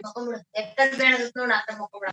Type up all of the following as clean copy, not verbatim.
ಮುಖ ಬಿಡು ಎಕ್ಕಡ್ ಬೇಡ ನೋಡ ಆ ಕಡೆ ಮುಖ ಬಿಡ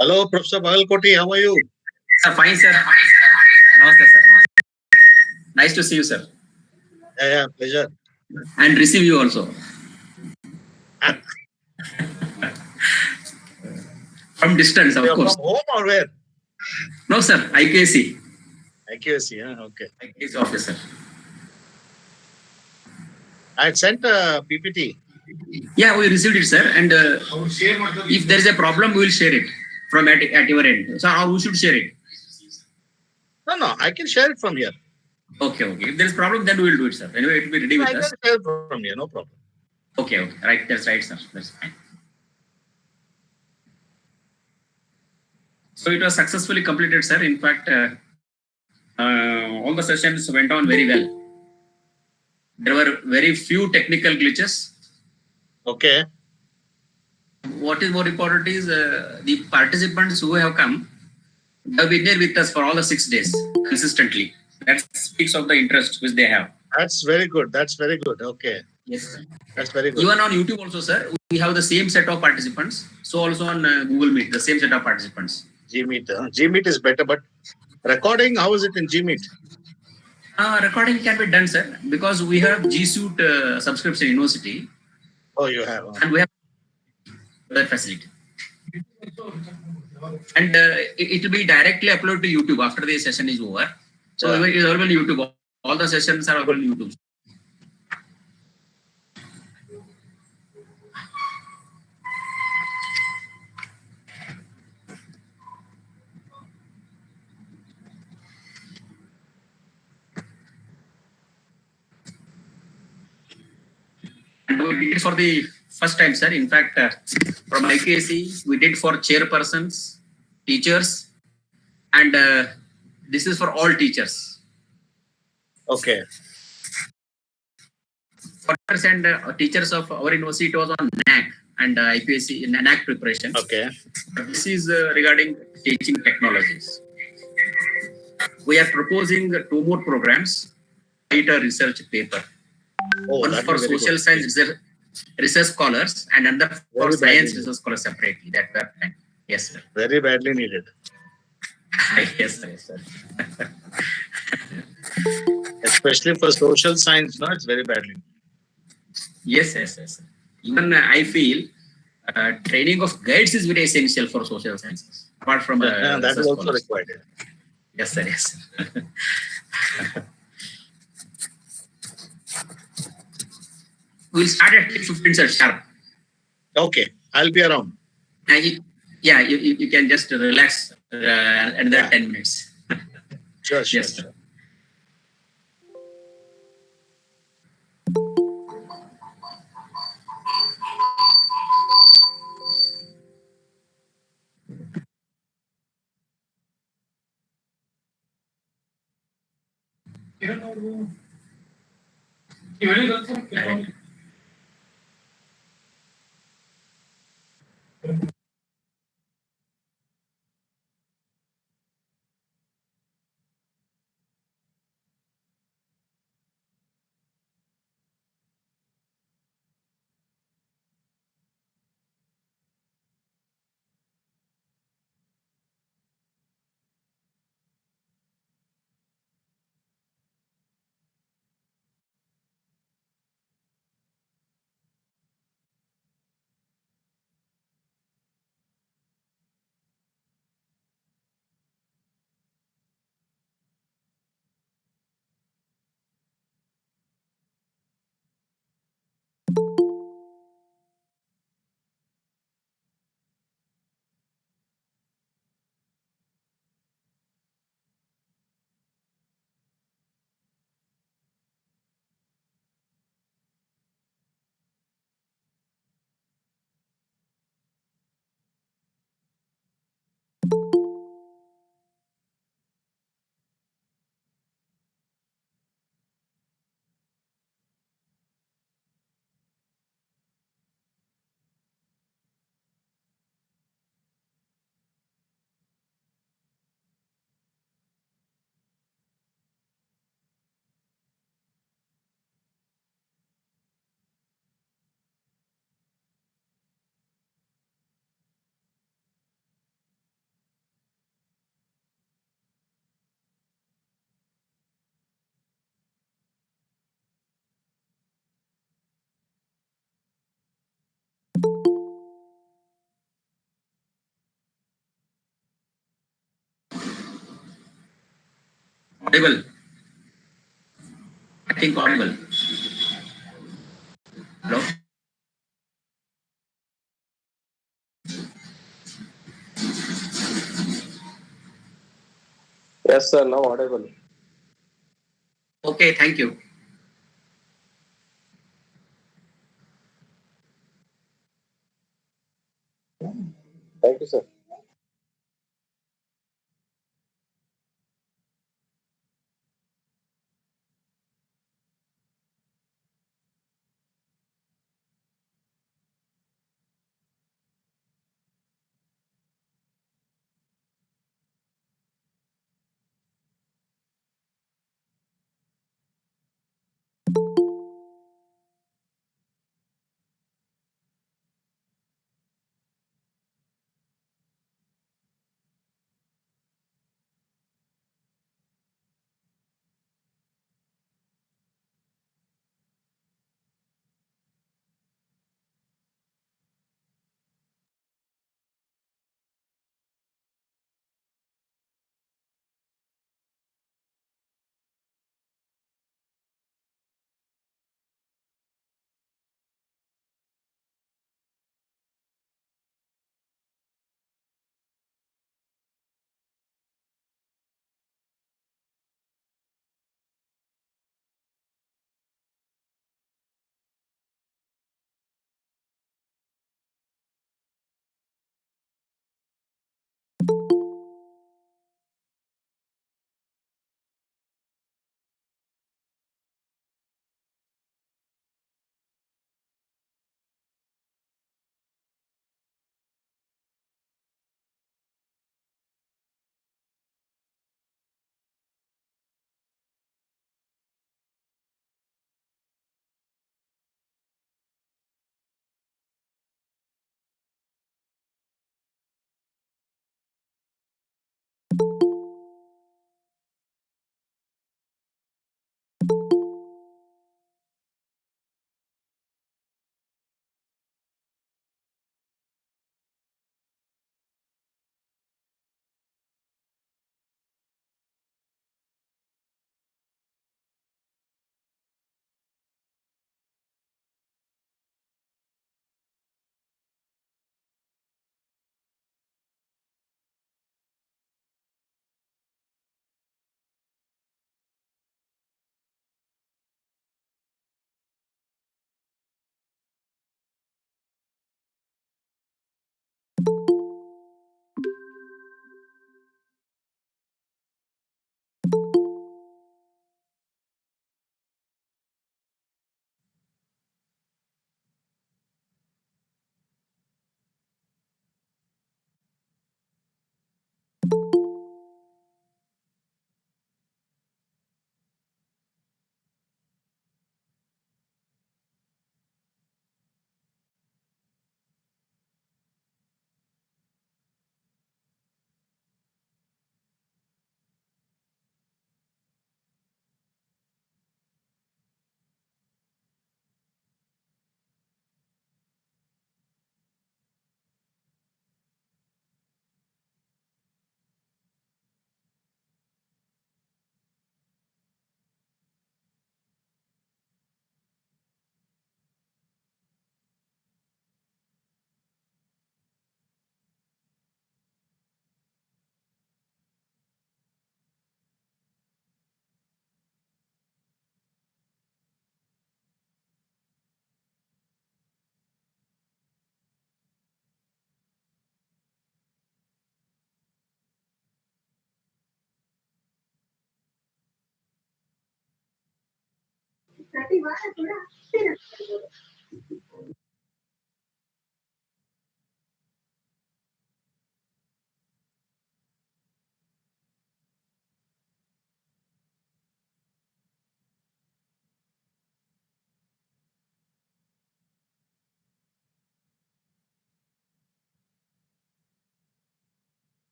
Hello, Professor Bagalkoti. How are you? Sir, fine, sir. Namaste, sir. Nice to see you, sir. Yeah, pleasure. And receive you also. From distance, of You're course. from home or where? No, sir. IKC. IQC, okay. IKC officer. I had sent a PPT. Yeah, we received it, sir. And if there is a problem, we will share it from at your end. So how we should share it? No, I can share it from here. Okay. If there is problem, then we will do it, sir. Anyway, it will be ready with I us. can share it from here, no problem. Okay. Right, that's right, sir. That's fine. So it was successfully completed, sir. In fact, all the sessions went on very well. There were very few technical glitches. Okay. What is more important is the participants who have come have been there with us for all the 6 days consistently. That speaks of the interest which they have. That's very good. Okay. Yes, sir. That's very good. Even on YouTube also, sir, we have the same set of participants. So also on Google Meet, the same set of participants. Gmeet. Gmeet is better, but recording, how is it in Gmeet? Recording can be done, sir, because we have G Suite subscription university. Oh, you have. And we have that facility. And it will be directly uploaded to YouTube after the session is over. So it is available on YouTube. All the sessions are available on YouTube. And we did it for the first time, sir. In fact, from IKC, we did for chairpersons, teachers, and this is for all teachers. Okay. For teachers of our university, it was on NAC and IPSC in NAC preparation. Okay. This is regarding teaching technologies. We are proposing 2 more programs, write a research paper. One for social science research scholars and another for science research scholars separately. That were planned. Yes, sir. Very badly needed. Yes, sir. Especially for social science, no, it's very badly. Yes. Even I feel training of guides is very essential for social sciences. Apart from that is also scholars. Required. Yes, sir. We'll start at 15 sir, sharp. Okay, I'll be around. You can just relax another 10 minutes. Sure. Yes, sir. Audible. I think audible. Hello. Yes, sir. Now audible. Okay, thank you. Thank you, sir.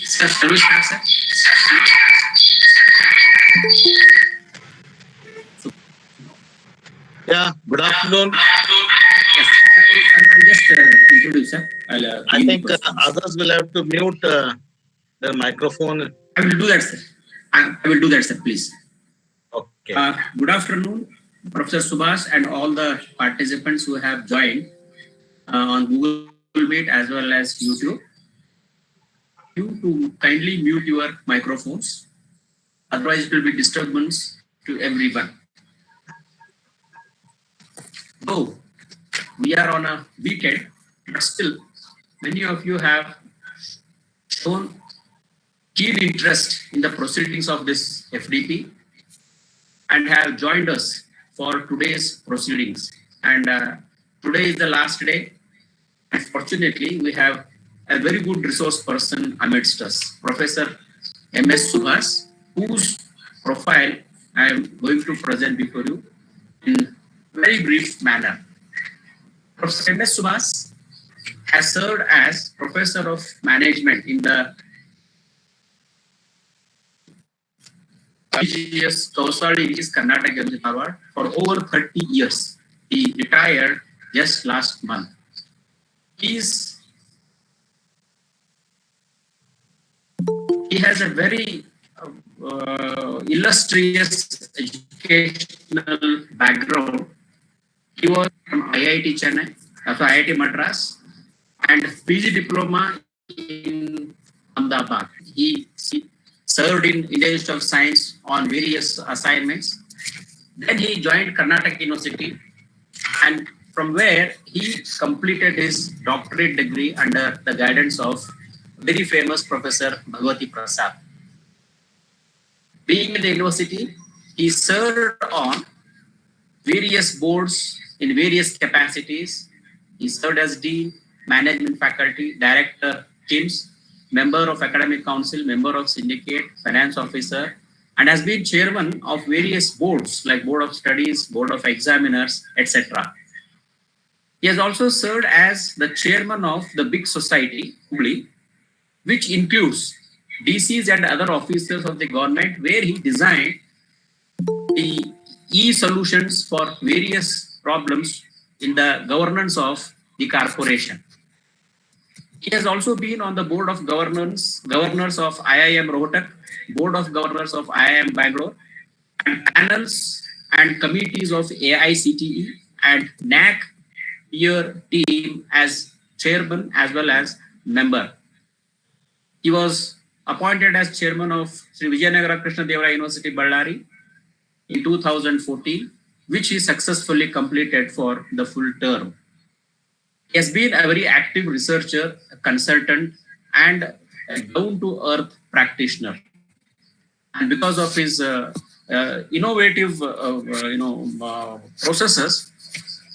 Sir, shall we start, sir? Yeah, good afternoon. Yes, I'll just introduce, sir. I begin think the questions. others will have to mute their microphone. I will do that, sir. I will do that, sir, please. Okay. Good afternoon, Professor Subhash and all the participants who have joined on Google Meet as well as YouTube. You to kindly mute your microphones, otherwise it will be disturbance to everyone. Though we are on a weekend, but still many of you have shown keen interest in the proceedings of this FDP and have joined us for today's proceedings. And today is the last day. And fortunately, we have a very good resource person amidst us, Professor M.S. Subhash, whose profile I am going to present before you in very brief manner. Professor M.S. Subhash has served as Professor of Management in the PGS Kausali Karnataka University Harvard for over 30 years. He retired just last month. He has a very illustrious educational background. He was from IIT Chennai, also IIT Madras, and PG diploma in Ahmedabad. He served in Indian Institute of Science on various assignments. Then he joined Karnataka University, and from where he completed his doctorate degree under the guidance of very famous Professor Bhagwati Prasad. Being in the university, he served on various boards in various capacities. He served as Dean, Management Faculty, Director, KIMS, Member of Academic Council, Member of Syndicate, Finance Officer, and has been Chairman of various boards like Board of Studies, Board of Examiners, etc. He has also served as the Chairman of the Big Society, Hubli, which includes DCs and other officers of the government, where he designed the e-solutions for various problems in the governance of the corporation. He has also been on the board of governors of IIM Rohtak, board of governors of IIM Bangalore, and panels and committees of AICTE and NAC peer team as chairman as well as member. He was appointed as chairman of Sri Vijayanagara Krishna Deva University, Ballari in 2014, which he successfully completed for the full term. He has been a very active researcher, a consultant, and a down-to-earth practitioner. And because of his innovative, processes,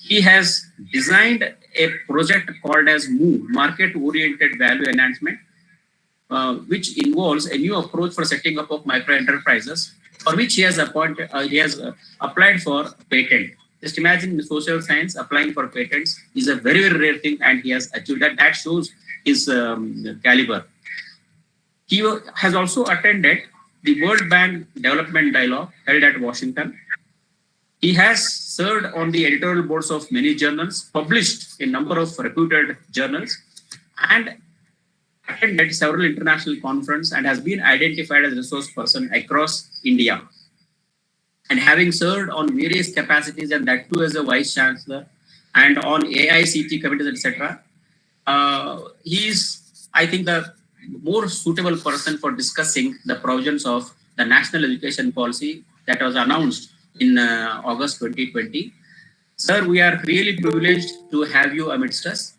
he has designed a project called as MOVE, Market-Oriented Value Enhancement, which involves a new approach for setting up of micro enterprises, for which he has applied for patent. Just imagine the social science applying for patents is a very, very rare thing, and he has achieved that. That shows his caliber. He has also attended the World Bank Development Dialogue held at Washington. He has served on the editorial boards of many journals, published a number of reputed journals, and attended several international conferences, and has been identified as a resource person across India. And having served on various capacities, and that too as a vice chancellor, and on AICT committees, etc., he is, I think, the more suitable person for discussing the provisions of the national education policy that was announced in August 2020. Sir, we are really privileged to have you amidst us.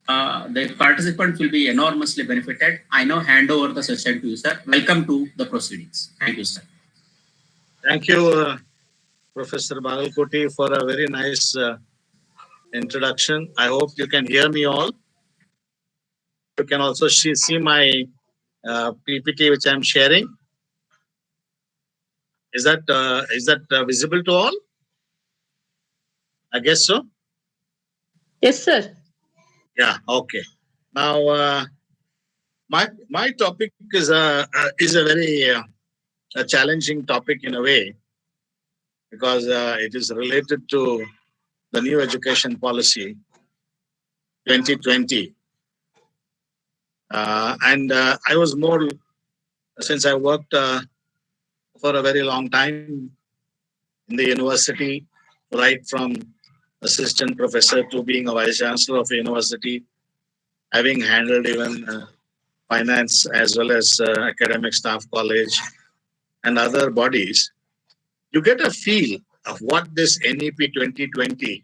The participants will be enormously benefited. I now hand over the session to you, sir. Welcome to the proceedings. Thank you, sir. Thank you, Professor Bagalkoti, for a very nice introduction. I hope you can hear me all. You can also see my PPT which I'm sharing. Is that visible to all? I guess so. Yes, sir. Yeah. Okay. Now, my topic is a very a challenging topic in a way, because it is related to the new education policy 2020. And I was more, since I worked for a very long time in the university, right from assistant professor to being a vice chancellor of a university, having handled even finance as well as academic staff college and other bodies, you get a feel of what this NEP 2020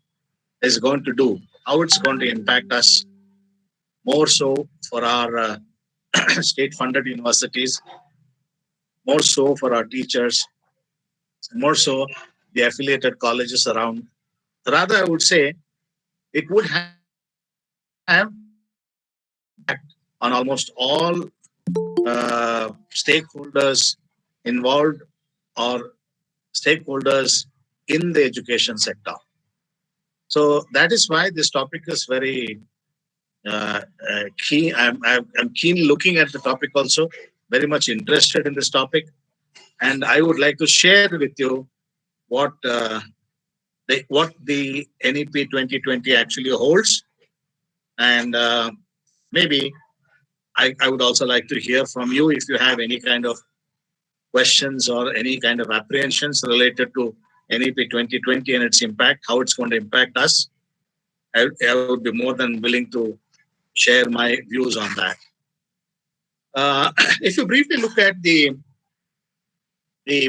is going to do, how it's going to impact us, more so for our state-funded universities, more so for our teachers, more so the affiliated colleges around. Rather, I would say it would have impact on almost all stakeholders involved or stakeholders in the education sector. So that is why this topic is very keen. I'm keen looking at the topic also, very much interested in this topic. And I would like to share with you what the NEP 2020 actually holds. And maybe I would also like to hear from you if you have any kind of questions or any kind of apprehensions related to NEP 2020 and its impact, how it's going to impact us. I would be more than willing to share my views on that. If you briefly look at the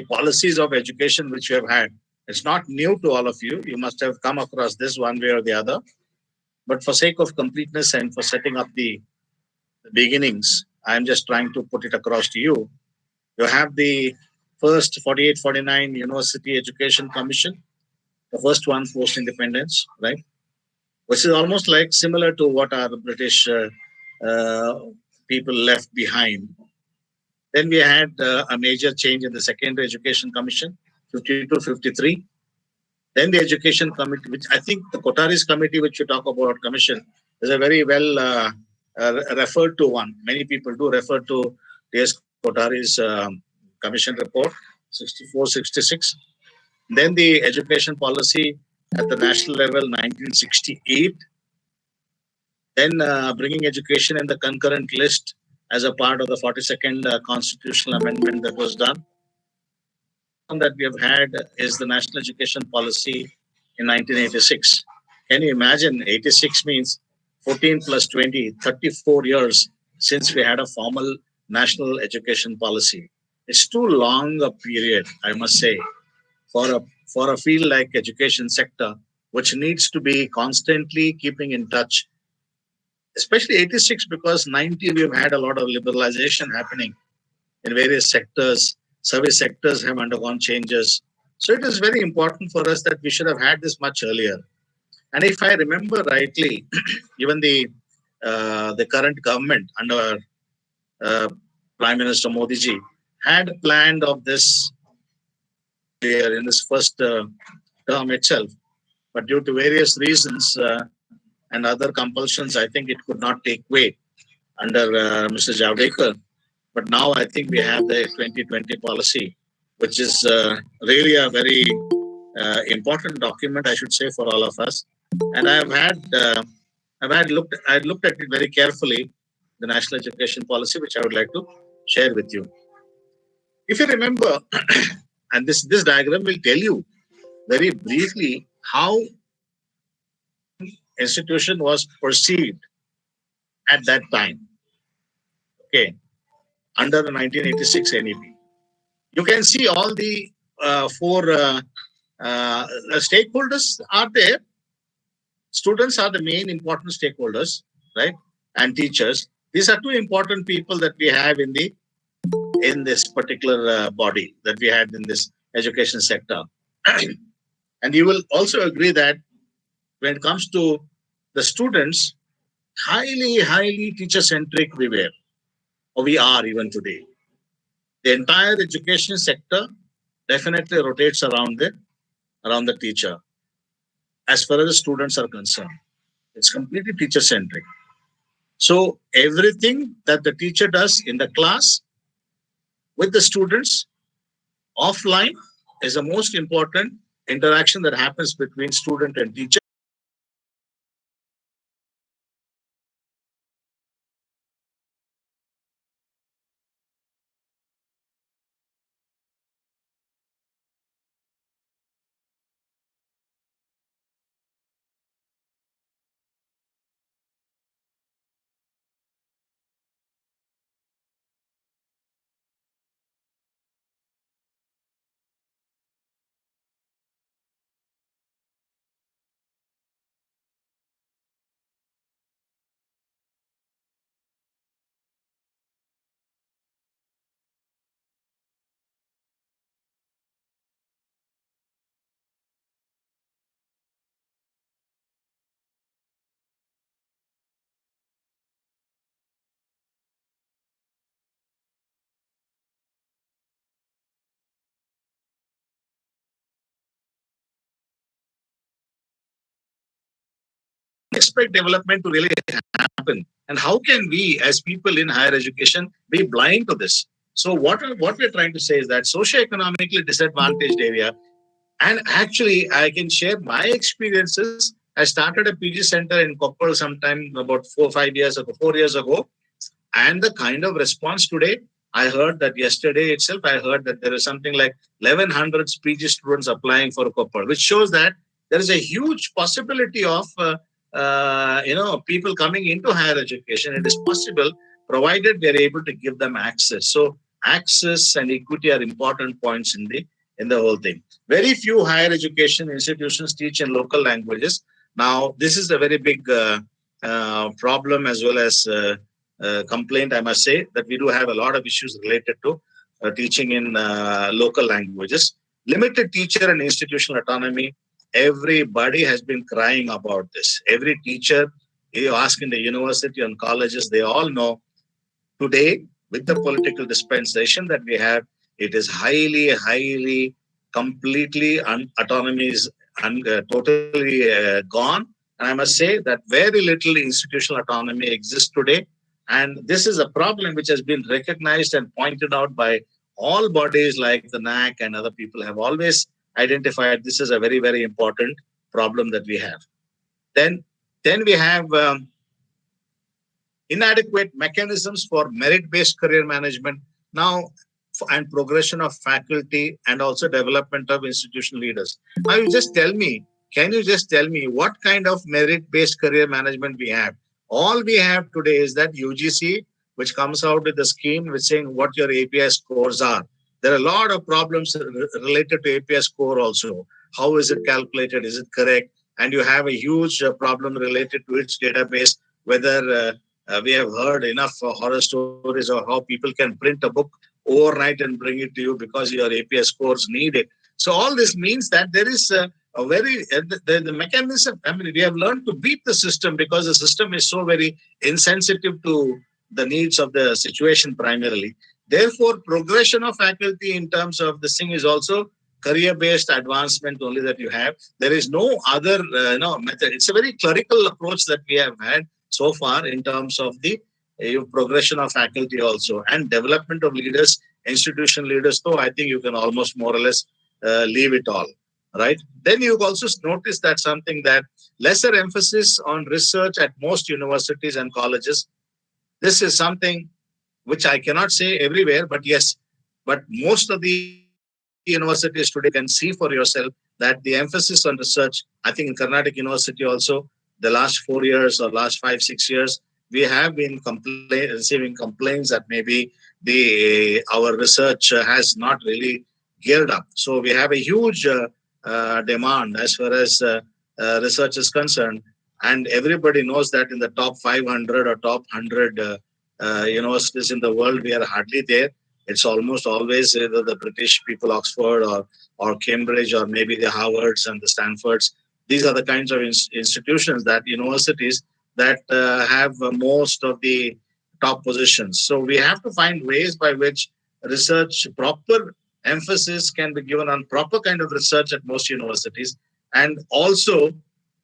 policies of education which we have had, it's not new to all of you. You must have come across this one way or the other. But for sake of completeness and for setting up the beginnings, I'm just trying to put it across to you. You have the first 48-49 University Education Commission, the first one post-independence, right? Which is almost like similar to what our British people left behind. Then we had a major change in the Secondary Education Commission, 52-53. Then the Education Committee, which I think the Kotaris Committee, which you talk about, commission, is a very well referred to one. Many people do refer to T.S. Kotari's commission report, 64-66. Then the education policy at the national level, 1968. Then bringing education in the concurrent list as a part of the 42nd constitutional amendment that was done. One that we have had is the national education policy in 1986. Can you imagine? 86 means 14 plus 20, 34 years since we had a formal national education policy. It's too long a period, I must say, for a field like education sector, which needs to be constantly keeping in touch. Especially 86, because 90 we've had a lot of liberalization happening in various sectors. Service sectors have undergone changes. So it is very important for us that we should have had this much earlier. And if I remember rightly, even the current government under Prime Minister Modi ji had planned of this in this first term itself. But due to various reasons and other compulsions, I think it could not take way under Mr. Javadekar. But now I think we have the 2020 policy, which is really a very important document, I should say, for all of us. And I looked at it very carefully, the national education policy, which I would like to share with you. If you remember, and this diagram will tell you very briefly how institution was perceived at that time. Okay, under the 1986 NEP. You can see all the four stakeholders are there. Students are the main important stakeholders, right? And teachers. These are two important people that we have in this particular body that we had in this education sector. And you will also agree that when it comes to the students, highly teacher-centric we were, or we are even today. The entire education sector definitely rotates around the teacher. As far as the students are concerned, it's completely teacher-centric. So everything that the teacher does in the class with the students offline is the most important interaction that happens between student and teacher. Expect development to really happen, and how can we as people in higher education be blind to this? So what we're trying to say is that socioeconomically disadvantaged area, and actually I can share my experiences. I started a PG center in Koppal sometime about 4 years ago, and the kind of response today, I heard that yesterday itself, I heard that there is something like 1100 PG students applying for Koppal, which shows that there is a huge possibility of people coming into higher education. It is possible, provided we are able to give them access. So access and equity are important points in the whole thing. Very few higher education institutions teach in local languages. Now, this is a very big problem as well as complaint, I must say, that we do have a lot of issues related to teaching in local languages. Limited teacher and institutional autonomy. Everybody has been crying about this. Every teacher, you ask in the university and colleges, they all know today with the political dispensation that we have, it is highly, completely autonomy is totally gone. And I must say that very little institutional autonomy exists today. And this is a problem which has been recognized and pointed out by all bodies like the NAC and other people have always identified this is a very, very important problem that we have. Then we have inadequate mechanisms for merit-based career management now and progression of faculty and also development of institutional leaders. Now can you just tell me what kind of merit-based career management we have? All we have today is that UGC, which comes out with a scheme which saying what your API scores are. There are a lot of problems related to API score also. How is it calculated? Is it correct? And you have a huge problem related to its database, whether we have heard enough horror stories of how people can print a book overnight and bring it to you because your API scores need it. So all this means that there is the mechanism. I mean, we have learned to beat the system because the system is so very insensitive to the needs of the situation primarily. Therefore, progression of faculty in terms of this thing is also career-based advancement only that you have. There is no other method. It's a very clerical approach that we have had so far in terms of the progression of faculty also and development of leaders, institutional leaders. So I think you can almost more or less leave it all, right? Then you also notice that something that lesser emphasis on research at most universities and colleges. This is something which I cannot say everywhere, but yes, but most of the universities today can see for yourself that the emphasis on research, I think in Carnatic University also, the last 4 years or last 5-6 years, we have been receiving complaints that maybe our research has not really geared up. So we have a huge demand as far as research is concerned. And everybody knows that in the top 500 or top 100 universities in the world, we are hardly there. It's almost always either the British people, Oxford or Cambridge, or maybe the Harvards and the Stanfords. These are the kinds of institutions, that universities that have most of the top positions. So we have to find ways by which research, proper emphasis can be given on proper kind of research at most universities, and also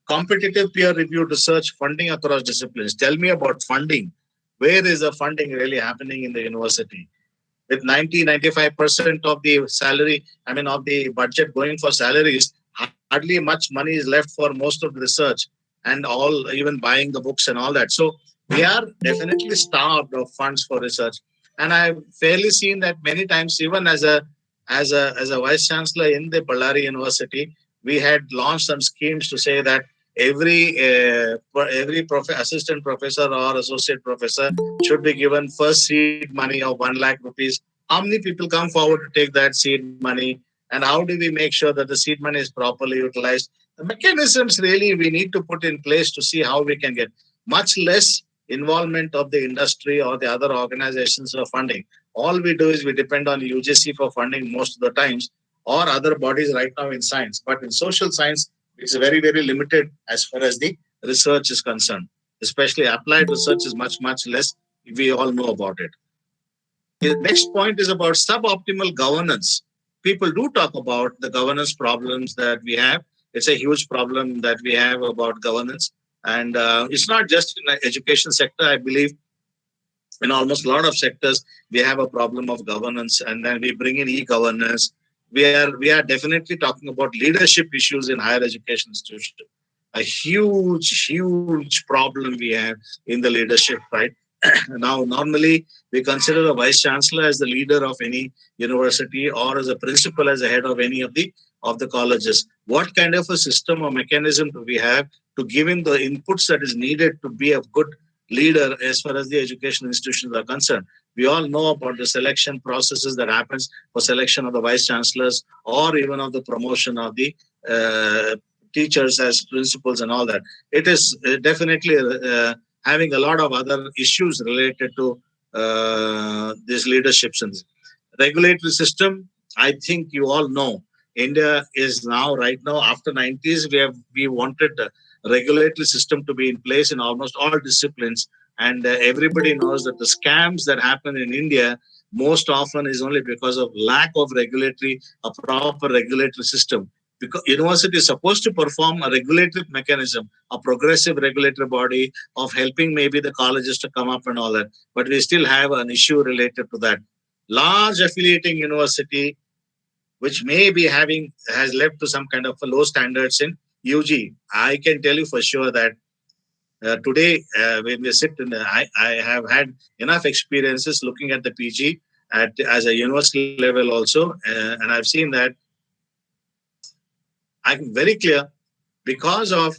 competitive peer-reviewed research funding across disciplines. Tell me about funding. Where is the funding really happening in the university? With 90-95% of the salary, of the budget going for salaries, hardly much money is left for most of the research and all, even buying the books and all that. So we are definitely starved of funds for research. And I've fairly seen that many times, even as a vice chancellor in the Ballari University, we had launched some schemes to say that every assistant professor or associate professor should be given first seed money of 1 lakh rupees. How many people come forward to take that seed money? And how do we make sure that the seed money is properly utilized? The mechanisms really we need to put in place to see how we can get much less involvement of the industry or the other organizations for funding. All we do is we depend on UGC for funding most of the times, or other bodies right now in science. But in social science, it's very, very limited as far as the research is concerned. Especially applied research is much, much less. We all know about it. The next point is about suboptimal governance. People do talk about the governance problems that we have. It's a huge problem that we have about governance. And it's not just in the education sector. I believe in almost a lot of sectors, we have a problem of governance. And then we bring in e-governance. We are definitely talking about leadership issues in higher education institutions. A huge problem we have in the leadership, right? Now, normally we consider a vice chancellor as the leader of any university, or as a principal as the head of any of the colleges. What kind of a system or mechanism do we have to give him the inputs that is needed to be a good leader as far as the education institutions are concerned? We all know about the selection processes that happens for selection of the vice chancellors, or even of the promotion of the teachers as principals and all that. It is definitely having a lot of other issues related to these leaderships. And regulatory system, I think you all know, India is now, right now, after 90s, we wanted a regulatory system to be in place in almost all disciplines. And everybody knows that the scams that happen in India most often is only because of lack of a proper regulatory system. because university is supposed to perform a regulatory mechanism, a progressive regulatory body of helping maybe the colleges to come up and all that. But we still have an issue related to that. Large affiliating university, which may be has led to some kind of low standards in UG. I can tell you for sure that today, when we sit I have had enough experiences looking at the PG as a university level also, and I've seen that I'm very clear because of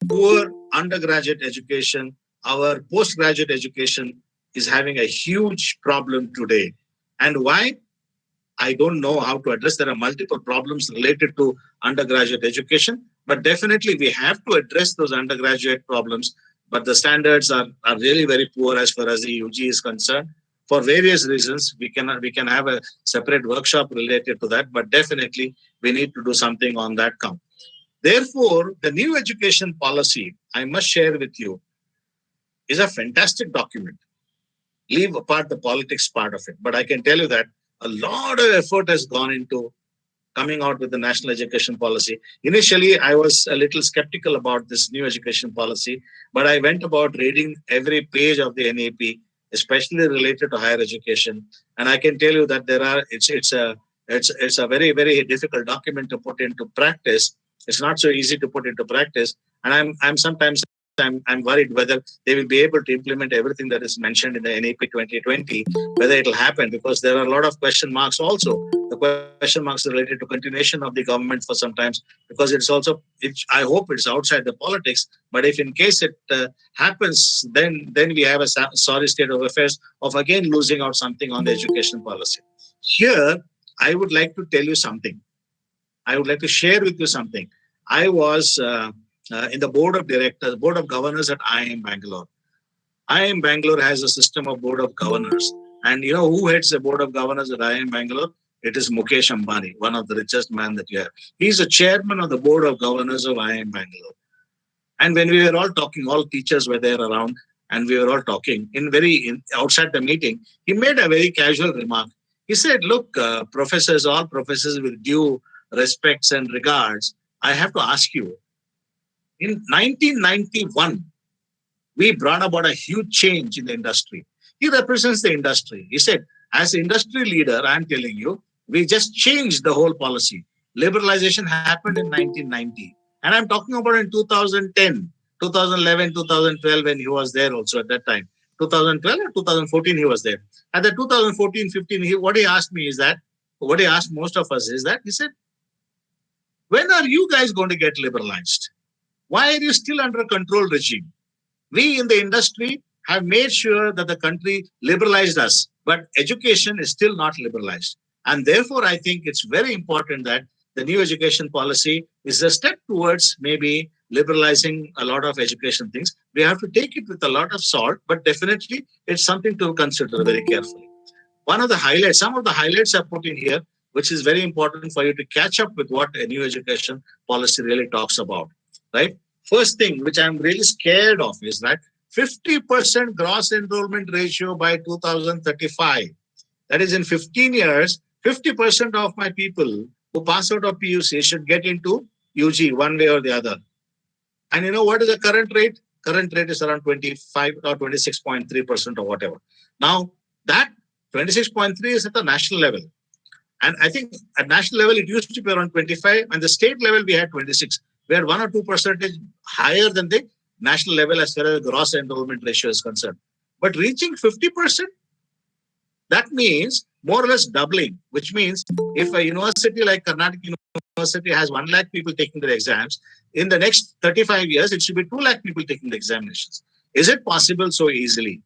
poor undergraduate education, our postgraduate education is having a huge problem today. And why? I don't know how to address. There are multiple problems related to undergraduate education, but definitely we have to address those undergraduate problems. But the standards are really very poor as far as the UG is concerned. For various reasons, we can have a separate workshop related to that, but definitely we need to do something on that count. Therefore, the new education policy, I must share with you, is a fantastic document. Leave apart the politics part of it, but I can tell you that a lot of effort has gone into coming out with the national education policy. Initially, I was a little skeptical about this new education policy, but I went about reading every page of the NEP, especially related to higher education. And I can tell you that it's a very, very difficult document to put into practice. It's not so easy to put into practice. And I'm sometimes worried whether they will be able to implement everything that is mentioned in the NEP 2020, whether it will happen, because there are a lot of question marks also. The question marks related to continuation of the government for sometimes, because I hope it's outside the politics, but if in case it happens, then we have a sorry state of affairs of again losing out something on the education policy. Here, I would like to tell you something. I would like to share with you something. I was in the board of governors at IIM Bangalore. IIM Bangalore has a system of board of governors. And you know who heads the board of governors at IIM Bangalore? It is Mukesh Ambani, one of the richest men that you have. He's the chairman of the board of governors of IIM Bangalore. And when we were all talking, all teachers were there around, and we were all talking outside the meeting, he made a very casual remark. He said, look, all professors with due respects and regards, I have to ask you, in 1991, we brought about a huge change in the industry. He represents the industry. He said, as an industry leader, I'm telling you, we just changed the whole policy. Liberalization happened in 1990. And I'm talking about in 2010, 2011, 2012, when he was there also at that time. 2012 or 2014, he was there. At the 2014-15, what he asked most of us is that, he said, when are you guys going to get liberalized? Why are you still under a control regime? We in the industry have made sure that the country liberalized us, but education is still not liberalized. And therefore, I think it's very important that the new education policy is a step towards maybe liberalizing a lot of education things. We have to take it with a lot of salt, but definitely it's something to consider very carefully. Some of the highlights are put in here, which is very important for you to catch up with what a new education policy really talks about, right? First thing, which I'm really scared of, is that 50% gross enrollment ratio by 2035. That is, in 15 years, 50% of my people who pass out of PUC should get into UG one way or the other. And you know what is the current rate? Current rate is around 25 or 26.3% or whatever. Now, that 26.3 is at the national level. And I think at national level, it used to be around 25, and the state level, we had 26. We are 1 or 2% higher than the national level as far as the gross enrollment ratio is concerned. But reaching 50%, that means more or less doubling, which means if a university like Karnataka University has 1 lakh people taking their exams, in the next 35 years, it should be 2 lakh people taking the examinations. Is it possible so easily?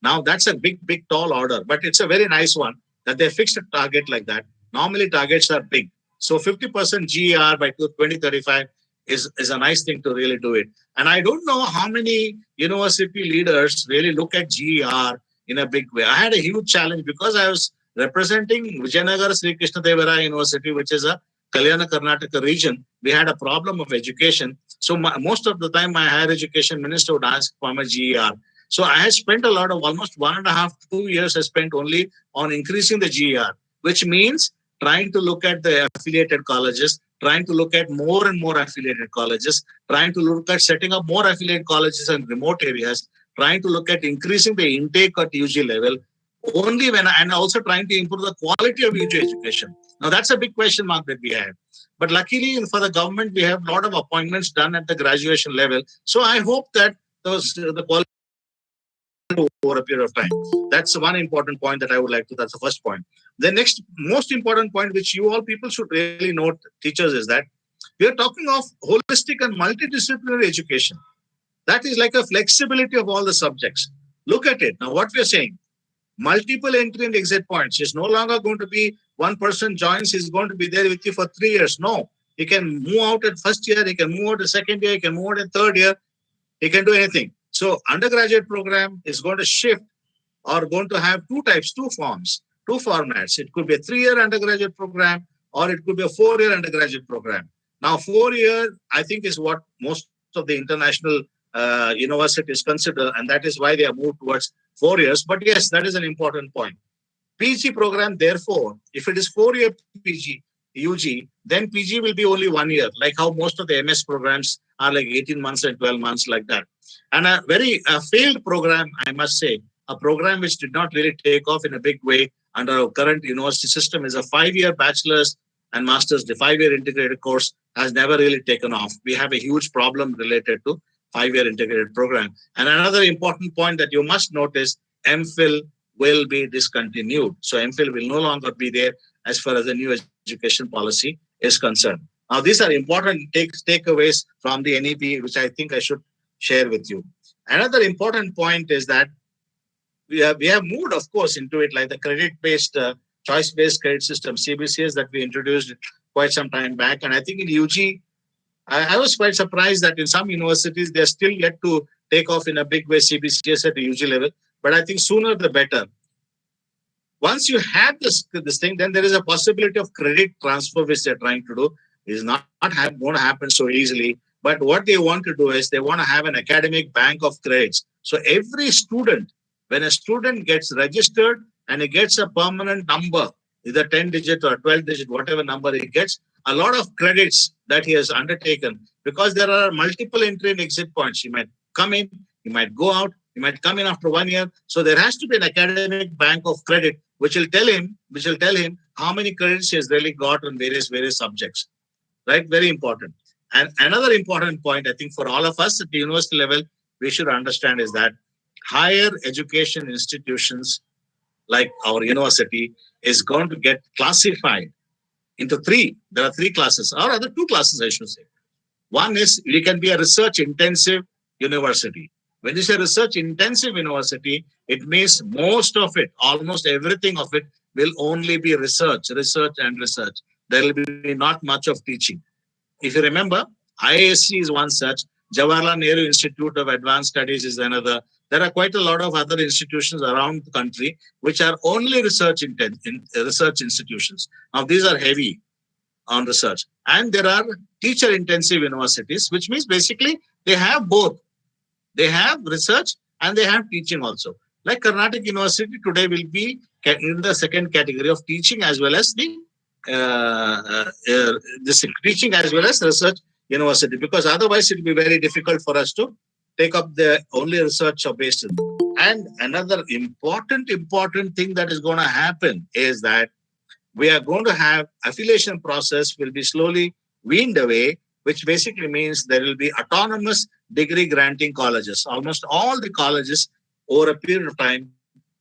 Now, that's a big, tall order, but it's a very nice one that they fixed a target like that. Normally, targets are big. So 50% GER by 2035 is a nice thing to really do it. And I don't know how many university leaders really look at GER in a big way. I had a huge challenge because I was representing Vijayanagara Sri Krishna Deva Raya University, which is a Kalyana Karnataka region. We had a problem of education. So most of the time, my higher education minister would ask for my GER. So I had spent almost 1.5 to 2 years I spent only on increasing the GER, which means trying to look at the affiliated colleges, trying to look at more and more affiliated colleges, trying to look at setting up more affiliated colleges in remote areas, trying to look at increasing the intake at UG level, only when, and also trying to improve the quality of UG education. Now, that's a big question mark that we have. But luckily for the government, we have a lot of appointments done at the graduation level. So I hope that the quality over a period of time. That's one important point that I would like to, that's the first point. The next most important point, which you all people should really note, teachers, is that we are talking of holistic and multidisciplinary education. That is like a flexibility of all the subjects. Look at it. Now, what we are saying, multiple entry and exit points is no longer going to be one person joins, he's going to be there with you for 3 years. No, he can move out at first year, he can move out at second year, he can move out at third year, he can do anything. So undergraduate program is going to shift or going to have two types, two forms, two formats. It could be a 3-year undergraduate program or it could be a 4-year undergraduate program. Now, 4-year, I think, is what most of the international universities consider, and that is why they are moved towards 4 years. But yes, that is an important point. PG program, therefore, if it is 4-year PG, UG, then PG will be only 1 year, like how most of the MS programs are like 18 months and 12 months like that. And a very failed program, I must say, a program which did not really take off in a big way under our current university system is a 5-year bachelor's and master's, the 5-year integrated course has never really taken off. We have a huge problem related to 5-year integrated program. And another important point that you must notice, MPhil will be discontinued. So MPhil will no longer be there as far as the new education policy is concerned. Now, these are important takeaways from the NEP, which I think I should share with you. Another important point is that we have moved, of course, into it like the credit-based, choice-based credit system, CBCS, that we introduced quite some time back. And I think in UG, I was quite surprised that in some universities, they're still yet to take off in a big way CBCS at the UG level. But I think sooner the better. Once you have this thing, then there is a possibility of credit transfer, which they're trying to do. It is not going to happen so easily. But what they want to do is they want to have an academic bank of credits. So every student, when a student gets registered and he gets a permanent number, either 10-digit or 12-digit, whatever number he gets, a lot of credits that he has undertaken, because there are multiple entry and exit points. He might come in, he might go out, he might come in after 1 year. So there has to be an academic bank of credit, which will tell him how many credits he has really got on various subjects. Right? Very important. And another important point, I think, for all of us at the university level, we should understand is that higher education institutions like our university is going to get classified into 3. There are 3 classes, or rather 2 classes, I should say. One is you can be a research-intensive university. When you say research-intensive university, it means most of it, almost everything of it, will only be research. There will be not much of teaching. If you remember, IISc is one such, Jawaharlal Nehru Institute of Advanced Studies is another. There are quite a lot of other institutions around the country which are only research institutions. Now, these are heavy on research. And there are teacher-intensive universities, which means basically they have both. They have research and they have teaching also. Like Karnataka University today will be in the second category of teaching as well as the teaching as well as research university, because otherwise it will be very difficult for us to take up the only research based. And another important thing that is going to happen is that we are going to have affiliation process will be slowly weaned away, which basically means there will be autonomous degree granting colleges. Almost all the colleges over a period of time,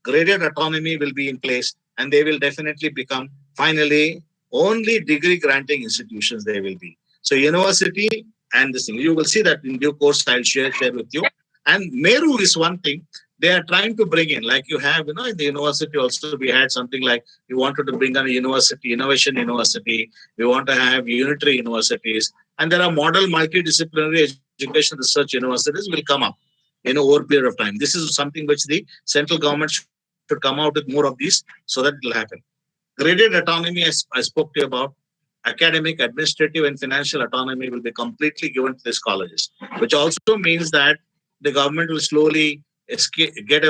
graded autonomy will be in place, and they will definitely become finally only degree granting institutions they will be. So university and this thing, you will see that in due course, I'll share with you. And Meru is one thing they are trying to bring in, like you have, in the university also, we had something like we wanted to bring on a university, innovation university. We want to have unitary universities. And there are model multidisciplinary education research universities will come up over a period of time. This is something which the central government should come out with more of these so that it will happen. Graded autonomy, as I spoke to you about, academic, administrative, and financial autonomy will be completely given to these colleges, which also means that the government will slowly get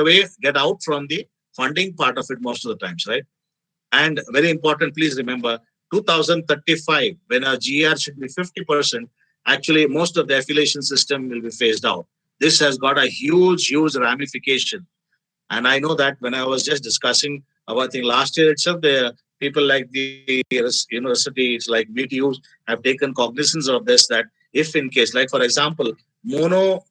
out from the funding part of it most of the times, right? And very important, please remember, 2035, when our GR should be 50%, actually most of the affiliation system will be phased out. This has got a huge ramification. And I know that when I was just discussing about, I think last year itself, the people like the universities like VTUs have taken cognizance of this, that if in case, like for example, mono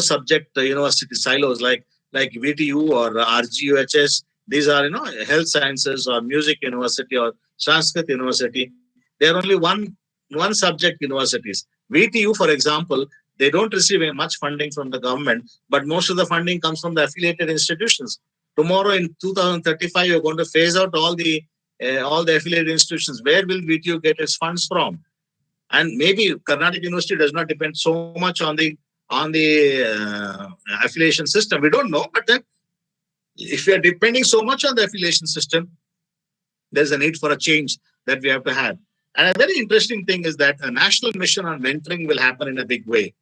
subject university silos like VTU or RGUHS, these are health sciences or music university or Sanskrit university. They are only one subject universities. VTU, for example, they don't receive much funding from the government, but most of the funding comes from the affiliated institutions. Tomorrow in 2035, you're going to phase out all the affiliated institutions. Where will VTU get its funds from? And maybe Karnataka University does not depend so much on the affiliation system. We don't know, but then if we are depending so much on the affiliation system, there's a need for a change that we have to have. And a very interesting thing is that a national mission on mentoring will happen in a big way.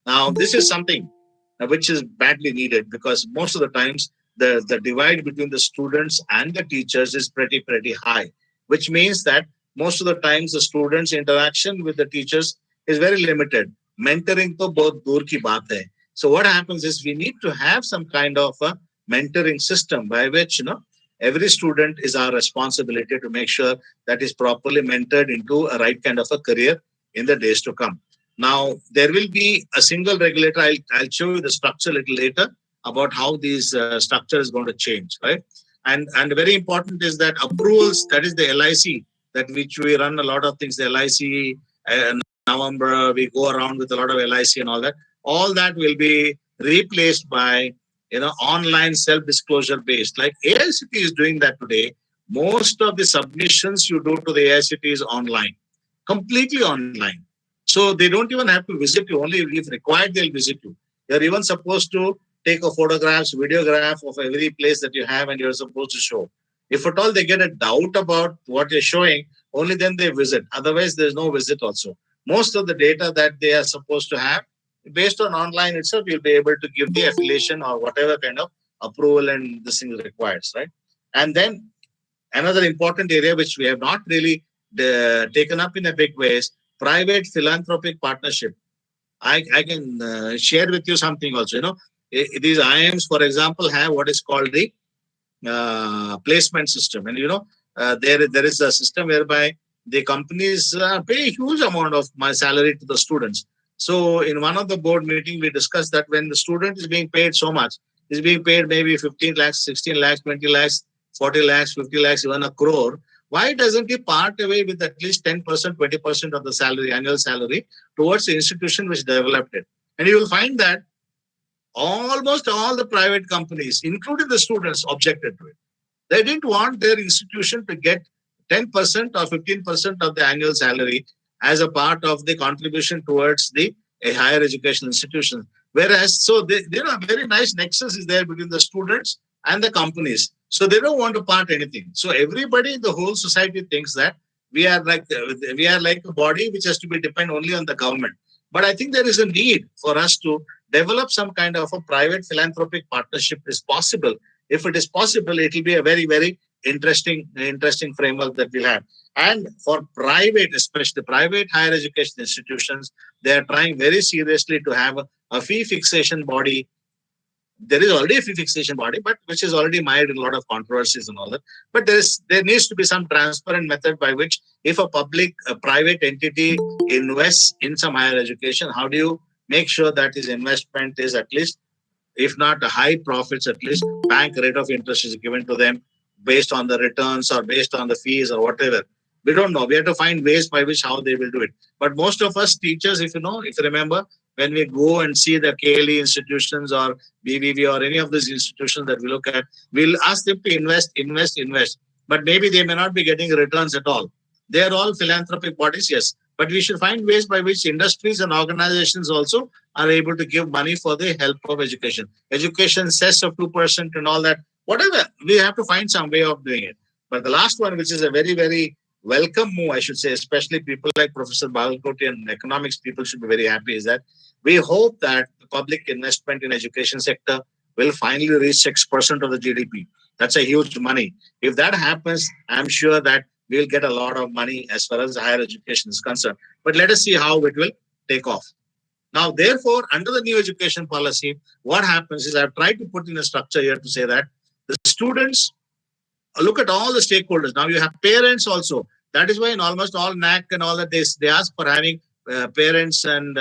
Now, this is something which is badly needed, because most of the times the divide between the students and the teachers is pretty high, which means that most of the times the students' interaction with the teachers is very limited. Mentoring to bahut dur ki baat hai. So what happens is we need to have some kind of a mentoring system by which every student is our responsibility to make sure that is properly mentored into a right kind of a career in the days to come. Now, there will be a single regulator. I'll show you the structure a little later about how this structure is going to change, right? And very important is that approvals, that is the LIC, that which we run a lot of things, the LIC, November, we go around with a lot of LIC and all that will be replaced by online self-disclosure based, like AICT is doing that today. Most of the submissions you do to the AICT is online, completely online. So they don't even have to visit you. Only if required, they'll visit you. You're even supposed to take a photographs, videograph of every place that you have, and you're supposed to show. If at all they get a doubt about what you're showing, only then they visit. Otherwise, there's no visit also. Most of the data that they are supposed to have, based on online itself, you'll be able to give the affiliation or whatever kind of approval and this thing requires, right? And then another important area which we have not really taken up in a big way is private philanthropic partnership. I can share with you something also. These IIMs, for example, have what is called the placement system, and there is a system whereby the companies pay a huge amount of my salary to the students. So in one of the board meeting, we discussed that when the student is being paid so much, is being paid maybe 15 lakhs, 16 lakhs, 20 lakhs, 40 lakhs, 50 lakhs, even a crore. Why doesn't he part away with at least 10%, 20% of the salary, annual salary, towards the institution which developed it? And you will find that almost all the private companies, including the students, objected to it. They didn't want their institution to get 10% or 15% of the annual salary as a part of the contribution towards the higher education institution. Whereas, so there are very nice nexus is there between the students and the companies. So they don't want to part anything. So everybody in the whole society thinks that we are like a body which has to be depend only on the government. But I think there is a need for us to develop some kind of a private philanthropic partnership is possible. If it is possible, it will be a very, very interesting framework that we'll have. And for private, especially private higher education institutions, they are trying very seriously to have a fee fixation body. There is already a fee fixation body, but which is already mired in a lot of controversies and all that. But there needs to be some transparent method by which, if a private entity invests in some higher education, how do you make sure that his investment is at least, if not a high profits, at least bank rate of interest is given to them based on the returns or based on the fees or whatever. We don't know. We have to find ways by which how they will do it. But most of us teachers, if you remember, when we go and see the KLE institutions or BBB or any of these institutions that we look at, we'll ask them to invest. But maybe they may not be getting returns at all. They are all philanthropic bodies, yes. But we should find ways by which industries and organizations also are able to give money for the help of education. Education cess of 2% and all that, whatever. We have to find some way of doing it. But the last one, which is a very, very welcome move, I should say, especially people like Professor Bagalkoti and economics people should be very happy, is that we hope that the public investment in education sector will finally reach 6% of the GDP. That's a huge money. If that happens, I'm sure that we'll get a lot of money as far as higher education is concerned. But let us see how it will take off. Now, therefore, under the new education policy, what happens is I've tried to put in a structure here to say that the students look at all the stakeholders. Now you have parents also. That is why in almost all NAC and all that, they ask for having parents and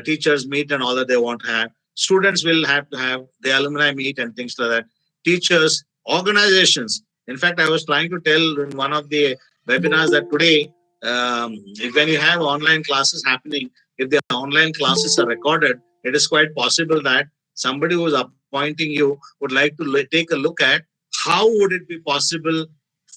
teachers meet and all that they want to have. Students will have to have the alumni meet and things like that. Teachers, organizations. In fact, I was trying to tell in one of the webinars that today, when you have online classes happening, if the online classes are recorded, it is quite possible that somebody who is appointing you would like to take a look at how would it be possible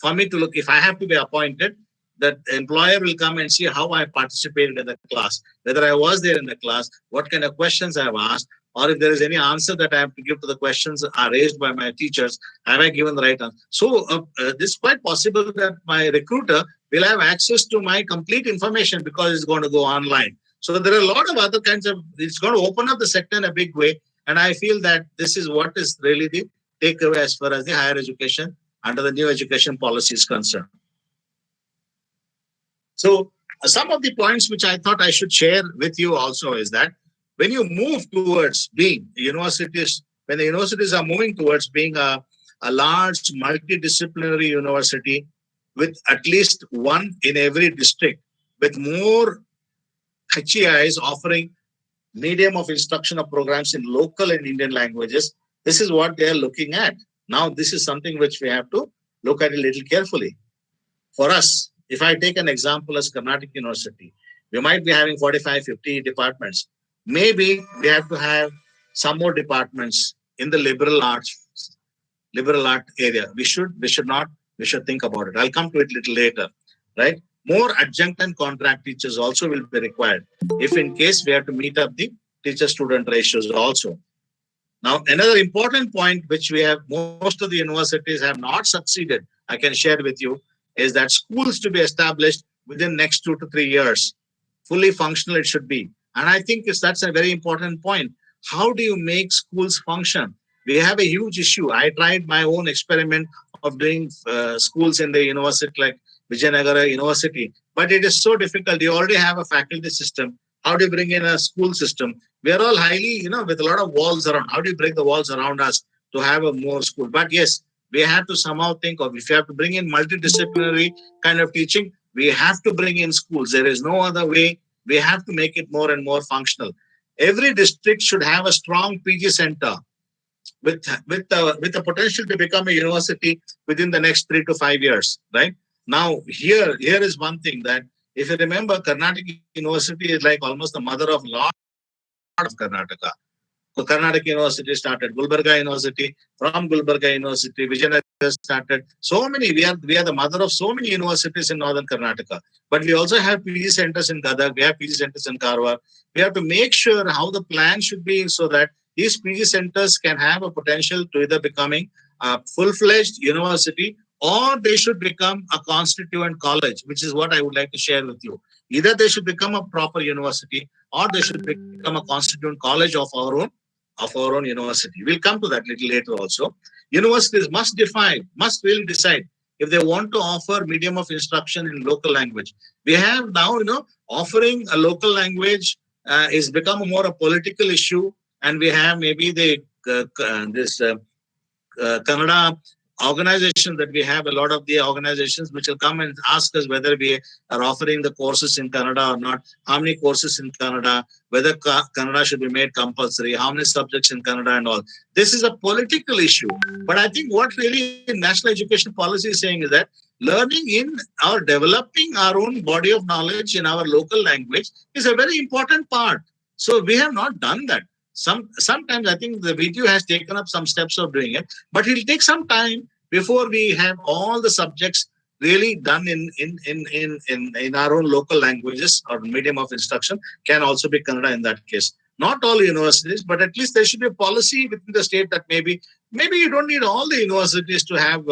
for me to look, if I have to be appointed, that employer will come and see how I participated in the class, whether I was there in the class, what kind of questions I have asked, or if there is any answer that I have to give to the questions are raised by my teachers, have I given the right answer? So this is quite possible that my recruiter will have access to my complete information because it's going to go online. So there are a lot of other kinds of, it's going to open up the sector in a big way. And I feel that this is what is really the takeaway as far as the higher education under the new education policy is concerned. So some of the points which I thought I should share with you also is that when you move towards being universities, when the universities are moving towards being a large multidisciplinary university with at least one in every district, with more HEIs offering medium of instruction of programs in local and Indian languages, this is what they are looking at. Now, this is something which we have to look at a little carefully. For us, if I take an example as Karnataka University, we might be having 45, 50 departments. Maybe we have to have some more departments in the liberal art area. We should think about it. I'll come to it a little later, right? More adjunct and contract teachers also will be required if in case we have to meet up the teacher-student ratios also. Now, another important point which we have, most of the universities have not succeeded, I can share with you, is that schools to be established within next 2 to 3 years. Fully functional it should be. And I think that's a very important point. How do you make schools function? We have a huge issue. I tried my own experiment of doing schools in the university like Vijayanagara University, but it is so difficult. You already have a faculty system. How do you bring in a school system? We are all highly, with a lot of walls around. How do you break the walls around us to have a more school? But yes, we have to somehow think of, if you have to bring in multidisciplinary kind of teaching, we have to bring in schools. There is no other way. We have to make it more and more functional. Every district should have a strong PG center with the potential to become a university within the next 3 to 5 years, right? Now, here is one thing that, if you remember, Karnataka University is like almost the mother of lot of Karnataka. So Karnataka University started, Gulbarga University, from Gulbarga University, Vijayanagara started. So many, we are the mother of so many universities in northern Karnataka. But we also have PG centers in Gadag, we have PG centers in Karwar. We have to make sure how the plan should be so that these PG centers can have a potential to either becoming a full-fledged university, or they should become a constituent college, which is what I would like to share with you. Either they should become a proper university, or they should become a constituent college of our own university. We'll come to that little later also. Universities must really decide if they want to offer medium of instruction in local language. We have now, offering a local language is become more a political issue, and we have maybe Kannada organizations that we have, a lot of the organizations which will come and ask us whether we are offering the courses in Kannada or not, how many courses in Kannada, whether Kannada should be made compulsory, how many subjects in Kannada and all. This is a political issue. But I think what really national education policy is saying is that learning in our developing our own body of knowledge in our local language is a very important part. So we have not done that. Sometimes I think the video has taken up some steps of doing it, but it will take some time before we have all the subjects really done in our own local languages or medium of instruction. Can also be Kannada in that case. Not all universities, but at least there should be a policy within the state that maybe you don't need all the universities to have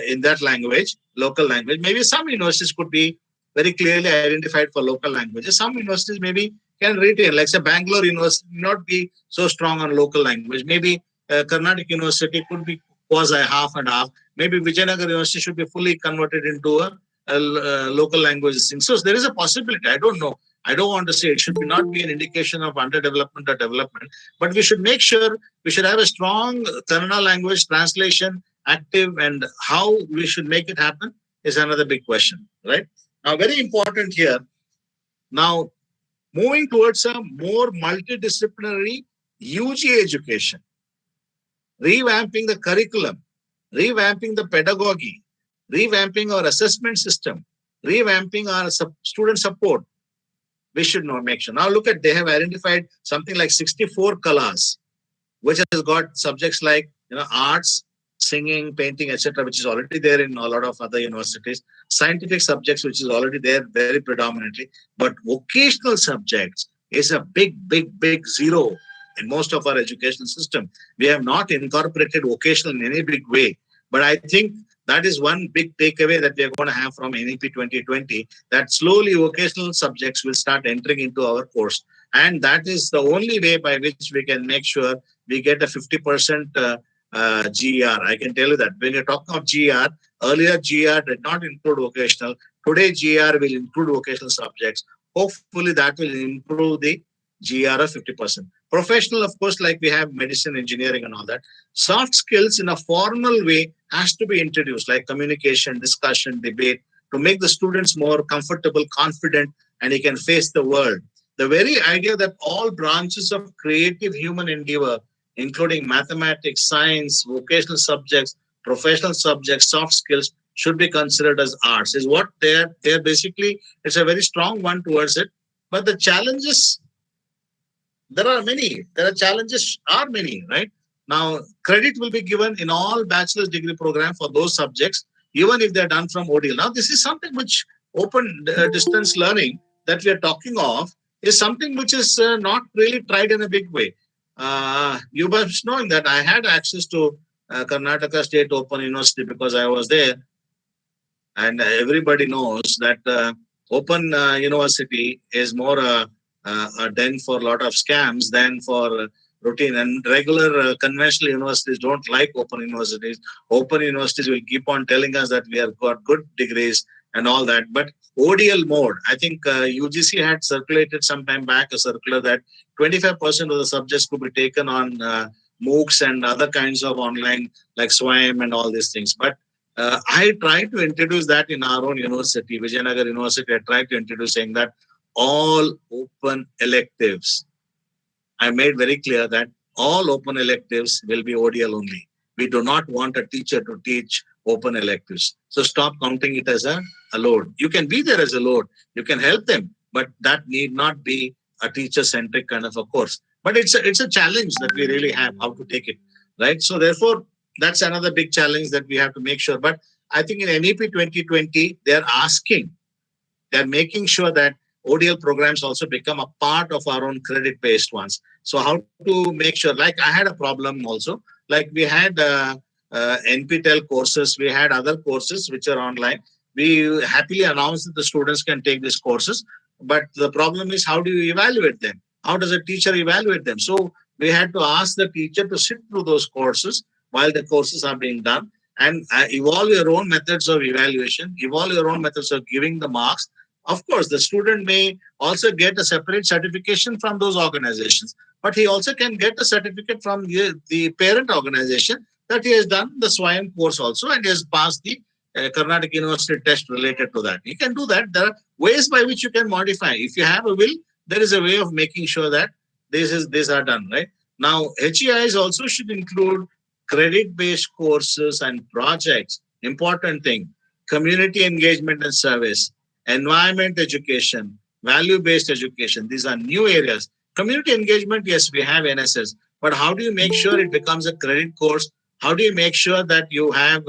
in that language, local language. Maybe some universities could be very clearly identified for local languages. Some universities maybe can retain, like say Bangalore University, not be so strong on local language. Maybe Karnataka University could be quasi half and half. Maybe Vijayanagar University should be fully converted into a local language thing. So there is a possibility. I don't know. I don't want to say it should not be an indication of underdevelopment or development, but we should make sure we should have a strong Kannada language translation active, and how we should make it happen is another big question, right? Now, very important here. Now, moving towards a more multidisciplinary UG education, revamping the curriculum, revamping the pedagogy, revamping our assessment system, revamping our student support. We should know, make sure. Now look at, they have identified something like 64 kalas, which has got subjects like arts, singing, painting, etc., which is already there in a lot of other universities. Scientific subjects, which is already there very predominantly. But vocational subjects is a big zero in most of our educational system. We have not incorporated vocational in any big way. But I think that is one big takeaway that we are going to have from NEP 2020, that slowly vocational subjects will start entering into our course. And that is the only way by which we can make sure we get a 50% GR. I can tell you that when you're talking of GR, earlier GR did not include vocational. Today GR will include vocational subjects. Hopefully that will improve the GR of 50%. Professional, of course, like we have medicine, engineering and all that. Soft skills in a formal way has to be introduced, like communication, discussion, debate, to make the students more comfortable, confident, and he can face the world. The very idea that all branches of creative human endeavor, including mathematics, science, vocational subjects, professional subjects, soft skills, should be considered as arts, is what they're basically, it's a very strong one towards it. But the challenges, there are many. Challenges are many, right? Now, credit will be given in all bachelor's degree program for those subjects, even if they're done from ODL. Now, this is something which open distance learning that we are talking of is something which is not really tried in a big way. You must know that I had access to Karnataka State Open University because I was there. And everybody knows that Open University is more a den for a lot of scams than for routine. And regular conventional universities don't like open universities. Open universities will keep on telling us that we have got good degrees and all that. But ODL mode, I think UGC had circulated some time back a circular that 25% of the subjects could be taken on MOOCs and other kinds of online like SWAYAM and all these things. But I tried to introduce that in our own university, Vijayanagar University. I tried to introduce saying that all open electives, I made very clear that all open electives will be ODL only. We do not want a teacher to teach open electives. So stop counting it as a load. You can be there as a load. You can help them, but that need not be a teacher-centric kind of a course. But it's a challenge that we really have, how to take it, right? So therefore, that's another big challenge that we have to make sure. But I think in NEP 2020, they're making sure that ODL programs also become a part of our own credit-based ones. So how to make sure, like I had a problem also, like we had NPTEL courses, we had other courses which are online. We happily announced that the students can take these courses, but the problem is how do you evaluate them? How does a teacher evaluate them? So we had to ask the teacher to sit through those courses while the courses are being done and evolve your own methods of evaluation, evolve your own methods of giving the marks. Of course, the student may also get a separate certification from those organizations, but he also can get a certificate from the parent organization that he has done the SWAYAM course also and he has passed the Karnataka University test related to that. You can do that. There are ways by which you can modify. If you have a will, there is a way of making sure that these are done, right? Now, HEIs also should include credit-based courses and projects. Important thing, community engagement and service, environment education, value-based education. These are new areas. Community engagement, yes, we have NSS, but how do you make sure it becomes a credit course? How do you make sure that you have,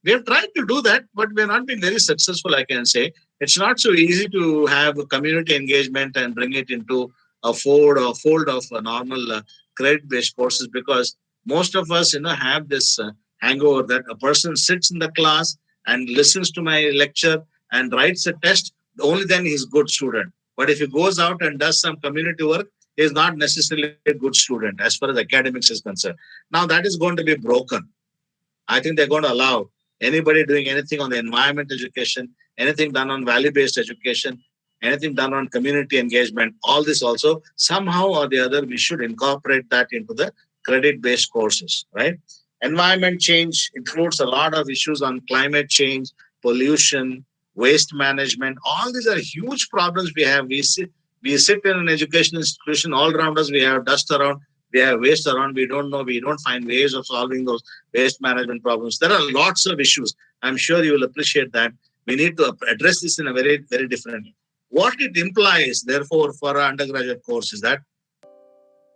we have tried to do that, but we have not been very successful, I can say. It's not so easy to have community engagement and bring it into a fold of a normal credit-based courses, because most of us, have this hangover that a person sits in the class and listens to my lecture and writes a test, only then he's a good student. But if he goes out and does some community work, he is not necessarily a good student as far as academics is concerned. Now that is going to be broken. I think they're going to allow anybody doing anything on the environment education, anything done on value-based education, anything done on community engagement, all this also, somehow or the other, we should incorporate that into the credit-based courses, right? Environment change includes a lot of issues on climate change, pollution, waste management. All these are huge problems we have. We sit in an education institution, all around us, we have dust around, we have waste around, we don't find ways of solving those waste management problems. There are lots of issues. I'm sure you will appreciate that. We need to address this in a very, very different way. What it implies, therefore, for our undergraduate course is that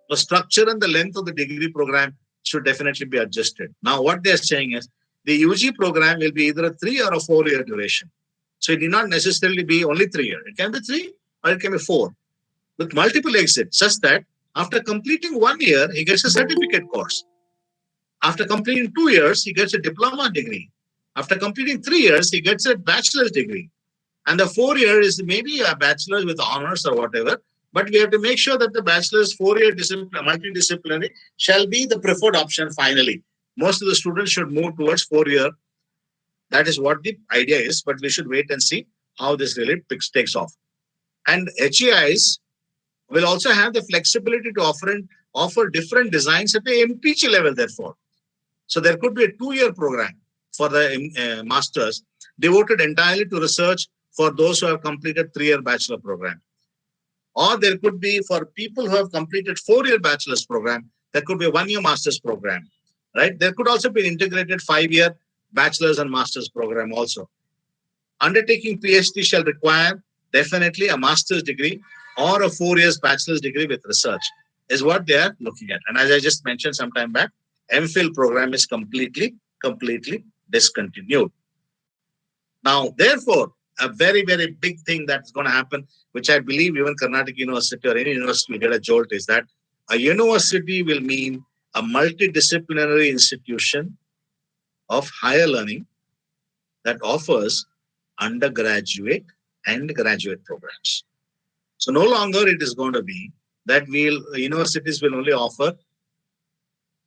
the structure and the length of the degree program should definitely be adjusted. Now, what they're saying is the UG program will be either a 3 or a 4-year duration. So it need not necessarily be only 3 years. It can be 3 or it can be 4 with multiple exits, such that after completing 1 year, he gets a certificate course. After completing 2 years, he gets a diploma degree. After completing 3 years, he gets a bachelor's degree. And the 4 years is maybe a bachelor's with honors or whatever. But we have to make sure that the bachelor's 4-year multidisciplinary shall be the preferred option finally. Most of the students should move towards 4-year. That is what the idea is, but we should wait and see how this really takes off. And HEIs will also have the flexibility to offer different designs at the MPG level, therefore. So there could be a 2-year program for the masters devoted entirely to research for those who have completed 3-year bachelor program. Or there could be, for people who have completed 4-year bachelor's program, there could be a 1-year master's program, right? There could also be an integrated 5-year bachelor's and master's program also. Undertaking PhD shall require definitely a master's degree or a 4 years bachelor's degree with research is what they are looking at. And as I just mentioned some time back, MPhil program is completely discontinued. Now, therefore, a very, very big thing that's going to happen, which I believe even Karnataka University or any university will get a jolt, is that a university will mean a multidisciplinary institution of higher learning that offers undergraduate and graduate programs. So no longer it is going to be that universities will only offer,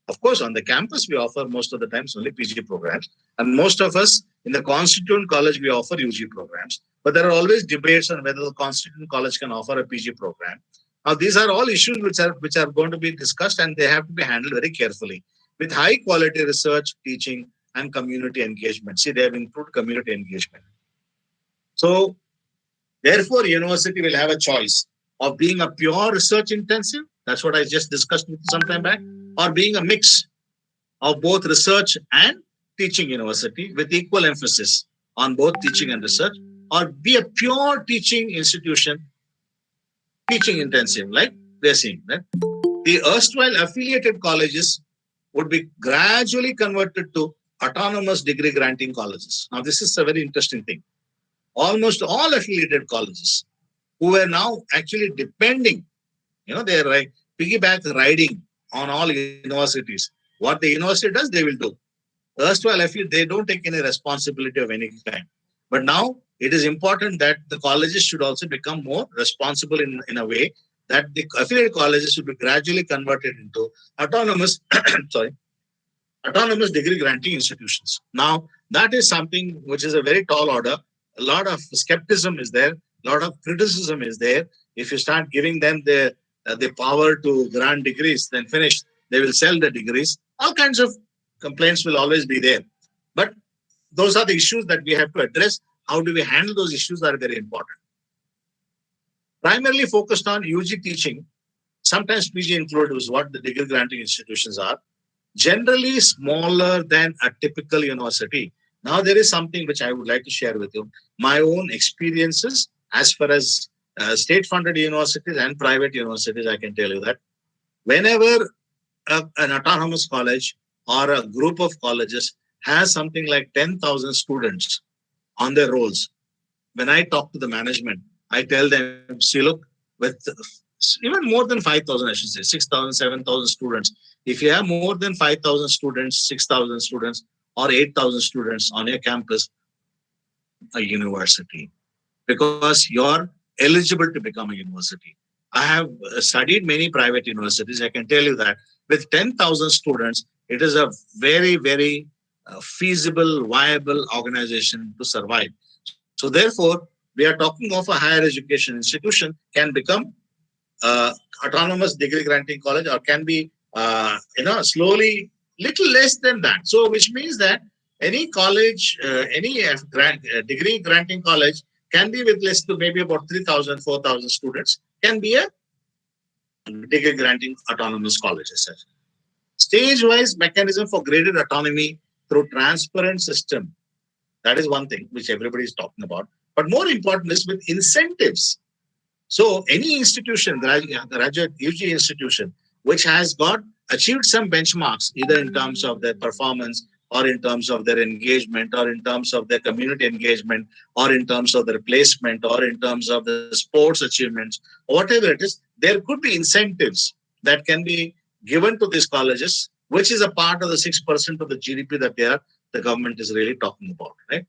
of course, on the campus, we offer most of the times only PG programs. And most of us in the constituent college, we offer UG programs. But there are always debates on whether the constituent college can offer a PG program. Now, these are all issues which are going to be discussed, and they have to be handled very carefully with high quality research, teaching, and community engagement. See, they have included community engagement. So, therefore, university will have a choice of being a pure research intensive. That's what I just discussed with you some time back. Or being a mix of both research and teaching university with equal emphasis on both teaching and research, or be a pure teaching institution, teaching intensive, like we're seeing. Right? The erstwhile affiliated colleges would be gradually converted to autonomous degree granting colleges. Now, this is a very interesting thing. Almost all affiliated colleges who are now actually depending, they're like piggyback riding on all universities. What the university does, they will do. Erstwhile, they don't take any responsibility of any kind. But now it is important that the colleges should also become more responsible in a way that the affiliated colleges should be gradually converted into autonomous, autonomous degree granting institutions. Now, that is something which is a very tall order. A lot of skepticism is there. A lot of criticism is there. If you start giving them the power to grant degrees, then finish, they will sell the degrees. All kinds of complaints will always be there. But those are the issues that we have to address. How do we handle those issues are very important. Primarily focused on UG teaching, sometimes PG included is what the degree granting institutions are, generally smaller than a typical university. Now, there is something which I would like to share with you. My own experiences as far as state-funded universities and private universities, I can tell you that whenever an autonomous college or a group of colleges has something like 10,000 students on their rolls, when I talk to the management, I tell them, see, look, with even more than 5,000, I should say, 6,000, 7,000 students. If you have more than 5,000 students, 6,000 students, or 8,000 students on your campus, a university, because you're eligible to become a university. I have studied many private universities. I can tell you that with 10,000 students, it is a very, very feasible, viable organization to survive. So therefore, we are talking of a higher education institution can become autonomous degree granting college or can be, slowly little less than that. So which means that any college, any degree granting college can be with less to maybe about 3,000, 4,000 students can be a degree granting autonomous college. Stage-wise mechanism for graded autonomy through transparent system. That is one thing which everybody is talking about. But more important is with incentives. So any institution, graduate UG institution, which has got achieved some benchmarks, either in terms of their performance or in terms of their engagement or in terms of their community engagement or in terms of their placement or in terms of the sports achievements, whatever it is, there could be incentives that can be given to these colleges, which is a part of the 6% of the GDP that the government is really talking about, right?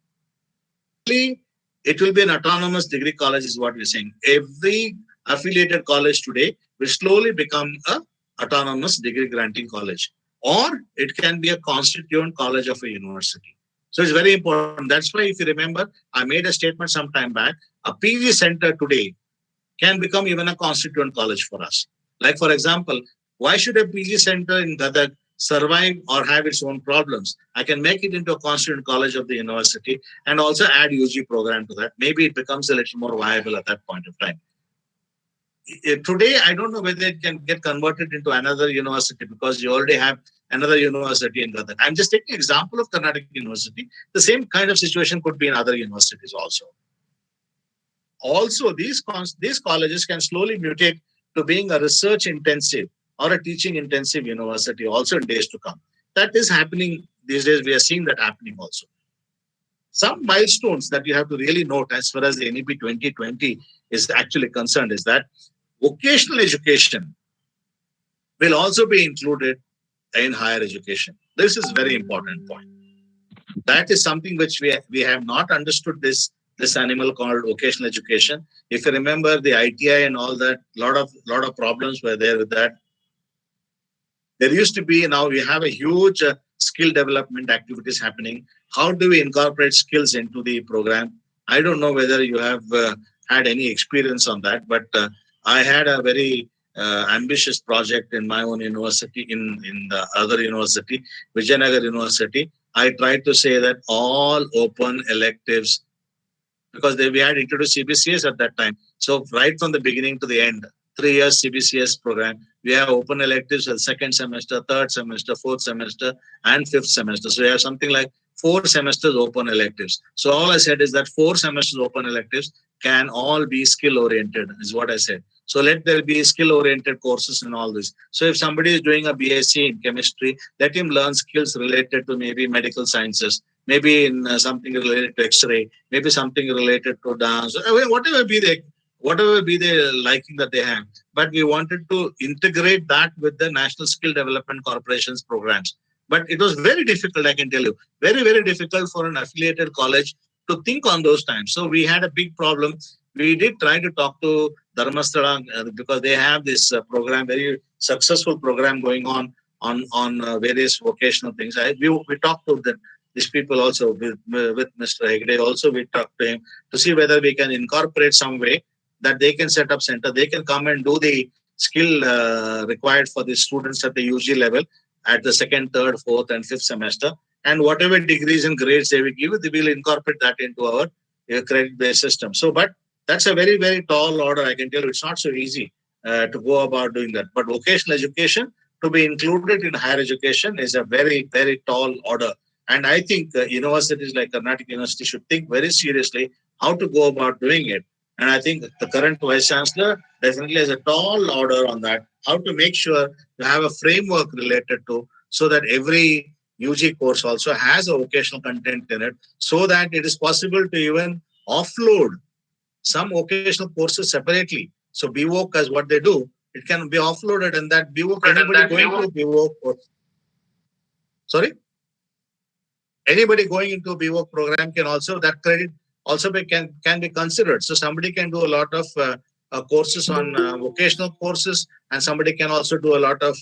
It will be an autonomous degree college is what we're saying. Every affiliated college today will slowly become a autonomous degree granting college, or it can be a constituent college of a university. So it's very important. That's why, if you remember, I made a statement some time back, a PG center today can become even a constituent college for us. Like, for example, why should a PG center in Gadag survive or have its own problems? I can make it into a constituent college of the university and also add UG program to that. Maybe it becomes a little more viable at that point of time. Today, I don't know whether it can get converted into another university because you already have another university in Gadag. I'm just taking an example of Karnataka University. The same kind of situation could be in other universities also. Also, these colleges can slowly mutate to being a research intensive or a teaching intensive university also in days to come. That is happening these days. We are seeing that happening also. Some milestones that you have to really note as far as the NEP 2020 is actually concerned is that vocational education will also be included in higher education. This is a very important point. That is something which we have not understood this animal called vocational education. If you remember the ITI and all that, lot of problems were there with that. There used to be, now we have a huge skill development activities happening. How do we incorporate skills into the program? I don't know whether you have had any experience on that, but I had a very ambitious project in my own university, in the other university, Vijayanagar University. I tried to say that all open electives, because we had introduced CBCS at that time. So right from the beginning to the end, 3 years CBCS program, we have open electives for the second semester, third semester, fourth semester, and fifth semester. So we have something like 4 semesters open electives. So all I said is that 4 semesters open electives can all be skill oriented, is what I said. So let there be skill oriented courses in all this. So if somebody is doing a BSc in chemistry, let him learn skills related to maybe medical sciences, maybe in something related to X-ray, maybe something related to dance, whatever be the liking that they have. But we wanted to integrate that with the National Skill Development Corporation's programs. But it was very difficult, I can tell you, very, very difficult for an affiliated college to think on those times. So we had a big problem. We did try to talk to Dharmasthala because they have this program, very successful program going on various vocational things. We talked to these people also with Mr. Hegde. Also, we talked to him to see whether we can incorporate some way that they can set up center. They can come and do the skill required for the students at the UG level at the second, third, fourth, and fifth semester. And whatever degrees and grades they will give, they will incorporate that into our credit-based system. So, but that's a very, very tall order. I can tell you, it's not so easy to go about doing that. But vocational education to be included in higher education is a very, very tall order. And I think universities like Karnataka University should think very seriously how to go about doing it. And I think the current Vice Chancellor definitely has a tall order on that, how to make sure you have a framework related to, so that every UG course also has a vocational content in it, so that it is possible to even offload some vocational courses separately. So BVOC, as what they do, it can be offloaded, and that BVOC, anybody going to a BVOC course. Sorry? Anybody going into a BVOC program can also, that credit also can be considered. So somebody can do a lot of courses on vocational courses, and somebody can also do a lot of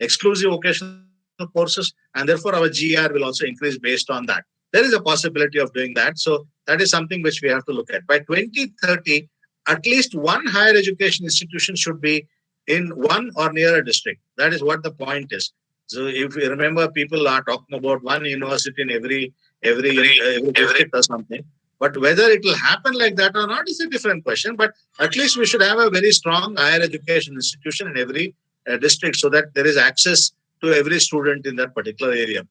exclusive vocational courses, and therefore our GR will also increase based on that. There is a possibility of doing that. So that is something which we have to look at. By 2030, at least one higher education institution should be in one or near a district. That is what the point is. So if you remember, people are talking about one university in every district or something. But whether it will happen like that or not is a different question. But at least we should have a very strong higher education institution in every district so that there is access to every student in that particular area.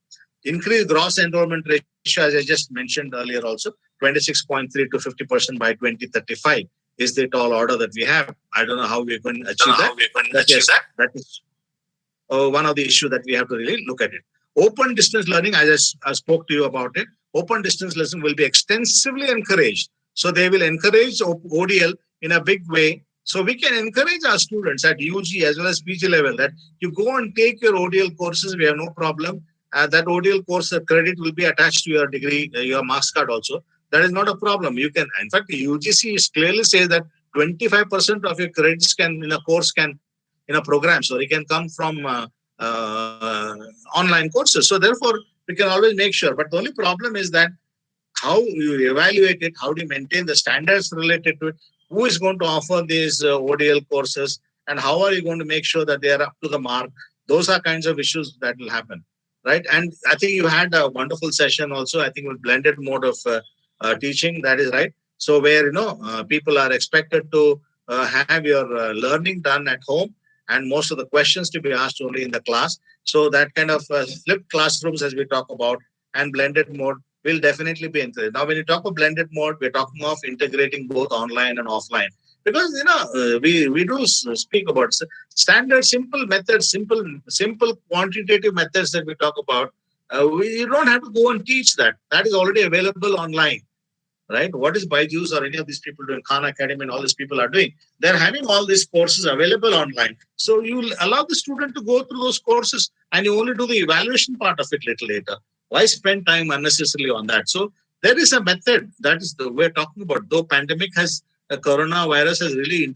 Increase gross enrollment ratio, as I just mentioned earlier also, 26.3 to 50% by 2035 is the tall order that we have. I don't know how we're going to achieve that. That is one of the issues that we have to really look at it. Open distance learning, as I spoke to you about it, open distance learning will be extensively encouraged. So they will encourage ODL in a big way. So we can encourage our students at UG as well as PG level that you go and take your ODL courses. We have no problem. That ODL course credit will be attached to your degree, your marks card also. That is not a problem. You can, in fact, the UGC clearly says that 25% of your credits can in a course can in a program, so it can come from online courses. So therefore, we can always make sure. But the only problem is that how you evaluate it, how do you maintain the standards related to it, who is going to offer these ODL courses, and how are you going to make sure that they are up to the mark? Those are kinds of issues that will happen, right? And I think you had a wonderful session also, I think with blended mode of teaching, that is right. So where, people are expected to have your learning done at home and most of the questions to be asked only in the class. So that kind of flipped classrooms as we talk about and blended mode will definitely be encouraged. Now, when you talk of blended mode, we're talking of integrating both online and offline. Because, we do speak about standard, simple methods, simple quantitative methods that we talk about. We don't have to go and teach that. That is already available online. Right? What is Byju's or any of these people doing, Khan Academy and all these people are doing? They're having all these courses available online. So you allow the student to go through those courses and you only do the evaluation part of it little later. Why spend time unnecessarily on that? So there is a method that is the we're talking about. Though pandemic has, coronavirus has really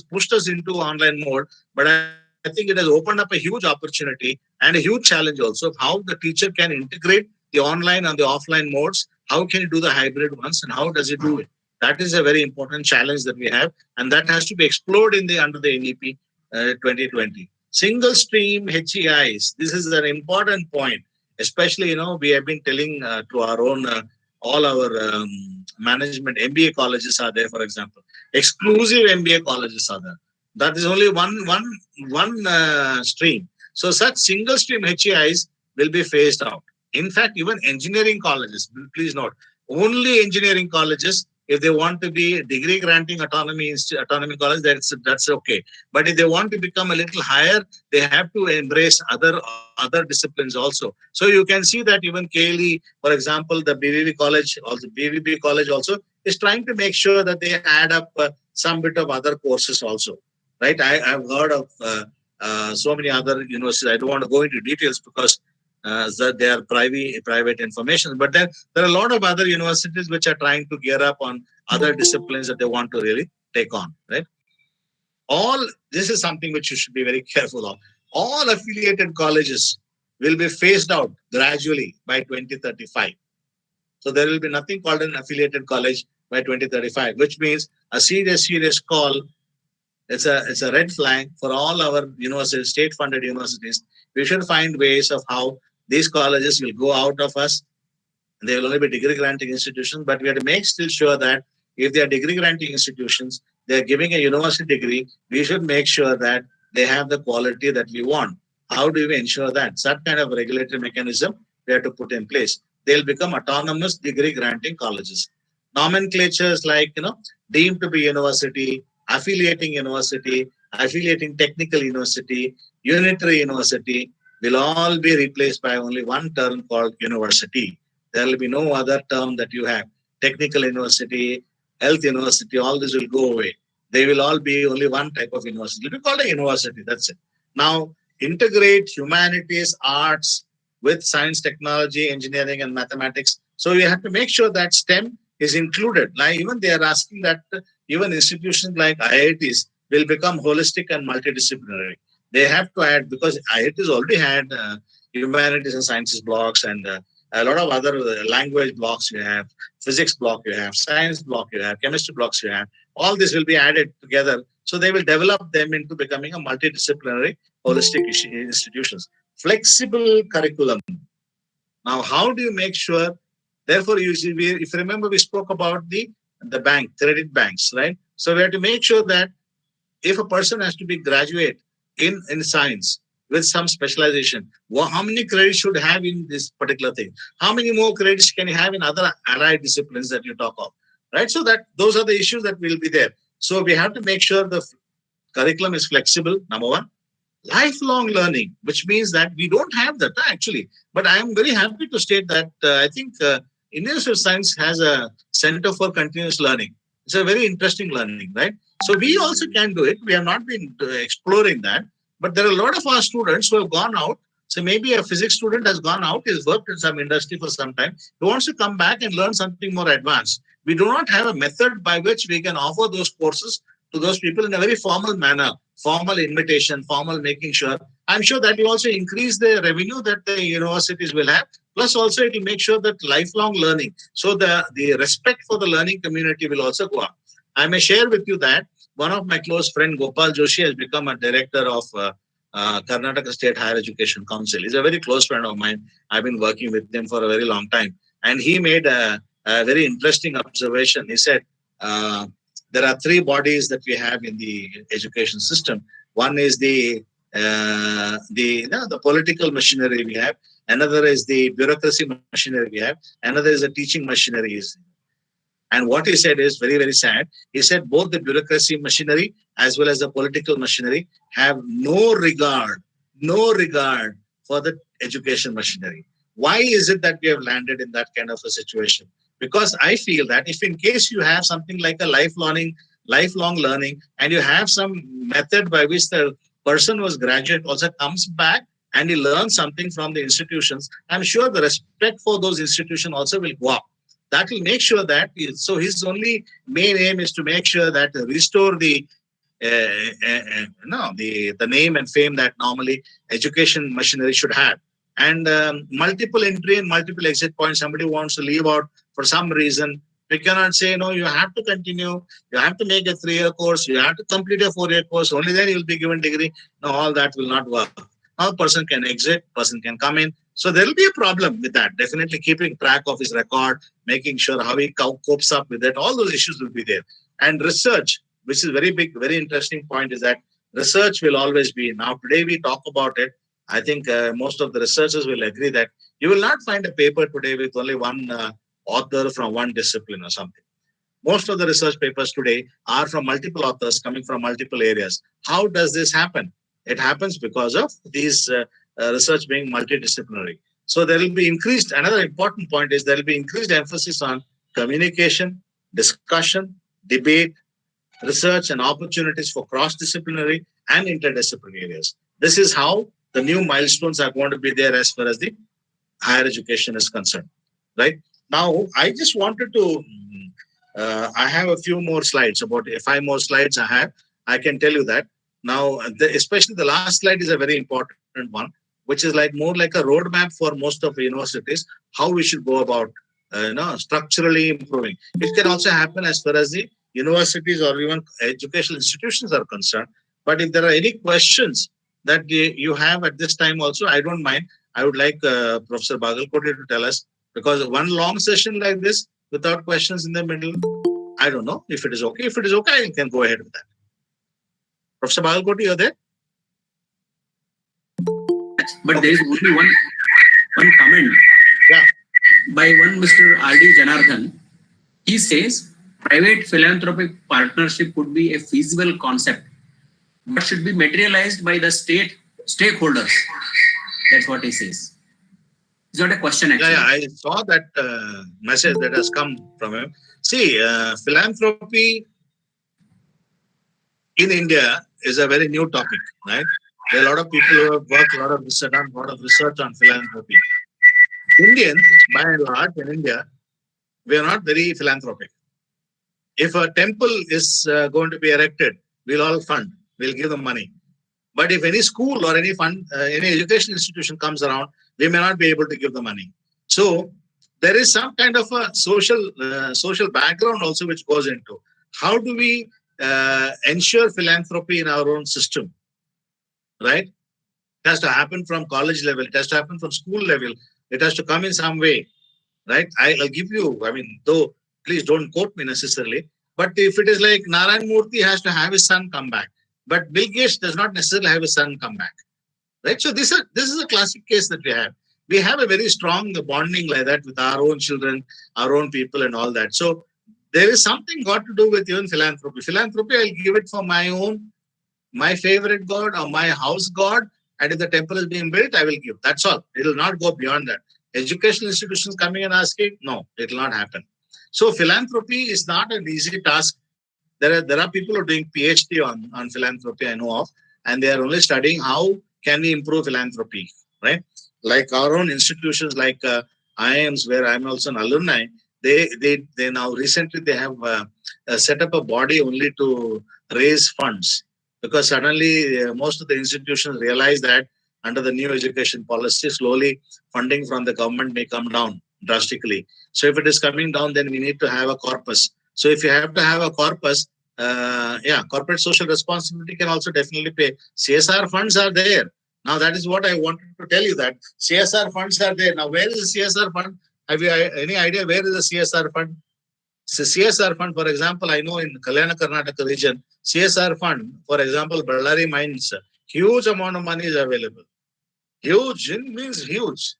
pushed us into online mode, but I think it has opened up a huge opportunity and a huge challenge also of how the teacher can integrate the online and the offline modes. How can you do the hybrid ones and how does it do it? That is a very important challenge that we have, and that has to be explored under the NEP 2020. Single stream HEIs. This is an important point, especially, we have been telling to our own, all our management, MBA colleges are there, for example. Exclusive MBA colleges are there. That is only one stream. So such single stream HEIs will be phased out. In fact, even engineering colleges, please note, only engineering colleges, if they want to be degree granting autonomy college, that's okay. But if they want to become a little higher, they have to embrace other disciplines also. So you can see that even KLE, for example, the BVB college also is trying to make sure that they add up some bit of other courses also, right? I've heard of so many other universities. I don't want to go into details because that they are private information, but there are a lot of other universities which are trying to gear up on other disciplines that they want to really take on, right? This is something which you should be very careful of. All affiliated colleges will be phased out gradually by 2035. So there will be nothing called an affiliated college by 2035, which means a serious call. It's a red flag for all our universities, state-funded universities. We should find ways of how these colleges will go out of us. They will only be degree granting institutions, but we have to make still sure that if they are degree granting institutions, they are giving a university degree, we should make sure that they have the quality that we want. How do we ensure that? That kind of regulatory mechanism we have to put in place. They'll become autonomous degree granting colleges. Nomenclatures like, deemed to be university, affiliating technical university, unitary university, will all be replaced by only one term called university. There will be no other term that you have. Technical university, health university, all this will go away. They will all be only one type of university. It will be called a university, that's it. Now, integrate humanities, arts with science, technology, engineering, and mathematics. So you have to make sure that STEM is included. Like even they are asking that even institutions like IITs will become holistic and multidisciplinary. They have to add, because IITs already had, humanities and sciences blocks, and a lot of other language blocks you have, physics block you have, science block you have, chemistry blocks you have. All this will be added together. So they will develop them into becoming a multidisciplinary, holistic institutions. Flexible curriculum. Now, how do you make sure? Therefore, if you remember, we spoke about the credit banks, right? So we have to make sure that if a person has to be graduate in science with some specialization, how many credits should have in this particular thing? How many more credits can you have in other allied disciplines that you talk of, right? So that those are the issues that will be there. So we have to make sure the curriculum is flexible, number one. Lifelong learning, which means that we don't have that actually. But I am very happy to state that I think Indian Institute of Science has a Center for Continuous Learning. It's a very interesting learning, right? So we also can do it. We have not been exploring that. But there are a lot of our students who have gone out. So maybe a physics student has gone out, he's worked in some industry for some time. He wants to come back and learn something more advanced. We do not have a method by which we can offer those courses to those people in a very formal manner, formal invitation, formal making sure. I'm sure that will also increase the revenue that the universities will have. Plus also it will make sure that lifelong learning. So the respect for the learning community will also go up. I may share with you that one of my close friend, Gopal Joshi, has become a director of Karnataka State Higher Education Council. He's a very close friend of mine. I've been working with him for a very long time. And he made a very interesting observation. He said, there are three bodies that we have in the education system. One is the political machinery we have. Another is the bureaucracy machinery we have. Another is the teaching machinery. And what he said is very, very sad. He said both the bureaucracy machinery as well as the political machinery have no regard for the education machinery. Why is it that we have landed in that kind of a situation? Because I feel that if in case you have something like a lifelong learning and you have some method by which the person who was graduate also comes back and he learns something from the institutions, I'm sure the respect for those institutions also will go up. That will make sure that, so his only main aim is to make sure that restore the name and fame that normally education machinery should have. And multiple entry and multiple exit points, somebody wants to leave out for some reason, we cannot say, no, you have to continue, you have to make a 3-year course, you have to complete a 4-year course, only then you will be given degree. No, all that will not work. Now person can exit, person can come in. So there will be a problem with that. Definitely keeping track of his record, making sure how he copes up with it. All those issues will be there. And research, which is very big, very interesting point, is that research will always be. Now today we talk about it. I think most of the researchers will agree that you will not find a paper today with only one author from one discipline or something. Most of the research papers today are from multiple authors coming from multiple areas. How does this happen? It happens because of these research being multidisciplinary. So there will be increased, another important point is there will be increased emphasis on communication, discussion, debate, research and opportunities for cross-disciplinary and interdisciplinary areas. This is how the new milestones are going to be there as far as the higher education is concerned, right? Now, I just wanted to, I have a few more slides, about 5 more slides I have. I can tell you that. Now, especially the last slide is a very important one, which is like more like a roadmap for most of the universities, how we should go about structurally improving. It can also happen as far as the universities or even educational institutions are concerned. But if there are any questions that you have at this time also, I don't mind. I would like Professor Bagalkoti to tell us, because one long session like this without questions in the middle, I don't know if it is okay. If it is okay, I can go ahead with that. Professor Bagalkoti, you're there? But there is only one comment by one Mr. R.D. Janardhan. He says private philanthropic partnership could be a feasible concept, but should be materialized by the stakeholders. That's what he says. It's not a question actually. Yeah, I saw that message that has come from him. See, philanthropy in India is a very new topic, right? There are a lot of people who have worked a lot of research on philanthropy. Indians, by and large, in India, we are not very philanthropic. If a temple is going to be erected, we'll all fund, we'll give them money. But if any school or any fund, any education institution comes around, we may not be able to give the money. So there is some kind of a social background also which goes into how do we ensure philanthropy in our own system, right? It has to happen from college level. It has to happen from school level. It has to come in some way, right? I'll give you, though, please don't quote me necessarily. But if it is like Narayan Murthy has to have his son come back, but Bill Gates does not necessarily have his son come back, right? So this is a classic case that we have. We have a very strong bonding like that with our own children, our own people and all that. So there is something got to do with even philanthropy. Philanthropy, I'll give it for my favorite god or my house god. And if the temple is being built, I will give. That's all. It will not go beyond that. Educational institutions coming and asking, no, it will not happen. So philanthropy is not an easy task. There are people who are doing PhD on philanthropy I know of, and they are only studying how can we improve philanthropy, right? Like our own institutions like IIMs, where I'm also an alumni, they now recently they have set up a body only to raise funds, because suddenly most of the institutions realize that under the new education policy, slowly funding from the government may come down drastically. So if it is coming down, then we need to have a corpus. So if you have to have a corpus, corporate social responsibility can also definitely pay. CSR funds are there. Now that is what I wanted to tell you, that CSR funds are there. Now where is the CSR fund? Have you any idea where is the CSR fund? So CSR fund, for example, I know in Kalyana Karnataka region, CSR fund, for example, Ballari mines, huge amount of money is available. Huge means huge,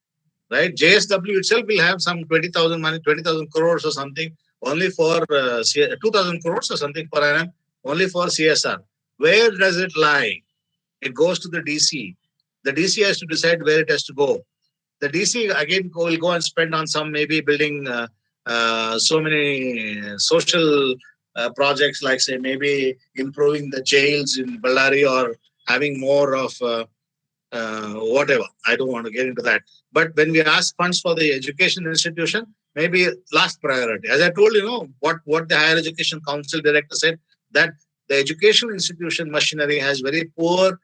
right? JSW itself will have some 20,000 money, 20,000 crores or something, only for 2,000 crores or something per annum, only for CSR. Where does it lie? It goes to the DC. The DC has to decide where it has to go. The DC again will go and spend on some maybe building so many social projects, like say maybe improving the jails in Ballari or having more of whatever. I don't want to get into that. But when we ask funds for the education institution, maybe last priority. As I told you, what the Higher Education Council director said, that the education institution machinery has very poor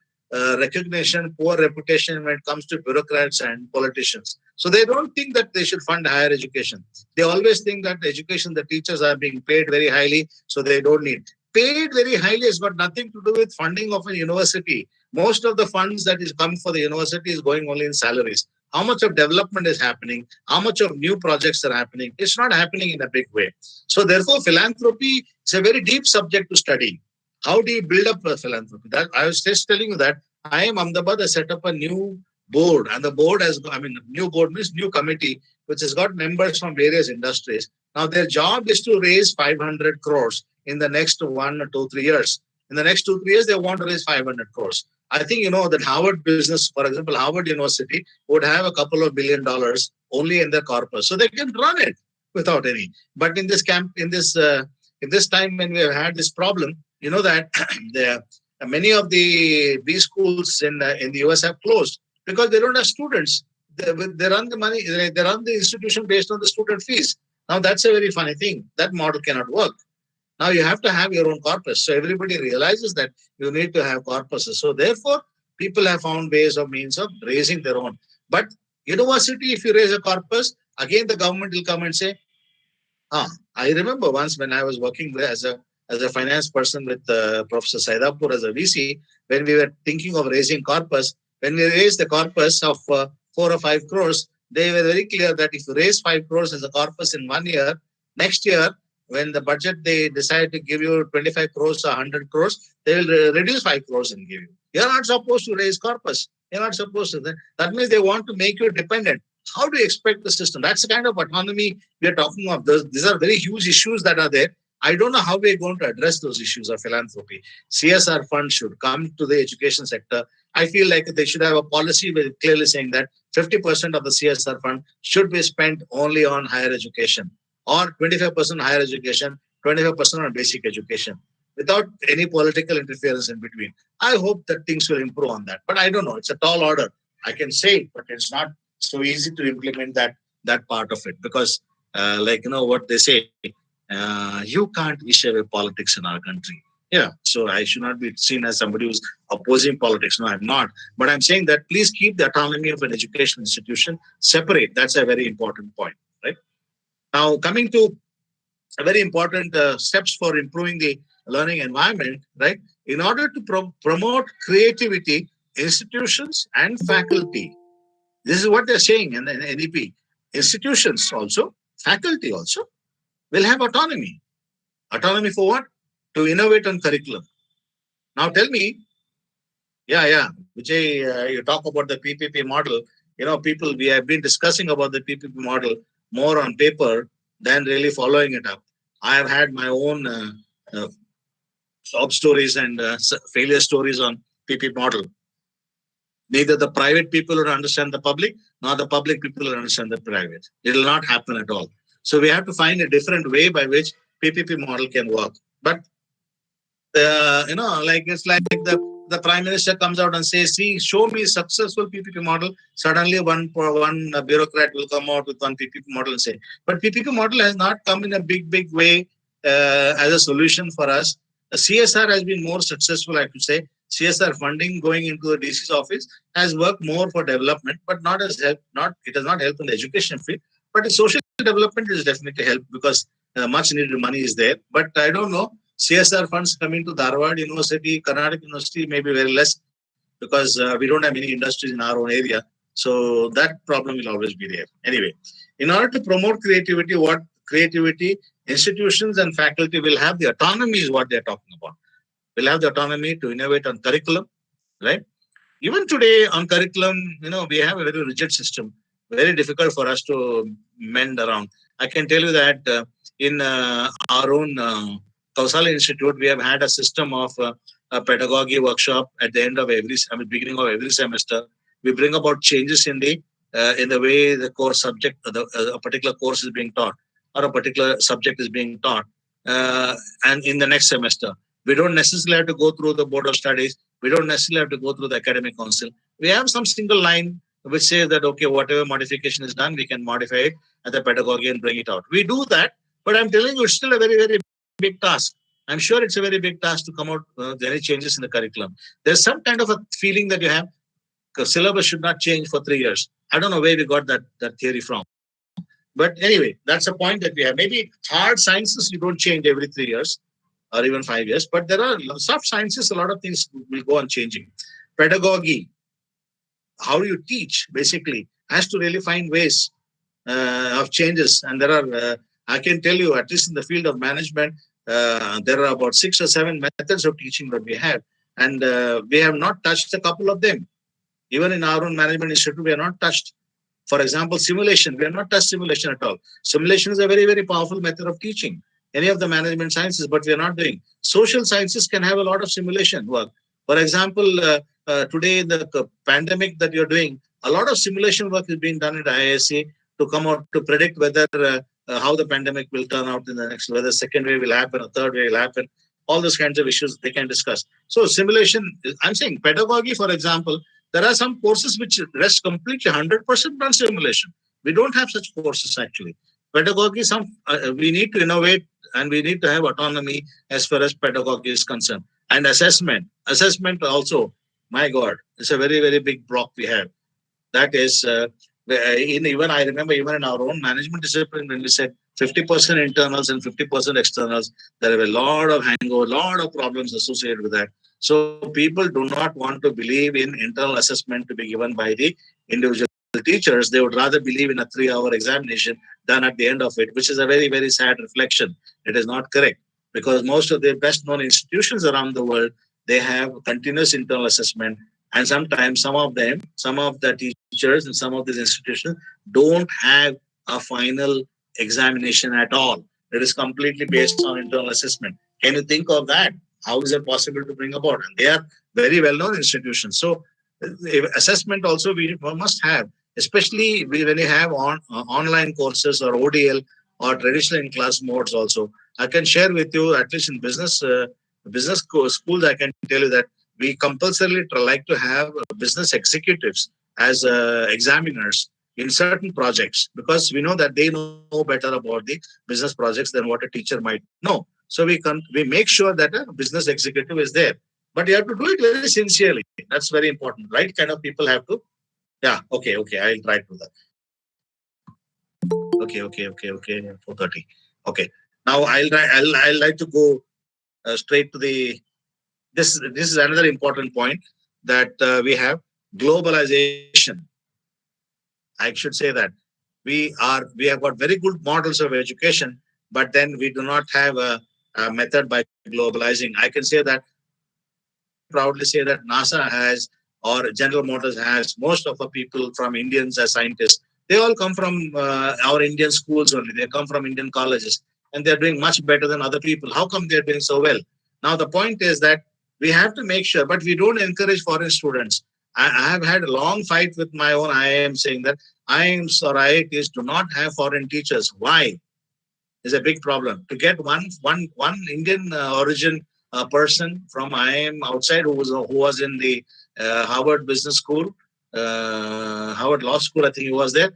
recognition, poor reputation when it comes to bureaucrats and politicians. So they don't think that they should fund higher education. They always think that education, the teachers are being paid very highly, so they don't need. Paid very highly has got nothing to do with funding of a university. Most of the funds that is come for the university is going only in salaries. How much of development is happening? How much of new projects are happening? It's not happening in a big way. So therefore, philanthropy is a very deep subject to study. How do you build up a philanthropy? That I was just telling you that IIM Ahmedabad has set up a new board, and the board has, new board means new committee, which has got members from various industries. Now their job is to raise 500 crores in the next 1 or 2, 3 years. In the next 2, 3 years, they want to raise 500 crores. I think you know that Harvard Business, for example, Harvard University would have a couple of $1 billion only in their corpus, so they can run it without any. But in this time when we have had this problem, you know that many of the B schools in the US have closed because they don't have students. They run the money, they run the institution based on the student fees. Now that's a very funny thing. That model cannot work. Now you have to have your own corpus. So everybody realizes that you need to have corpuses. So therefore, people have found ways or means of raising their own. But university, if you raise a corpus, again the government will come and say, I remember once when I was working there as a finance person with Professor Saidapur as a VC, when we were thinking of raising corpus, when we raised the corpus of 4 or 5 crores, they were very clear that if you raise 5 crores as a corpus in 1 year, next year, when the budget they decide to give you 25 crores or 100 crores, they will reduce 5 crores and give you. You're not supposed to raise corpus. You're not supposed to. That means they want to make you dependent. How do you expect the system? That's the kind of autonomy we are talking of. These are very huge issues that are there. I don't know how we're going to address those issues of philanthropy. CSR funds should come to the education sector. I feel like they should have a policy with clearly saying that 50% of the CSR fund should be spent only on higher education, or 25% higher education, 25% on basic education, without any political interference in between. I hope that things will improve on that. But I don't know. It's a tall order. I can say it, but it's not so easy to implement that part of it, because what they say, you can't wish away politics in our country. Yeah, so I should not be seen as somebody who's opposing politics. No, I'm not. But I'm saying that please keep the autonomy of an education institution separate. That's a very important point, right? Now, coming to a very important steps for improving the learning environment, right? In order to promote creativity, institutions and faculty. This is what they're saying in NEP. Institutions also, faculty also will have autonomy. Autonomy for what? To innovate on curriculum. Now tell me, yeah, Vijay, you talk about the PPP model. People, we have been discussing about the PPP model more on paper than really following it up. I have had my own sob stories and failure stories on PPP model. Neither the private people will understand the public, nor the public people will understand the private. It will not happen at all. So we have to find a different way by which PPP model can work. But it's like the prime minister comes out and says, "See, show me successful PPP model." Suddenly, one bureaucrat will come out with one PPP model and say, "But PPP model has not come in a big way as a solution for us." CSR has been more successful, I have to say. CSR funding going into the DC's office has worked more for development, but it has not helped in the education field. But the social development is definitely helped because much needed money is there. But I don't know. CSR funds coming to Dharwad University, Karnataka University may be very less because we don't have many industries in our own area. So that problem will always be there. Anyway, in order to promote creativity, institutions and faculty will have the autonomy is what they're talking about. Will have the autonomy to innovate on curriculum, right? Even today on curriculum, we have a very rigid system, very difficult for us to mend around. I can tell you that in our own Kausala Institute, we have had a system of a pedagogy workshop at the end of beginning of every semester. We bring about changes in the way the course subject, a particular course is being taught, or a particular subject is being taught, and in the next semester. We don't necessarily have to go through the board of studies. We don't necessarily have to go through the academic council. We have some single line which says that, okay, whatever modification is done, we can modify it at the pedagogy and bring it out. We do that, but I'm telling you, it's still a very, very big task. I'm sure it's a very big task to come out with any changes in the curriculum. There's some kind of a feeling that you have, the syllabus should not change for 3 years. I don't know where we got that theory from. But anyway, that's a point that we have. Maybe hard sciences, you don't change every 3 years or even 5 years. But there are soft sciences, a lot of things will go on changing. Pedagogy, how you teach, basically, has to really find ways of changes. And there are, I can tell you, at least in the field of management, there are about 6 or 7 methods of teaching that we have. And we have not touched a couple of them. Even in our own management institute, we are not touched. For example, simulation, we have not touched simulation at all. Simulation is a very, very powerful method of teaching any of the management sciences, but we are not doing. Social sciences can have a lot of simulation work. For example, today in the pandemic that you're doing, a lot of simulation work is being done at IISc to come out to predict whether how the pandemic will turn out in the next, whether second wave will happen or third wave will happen. All those kinds of issues they can discuss. So simulation, I'm saying pedagogy, for example, there are some courses which rest completely 100% on simulation. We don't have such courses actually. Pedagogy, we need to innovate and we need to have autonomy as far as pedagogy is concerned. And assessment also, my God, it's a very, very big block we have. That is, even I remember even in our own management discipline, when we said 50% internals and 50% externals, there are a lot of hangover, a lot of problems associated with that. So people do not want to believe in internal assessment to be given by the individual teachers. They would rather believe in a 3-hour examination than at the end of it, which is a very, very sad reflection. It is not correct because most of the best known institutions around the world, they have continuous internal assessment. And sometimes some of the teachers in some of these institutions don't have a final examination at all. It is completely based on internal assessment. Can you think of that? How is it possible to bring about? And they are very well-known institutions. So assessment also we must have, especially when you have online courses or ODL or traditional in-class modes also. I can share with you, at least in business schools, I can tell you that we compulsorily like to have business executives as examiners in certain projects because we know that they know better about the business projects than what a teacher might know. So we make sure that a business executive is there. But you have to do it very sincerely. That's very important. Right kind of people have to. Yeah. Okay. I'll try to do that. Okay. 4:30. Okay. Now I'll like to go straight to the. This is another important point that we have globalization. I should say that we have got very good models of education, but then we do not have a method by globalizing. I can say that proudly say that NASA has or General Motors has most of the people from Indians as scientists. They all come from our Indian schools only. They come from Indian colleges, and they're doing much better than other people. How come they're doing so well? Now the point is that we have to make sure, but we don't encourage foreign students. I have had a long fight with my own IIM saying that IIMs or IITs do not have foreign teachers. Why? Is a big problem. To get one Indian origin person from IIM outside who was in the Harvard Business School, Harvard Law School, I think he was there.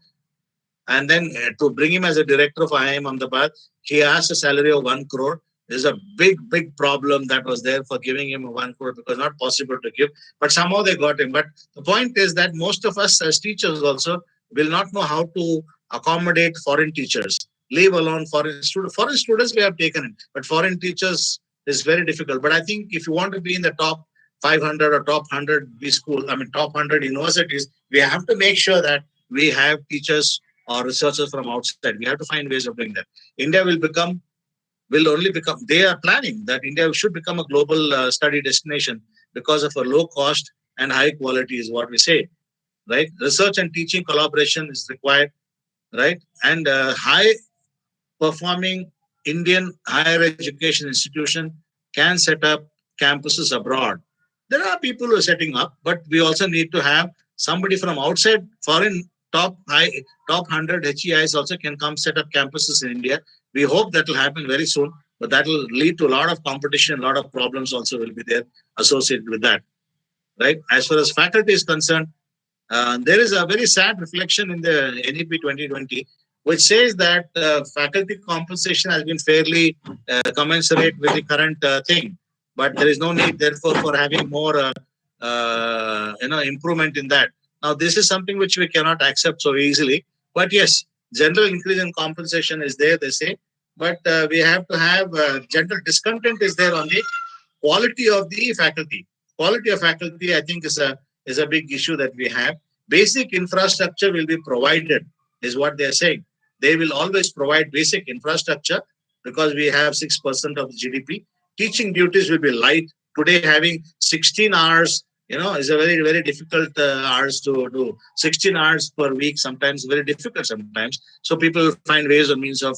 And then to bring him as a director of IIM Ahmedabad, he asked a salary of 1 crore. There's a big problem that was there for giving him 1 crore because not possible to give. But somehow they got him. But the point is that most of us as teachers also will not know how to accommodate foreign teachers. Leave alone foreign students. Foreign students we have taken in, but foreign teachers is very difficult. But I think if you want to be in the top 500 or top 100 top 100 universities, we have to make sure that we have teachers or researchers from outside. We have to find ways of doing that. India they are planning that India should become a global study destination because of a low cost and high quality is what we say, right? Research and teaching collaboration is required, right? And high performing Indian higher education institution can set up campuses abroad. There are people who are setting up, but we also need to have somebody from outside, foreign top 100 HEIs also can come set up campuses in India. We hope that will happen very soon, but that will lead to a lot of competition, a lot of problems also will be there associated with that, right? As far as faculty is concerned, there is a very sad reflection in the NEP 2020, which says that faculty compensation has been fairly commensurate with the current thing, but there is no need, therefore, for having more, improvement in that. Now, this is something which we cannot accept so easily. But yes, general increase in compensation is there, they say, but we have to have general discontent is there on the quality of the faculty. Quality of faculty, I think, is a big issue that we have. Basic infrastructure will be provided, is what they are saying. They will always provide basic infrastructure because we have 6% of the GDP. Teaching duties will be light. Today, having 16 hours, is a very, very difficult hours to do. 16 hours per week, sometimes very difficult sometimes. So people find ways or means of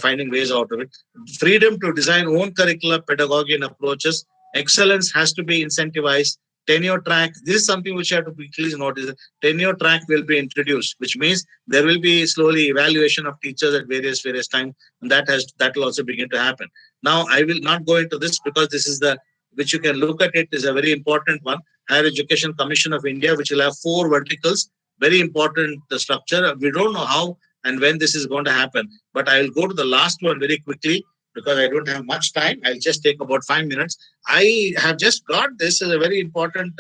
finding ways out of it. Freedom to design own curricula, pedagogy and approaches. Excellence has to be incentivized. Tenure track, this is something which you have to quickly notice. Tenure track will be introduced, which means there will be slowly evaluation of teachers at various times, and that will also begin to happen. Now, I will not go into this because this is which you can look at it is a very important one. Higher Education Commission of India, which will have 4 verticals, very important structure. We don't know how and when this is going to happen, but I will go to the last one very quickly because I don't have much time. I'll just take about 5 minutes. I have just got this as a very important,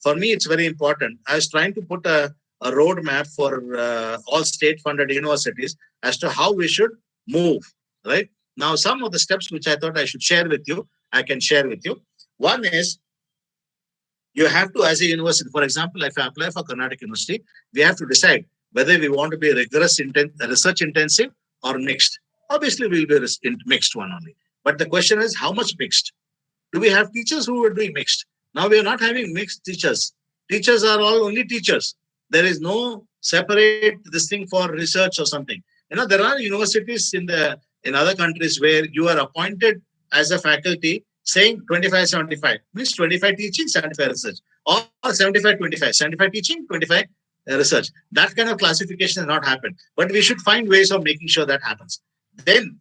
for me, it's very important. I was trying to put a roadmap for all state-funded universities as to how we should move, right? Now, some of the steps which I thought I should share with you, I can share with you. One is, you have to, as a university, for example, if I apply for Karnataka University, we have to decide whether we want to be rigorous, research intensive or mixed. Obviously, we'll be mixed one only. But the question is, how much mixed? Do we have teachers who are doing mixed? Now we are not having mixed teachers. Teachers are all only teachers. There is no separate this thing for research or something. There are universities in other countries where you are appointed as a faculty saying 25-75, means 25 teaching, 75 research, or 75-25, 75 teaching, 25 research. That kind of classification has not happened. But we should find ways of making sure that happens. Then,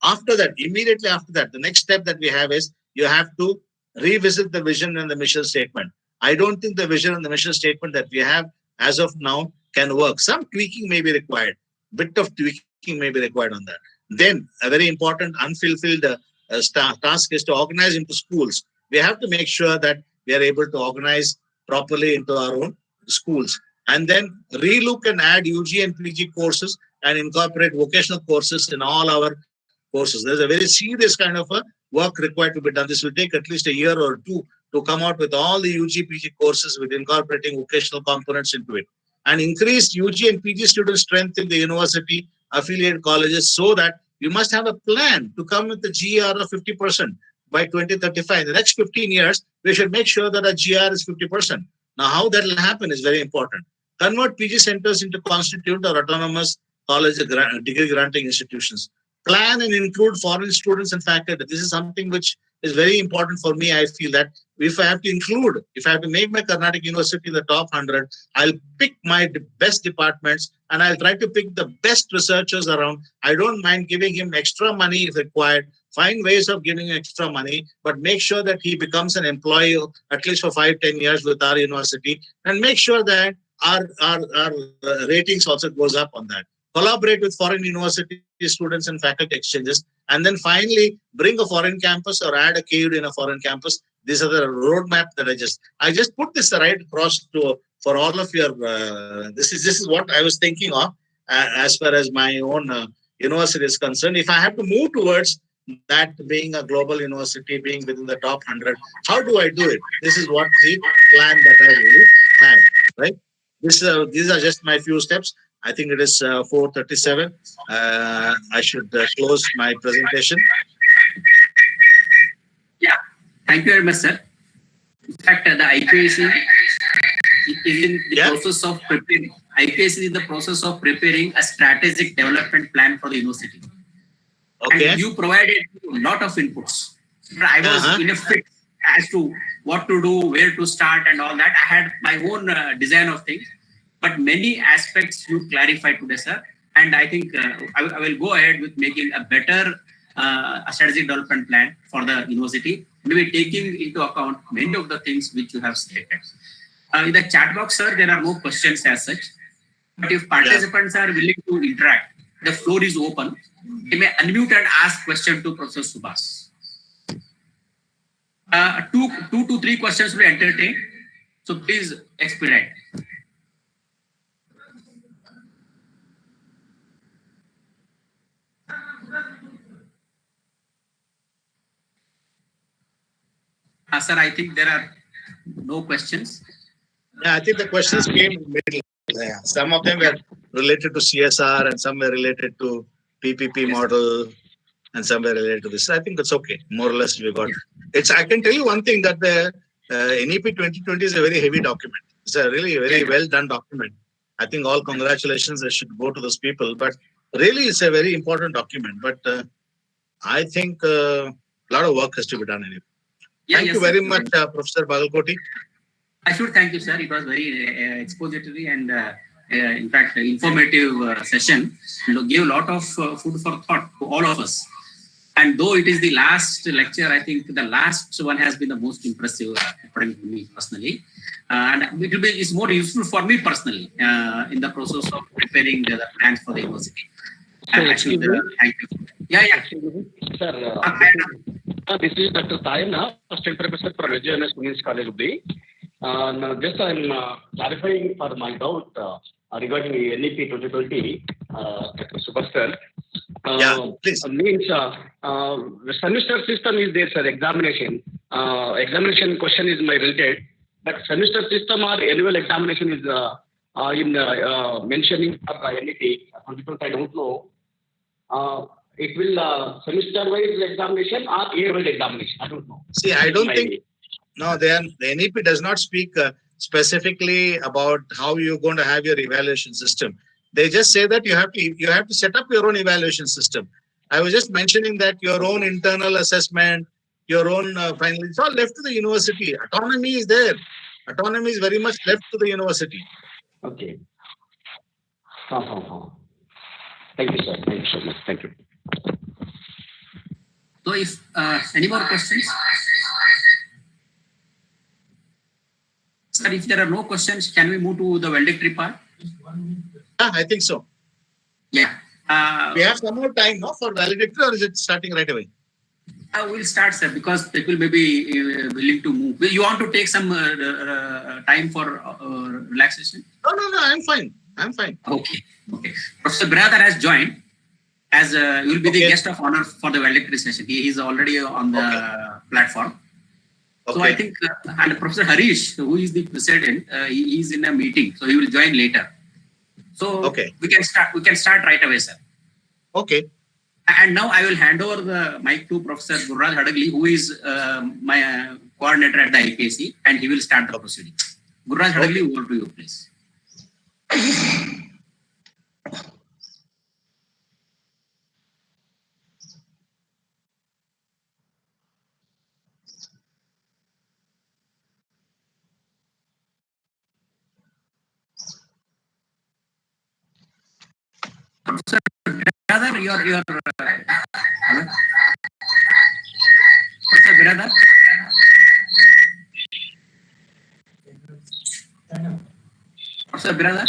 after that, immediately after that, the next step that we have is you have to revisit the vision and the mission statement. I don't think the vision and the mission statement that we have as of now can work. Some tweaking may be required. Bit of tweaking may be required on that. Then a very important unfulfilled task is to organize into schools. We have to make sure that we are able to organize properly into our own schools, and then relook and add UG and PG courses and incorporate vocational courses in all our courses. There's a very serious kind of a work required to be done. This will take at least a year or two to come out with all the UG, PG courses with incorporating vocational components into it, and increase UG and PG student strength in the university affiliate colleges, so that you must have a plan to come with the GR of 50% by 2035. In the next 15 years, we should make sure that our GR is 50%. Now, how that will happen is very important. Convert PG centers into constituent or autonomous college degree granting institutions. Plan and include foreign students and faculty. This is something which is very important for me. I feel that if I have to make my Carnatic University the top 100, I'll pick my best departments and I'll try to pick the best researchers around. I don't mind giving him extra money if required. Find ways of giving extra money, but make sure that he becomes an employee at least for 5-10 years with our university, and make sure that our ratings also goes up on that. Collaborate with foreign university students and faculty exchanges, and then finally bring a foreign campus or add a KUD in a foreign campus. These are the roadmap that I just put this right across for all of your. This is what I was thinking of as far as my own university is concerned. If I have to move towards that being a global university, being within the top 100, how do I do it? This is what the plan that I really have. Right. These are just my few steps. I think it is 4:37. I should close my presentation. Yeah, thank you very much, sir. In fact, the IPAC is in the process of preparing. IPAC is in the process of preparing a strategic development plan for the university. Okay. And you provided a lot of inputs. I was in a fix as to what to do, where to start, and all that. I had my own design of things, but many aspects you clarified today, sir. And I think I will go ahead with making a better strategic development plan for the university, maybe taking into account many of the things which you have stated. In the chat box, sir, there are no questions as such. But if participants are willing to interact, the floor is open. They may unmute and ask question to Professor Subhas. 2 to 3 questions will entertain. So please expedite. Sir, I think there are no questions. Yeah, I think the questions came in the middle. Yeah. Some of them were related to CSR and some were related to PPP model and some were related to this. I think that's okay. More or less we got it. I can tell you one thing, that the NEP 2020 is a very heavy document. It's a really very well done document. I think all congratulations should go to those people. But really, it's a very important document. But I think a lot of work has to be done anyway. Thank you very much, Professor Bagalkoti. I should thank you, sir. It was very expository and, in fact, informative session. And gave a lot of food for thought to all of us. And though it is the last lecture, I think the last one has been the most impressive, according to me personally. And it's more useful for me personally in the process of preparing the plans for the university. And I should thank you. Yeah. Sir, this is Dr. Tayana, Assistant Professor for Regional Women's College of the. Just I'm clarifying for my doubt regarding the NEP 2020, Dr. Subhas sir. Please. Means semester system is there, sir. Examination question is my related, but semester system or annual examination is in mentioning for NEP 2020. I don't know. It will semester-wise examination or year-wise examination. I don't know. See, I don't think. No, the NEP does not speak specifically about how you're going to have your evaluation system. They just say that you have to set up your own evaluation system. I was just mentioning that your own internal assessment, your own final, it's all left to the university. Autonomy is there. Autonomy is very much left to the university. Okay. Thank you, sir. Thank you so much. Thank you. So, if any more questions? Sir, if there are no questions, can we move to the valedictory part? Yeah, I think so. Yeah. We have some more time, no, for validity, or is it starting right away? We'll start, sir, because people may be willing to move. You want to take some time for relaxation? No, I'm fine. Okay. Professor Brother has joined as you will be the Okay. guest of honor for the valedictory session. He is already on the platform. So I think, and Professor Harish, who is the president, he is in a meeting, so he will join later. So Okay. we can start right away, sir. Okay. And now I will hand over the mic to Professor Gurraj Hadagli, who is my coordinator at the IPSC, and he will start the proceeding. Gurraj Hadagli, over to you, please. Professor Brother, your hello? Professor Brother. Professor Brother.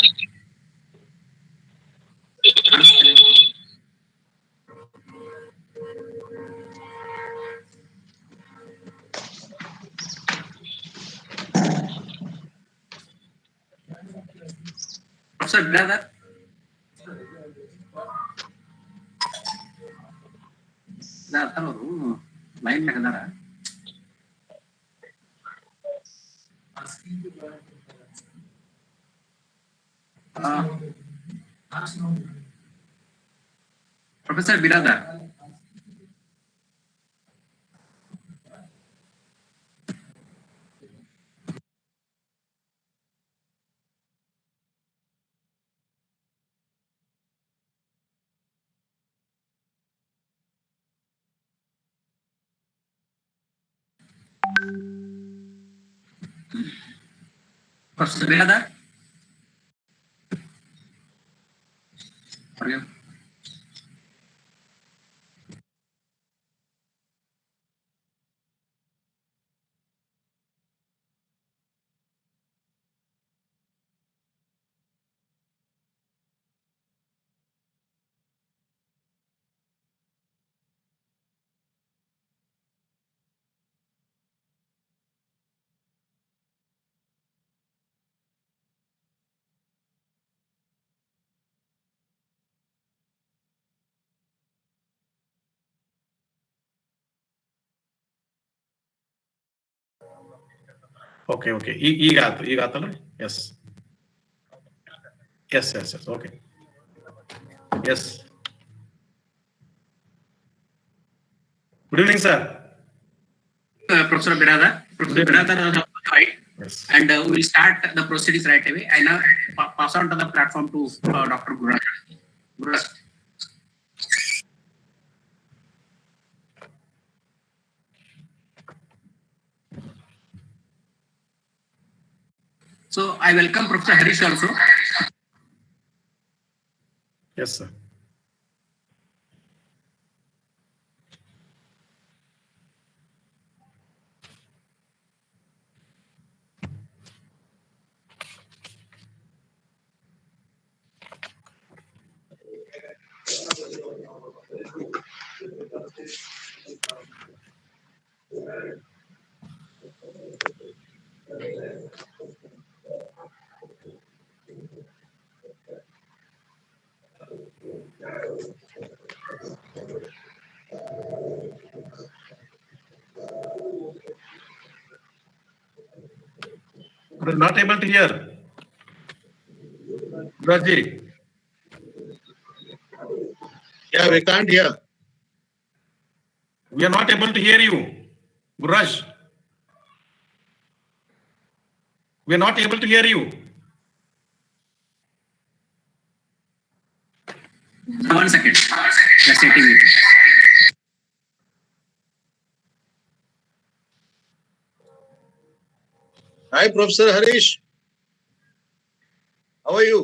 Professor Brother. Line Professor Birada. Professor Birada. Okay. ಈಗ yes. Okay. Yes. Good evening, sir. Professor Birada. Professor Birada, right? Yes. And we will start the proceedings right away. I now pass on to the platform to Dr. Gurraj. Gurraj. So I welcome Professor Harish also. Yes, sir. We're not able to hear. Gurajji. Yeah, we can't hear. We are not able to hear you. Guraj. We are not able to hear you. One second. Just setting it. Hi, Professor Harish. How are you?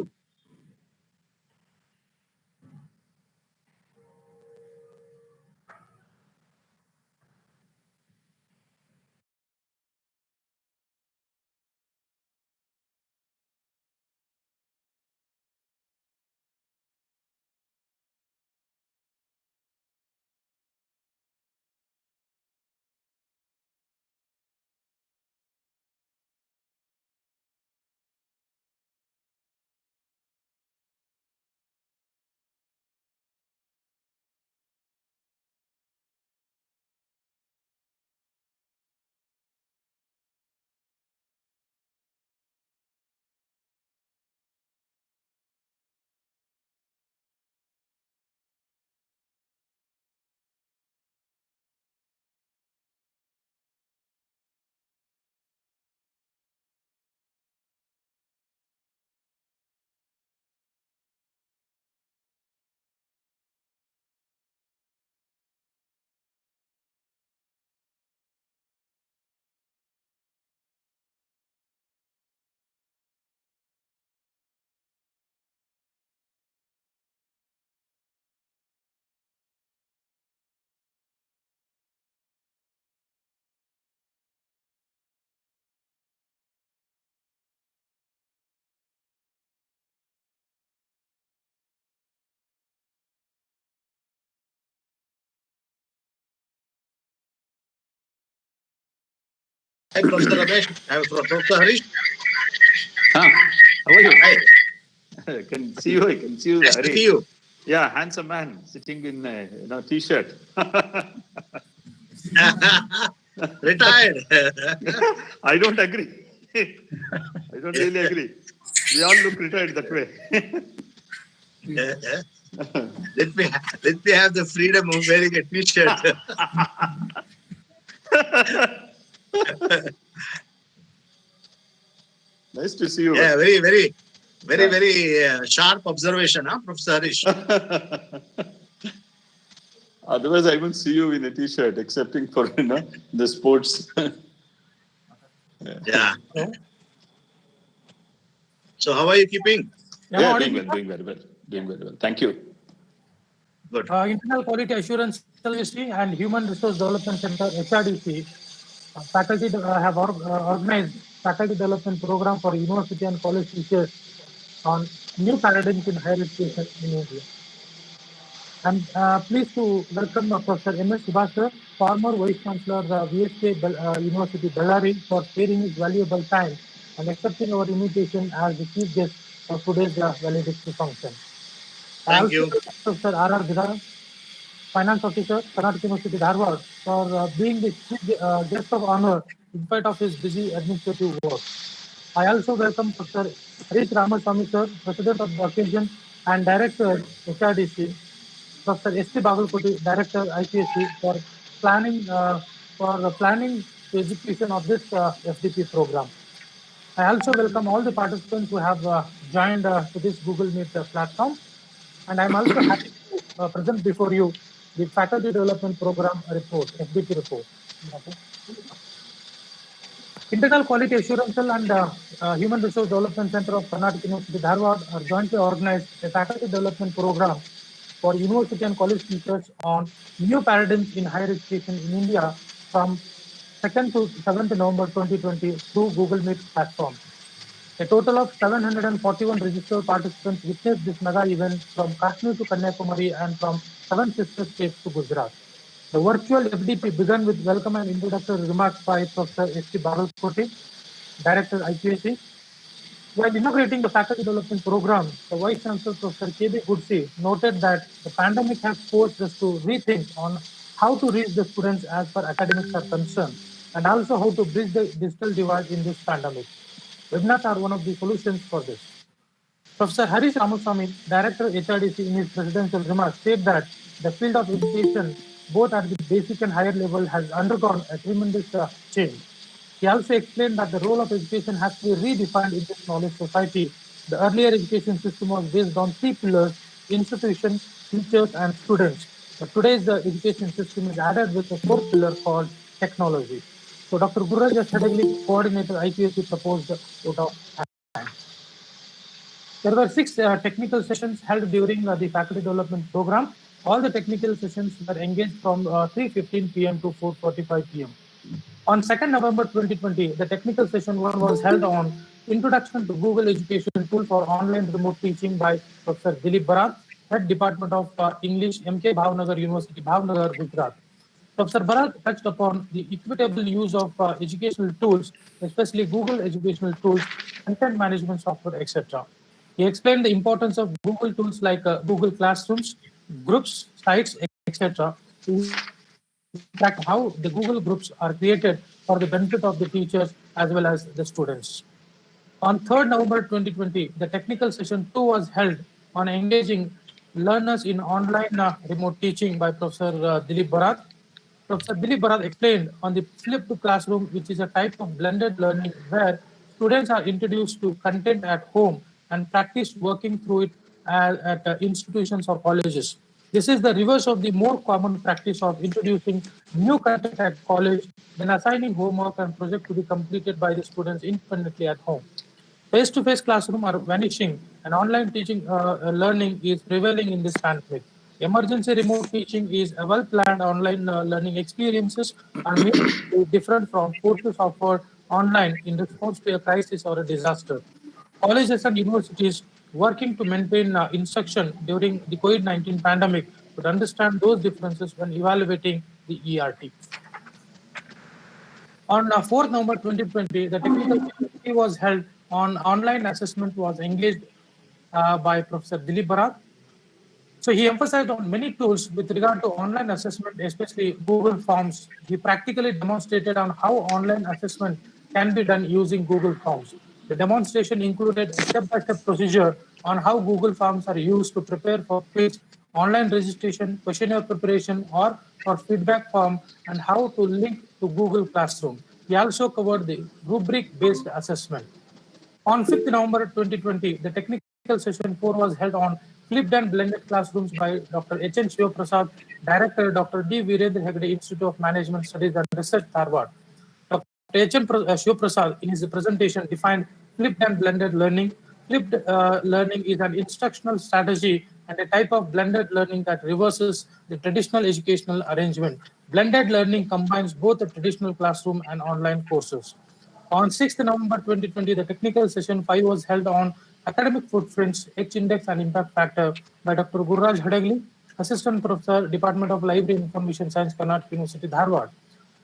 Hi, Professor Ramesh. Hi, Professor Harish. Huh? How are you? Hi. I can see you. I can see you. Nice to Hari. see you. Yeah, handsome man sitting in a t-shirt. Retired. I don't agree. I don't really agree. We all look retired that way. Let me have the freedom of wearing a t-shirt. Nice to see you. Yeah, very sharp observation, huh, Professor Harish? Otherwise, I won't see you in a t-shirt, excepting for the sports. Yeah. So how are you keeping? Yeah, doing very well. Thank you. Good. Internal Quality Assurance Service and Human Resource Development Center (HRDC) faculty have organized faculty development program for university and college teachers on new paradigms in higher education in India. I'm pleased to welcome Professor M.S. Subhasar, former Vice Chancellor VSK University Bellary, for sparing his valuable time and accepting our invitation as the chief guest of today's valedictory function. Thank you. Professor R.R. Bidara, Finance Officer, Karnataka University, Dharwad, for being the chief guest of honor in spite of his busy administrative work. I also welcome Professor Harish Ramaswamy, sir, President of the occasion and Director, HRDC, Professor S.T. Bagalkoti, Director, IPSC, for planning the execution of this FDP program. I also welcome all the participants who have joined to this Google Meet platform. And I'm also happy to present before you the Faculty Development Program report, FDP report. Internal Quality Assurance and Human Resource Development Center of Karnataka University, Dharwad are jointly organized a faculty development program for university and college teachers on new paradigms in higher education in India from 2nd to 7th November 2020 through Google Meet platform. A total of 741 registered participants witnessed this mega event from Kashmir to Kanyakumari and from 7 sister states to Gujarat. The virtual FDP began with welcome and introductory remarks by Professor S.T. Bagalkoti, Director IPSC. While inaugurating the faculty development program, the Vice Chancellor Professor K.B. Gudsi noted that the pandemic has forced us to rethink on how to reach the students as far academics are concerned, and also how to bridge the digital divide in this pandemic. Webinars are one of the solutions for this. Professor Harish Ramaswamy, Director HRDC, in his presidential remarks, said that the field of education, both at the basic and higher level, has undergone a tremendous change. He also explained that the role of education has to be redefined in this knowledge society. The earlier education system was based on 3 pillars: institution, teachers, and students. But today's education system is added with a 4th pillar called technology. So Dr. Guraj Sadegli, Coordinator IPSC, proposed the vote of thanks. There were 6 technical sessions held during the faculty development program. All the technical sessions were engaged from 3:15 p.m. to 4:45 p.m. On 2nd November 2020, the technical session 1 was held on Introduction to Google Education Tool for Online Remote Teaching by Professor Dilip Barat, Head Department of English, MK Bhavnagar University, Bhavnagar, Gujarat. Professor Bharat touched upon the equitable use of educational tools, especially Google educational tools, content management software, etc. He explained the importance of Google tools like Google Classrooms, groups, sites, etc. In fact, how the Google groups are created for the benefit of the teachers as well as the students. On 3rd November 2020, the technical session 2 was held on engaging learners in online remote teaching by Professor Dilip Barat. Professor Dilip Barat explained on the flipped classroom, which is a type of blended learning where students are introduced to content at home and practice working through it at institutions or colleges. This is the reverse of the more common practice of introducing new content at college, then assigning homework and project to be completed by the students independently at home. Face-to-face classroom are vanishing, and online teaching learning is prevailing in this pandemic. Emergency remote teaching is a well-planned online learning experiences and may be different from courses offered online in response to a crisis or a disaster. Colleges and universities working to maintain instruction during the COVID-19 pandemic would understand those differences when evaluating the ERT. On 4th November 2020, the technical committee was held on online assessment was engaged by Professor Dilip Barat. So he emphasized on many tools with regard to online assessment, especially Google Forms. He practically demonstrated on how online assessment can be done using Google Forms. The demonstration included a step-by-step procedure on how Google Forms are used to prepare for quiz, online registration, questionnaire preparation, or for feedback form, and how to link to Google Classroom. He also covered the rubric-based assessment. On 5th November 2020, the technical session 4 was held on flipped and blended classrooms by Dr. H.N. Shivaprasad, Director, Dr. D. Virendra Hegde, Institute of Management Studies and Research, Harvard. Dr. H.N. Shivaprasad, in his presentation, defined flipped and blended learning. Flipped learning is an instructional strategy and a type of blended learning that reverses the traditional educational arrangement. Blended learning combines both the traditional classroom and online courses. On 6th November 2020, the technical session 5 was held on academic footprints, H-index and impact factor by Dr. Gurraj Hadagli, Assistant Professor, Department of Library and Information Science, Karnataka University, Dharwad.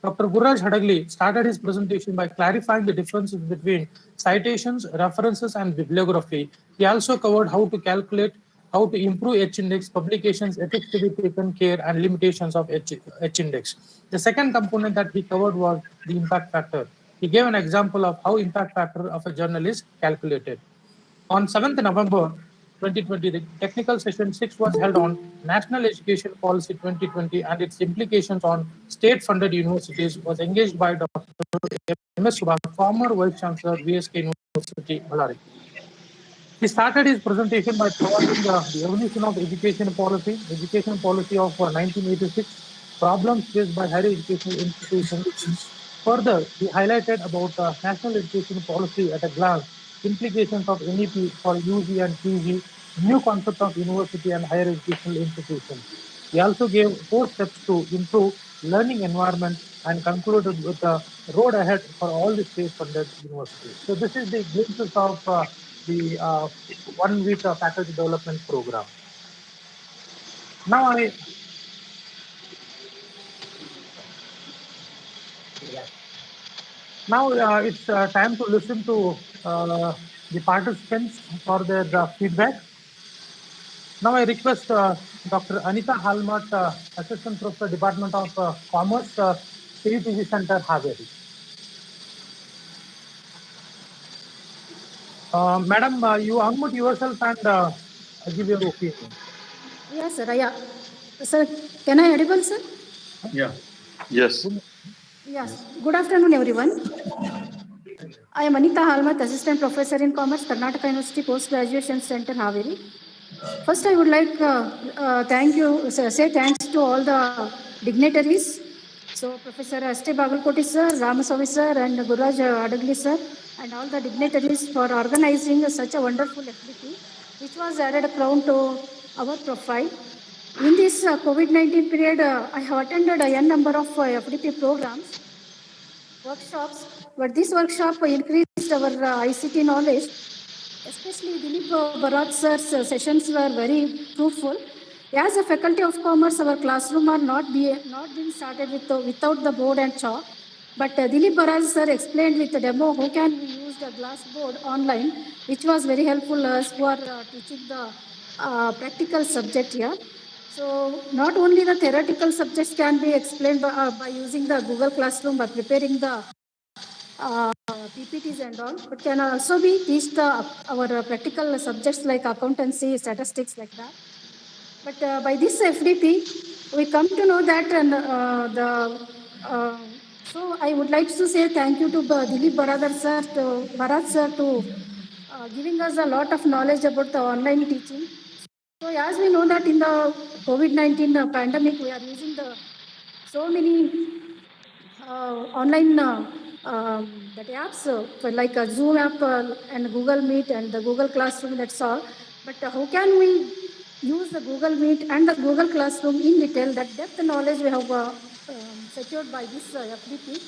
Dr. Gurraj Hadagli started his presentation by clarifying the differences between citations, references, and bibliography. He also covered how to calculate, how to improve H-index, publications, ethics to be taken care, and limitations of H-index. The second component that he covered was the impact factor. He gave an example of how impact factor of a journal is calculated. On 7th November 2020, the technical session 6 was held on National Education Policy 2020 and its implications on state-funded universities, was engaged by Dr. M.S. Subhash, former Vice Chancellor, VSK University, Ballari. He started his presentation by providing the evolution of education policy of 1986, problems faced by higher educational institutions. Further, he highlighted about national education policy at a glance, implications of NEP for UG and PG, new concept of university and higher educational institutions. He also gave 4 steps to improve learning environment and concluded with the road ahead for all the state-funded universities. So this is the glimpses of the 1 week faculty development program. Now it's time to listen to the participants for their feedback. Now I request Dr. Anita Halmat, Assistant Professor, Department of Commerce, CUTG Center, Haveri. Madam, you unmute yourself and give your opinion. Yes, sir. Yeah. Sir, can I audible, sir? Yeah. Yes. Yes. Good afternoon, everyone. I am Anita Halmat, Assistant Professor in Commerce, Karnataka University Post-Graduation Center, Haveri. First, I would like say thanks to all the dignitaries. So, Professor S.T. Bagalkoti, sir, Ramaswamy, sir, and Gurraj Hadagli, sir, and all the dignitaries for organizing such a wonderful FDP, which was added a crown to our profile. In this COVID-19 period, I have attended a n number of FDP programs, workshops, but this workshop increased our ICT knowledge. Especially Dilip Barat sir's sessions were very fruitful. As a faculty of commerce, our classroom are not being started without the board and chalk. But Dilip Barat sir explained with the demo how can we use the glass board online, which was very helpful us who are teaching the practical subject here. So not only the theoretical subjects can be explained by using the Google Classroom, by preparing the PPTs and all, but can also be teach our practical subjects like accountancy, statistics, like that. But by this FDP, we come to know that so I would like to say thank you to Dilip Bharat sir to giving us a lot of knowledge about the online teaching. So as we know that in the COVID-19 pandemic, we are using so many online that apps like a Zoom app and Google Meet and the Google Classroom, that's all. But how can we use the Google Meet and the Google Classroom in detail? That depth knowledge we have secured by this FDP.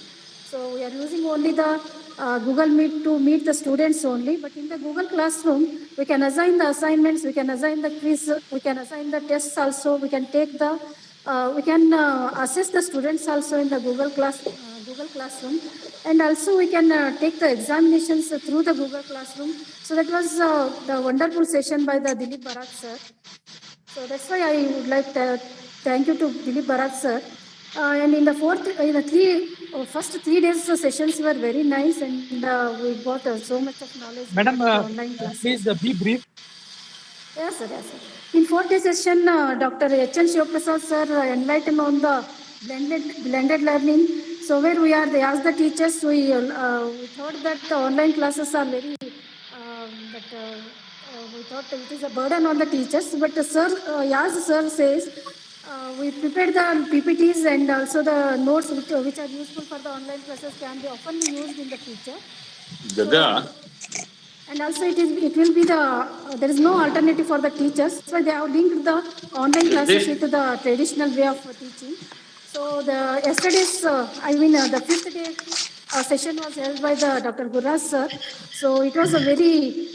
So we are using only the Google Meet to meet the students only. But in the Google Classroom, we can assign the assignments, we can assign the quiz, we can assign the tests also, we can take the we can assess the students also in the Google Google Classroom, and also we can take the examinations through the Google Classroom. So that was the wonderful session by the Dilip Bharat sir. So that's why I would like to thank you to Dilip Bharat sir. And in the first 3 days the sessions were very nice, and we got so much of knowledge. Madam, regarding the online classes. please be brief. Yes, sir. Yes, sir. In 4th session, Dr. H.N. Shivaprasad sir enlightened on the blended learning. So where they asked the teachers, we thought that the online classes are very, we thought it is a burden on the teachers. But sir, as sir says, we prepared the PPTs and also the notes which are useful for the online classes can be often used in the future. Gaga. And also it will be there is no alternative for the teachers. So they have linked the online classes with the traditional way of teaching. So the fifth day session was held by the Dr. Gurras sir. So it was a very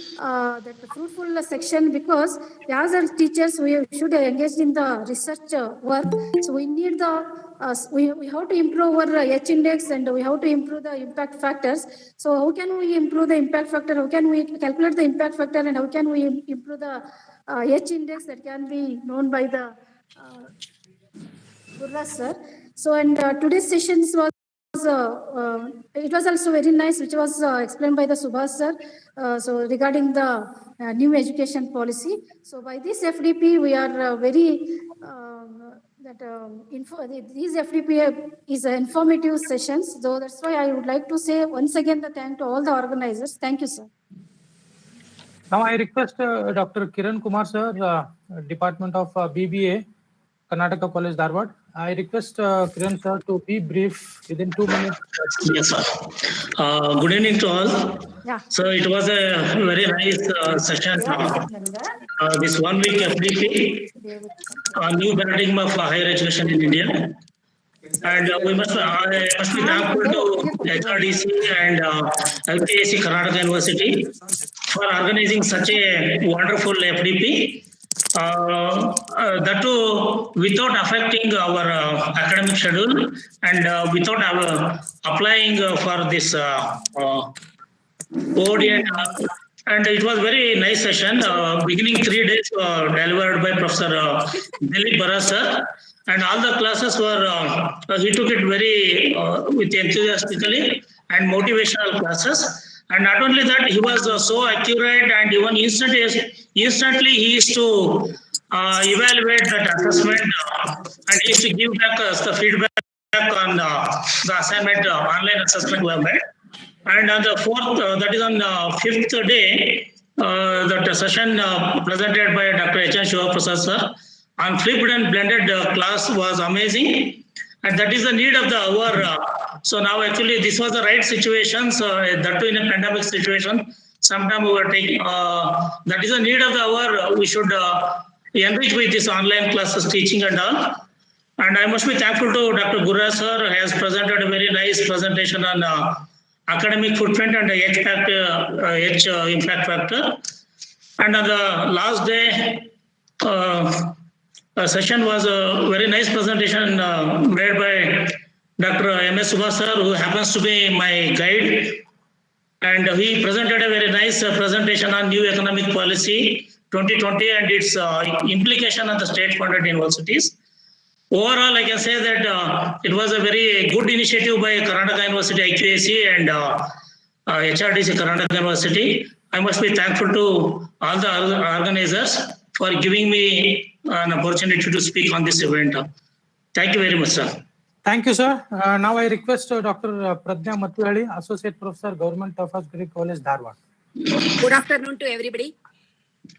fruitful section, because as our teachers we should engage in the research work. So we need we have to improve our H index, and we have to improve the impact factors. So how can we improve the impact factor? How can we calculate the impact factor, and how can we improve the H index that can be known by the Gurras sir. So and today's sessions was it was also very nice, which was explained by the Subhas sir. So regarding the new education policy. So by this FDP, we are these FDP is informative sessions. So that's why I would like to say once again the thank to all the organizers. Thank you, sir. Now I request Dr. Kiran Kumar sir, Department of BBA, Karnataka College, Dharwad. I request Kiran sir to be brief within 2 minutes. Yes, sir. Good evening to all. Yeah. So it was a very nice session. This 1 week FDP, new paradigm of higher education in India. And I must be thankful to HRDC and LKAC Karnataka University for organizing such a wonderful FDP. That too without affecting our academic schedule, and without applying for this board. And it was very nice session. Beginning 3 days delivered by Professor Dilip Bharat sir, and all the classes were he took it very with enthusiastically and motivational classes. And not only that, he was so accurate, and even instantly he used to evaluate that assessment, and he used to give back us the feedback on the assignment online assessment we have made. And on the 4th, that is on the 5th day, that session presented by Dr. H.N. Shivaprasad sir on flipped and blended class was amazing. And that is the need of the hour. So now actually this was the right situation. So that too in a pandemic situation, sometime we were taking, that is the need of the hour. We should enrich with this online classes teaching and all. And I must be thankful to Dr. Gurras sir, has presented a very nice presentation on academic footprint and H impact factor. And on the last day, session was a very nice presentation made by Dr. M.S. Subhas sir, who happens to be my guide. And he presented a very nice presentation on new economic policy 2020 and its implication on the state-funded universities. Overall, I can say that it was a very good initiative by Karnataka University IQAC and HRDC Karnataka University. I must be thankful to all the organizers for giving me an opportunity to speak on this event. Thank you very much, sir. Thank you, sir. Now I request Dr. Pradnya Matulali, Associate Professor, Government of Agri College, Dharwad. Good afternoon to everybody.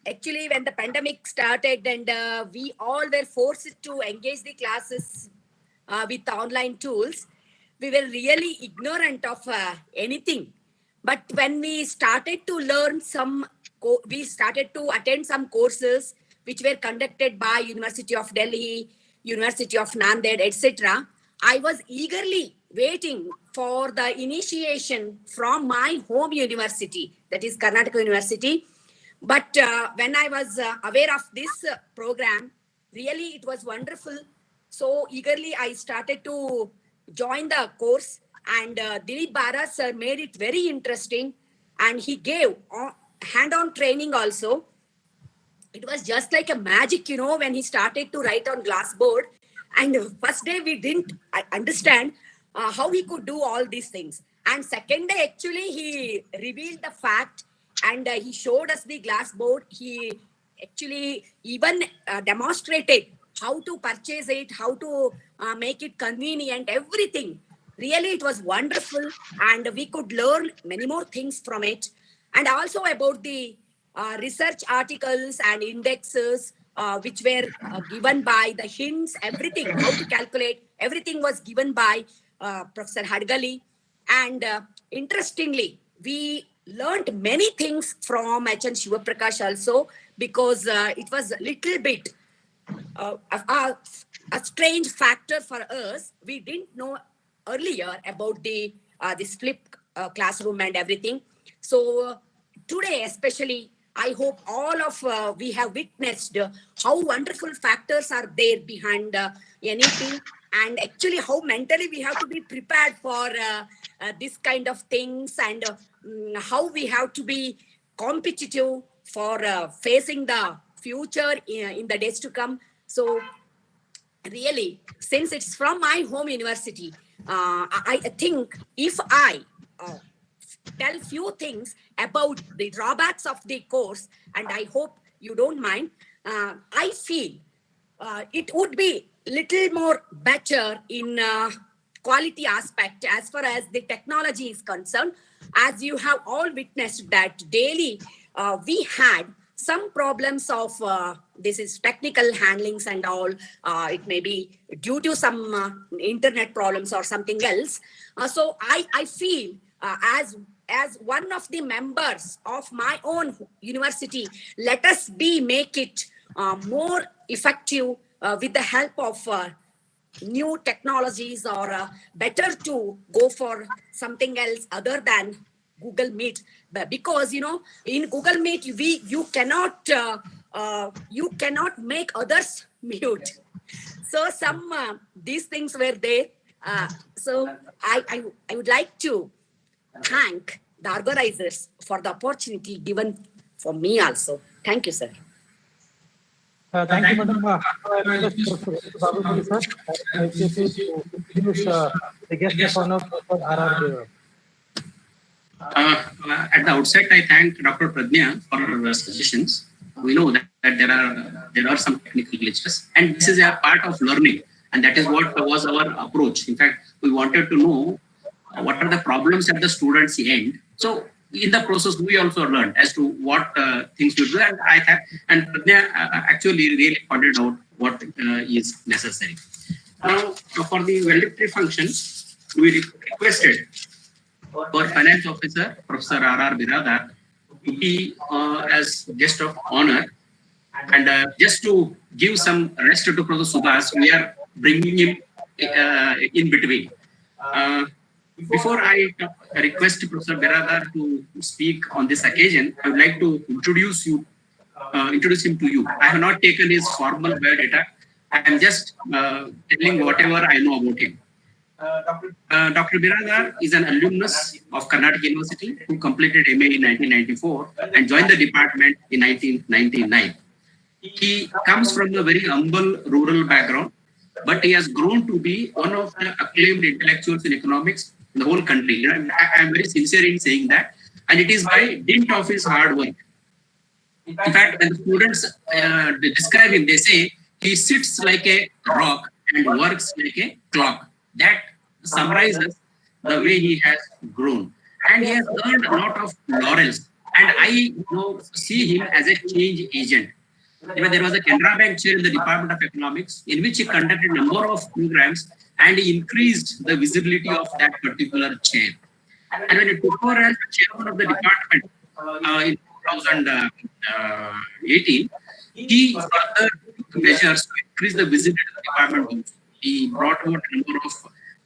Actually, when the pandemic started and we all were forced to engage the classes with online tools, we were really ignorant of anything. But when we started to learn we started to attend some courses which were conducted by University of Delhi, University of Nanded, etc. I was eagerly waiting for the initiation from my home university, that is Karnataka University. But when I was aware of this program, really it was wonderful. So eagerly I started to join the course. And Dilip Bara sir made it very interesting, and he gave hand-on training also. It was just like a magic, when he started to write on glassboard. And first day we didn't understand how he could do all these things. And second day, actually, he revealed the fact, and he showed us the glassboard. He actually even demonstrated how to purchase it, how to make it convenient, everything. Really, it was wonderful, and we could learn many more things from it. And also about the research articles and indexes, which were given by the hints, everything, how to calculate, everything was given by Professor Hadgali. And interestingly, we learned many things from H.N. Shivaprakash also, because it was a little bit a strange factor for us. We didn't know earlier about the this flip classroom and everything. So today, especially, I hope all of we have witnessed how wonderful factors are there behind anything, and actually how mentally we have to be prepared for this kind of things, and how we have to be competitive for facing the future in the days to come. So really, since it's from my home university, I think if I tell few things about the drawbacks of the course, and I hope you don't mind, I feel it would be little more better in quality aspect as far as the technology is concerned. As you have all witnessed that daily we had some problems of this is technical handlings and all. It may be due to some internet problems or something else. So I feel as one of the members of my own university, let us make it more effective with the help of new technologies, or better to go for something else other than Google Meet. Because in Google Meet you cannot make others mute. So some these things were there. So I would like to thank the organizers for the opportunity given for me also. Thank you, sir. Thank you, Madam. Babamudi, sir. I appreciate to introduce the guest of honor for RR. At the outset, I thank Dr. Pradnya for her suggestions. We know that there are some technical glitches, and this is a part of learning, and that is what was our approach. In fact, we wanted to know what are the problems at the students' end. So in the process, we also learned as to what things we do, and Pradnya actually really pointed out what is necessary. Now, for the valedictory function, we requested for Finance Officer, Professor R.R. Biradar, to be as guest of honor. And just to give some rest to Professor Subhas, we are bringing him in between. Before I request Professor Biradar to speak on this occasion, I would like to introduce him to you. I have not taken his formal biodata. I am just telling whatever I know about him. Dr. Biradar is an alumnus of Karnataka University who completed MA in 1994 and joined the department in 1999. He comes from a very humble rural background, but he has grown to be one of the acclaimed intellectuals in economics in the whole country. I am very sincere in saying that, and it is by dint of his hard work. In fact, when the students describe him, they say he sits like a rock and works like a clock. That summarizes the way he has grown, and he has earned a lot of laurels. And I see him as a change agent. There was a Canara Bank chair in the Department of Economics, in which he conducted a number of programs, and he increased the visibility of that particular chair. And when he took over as chairman of the department in 2018, he further took measures to increase the visibility of the department. He brought about a number of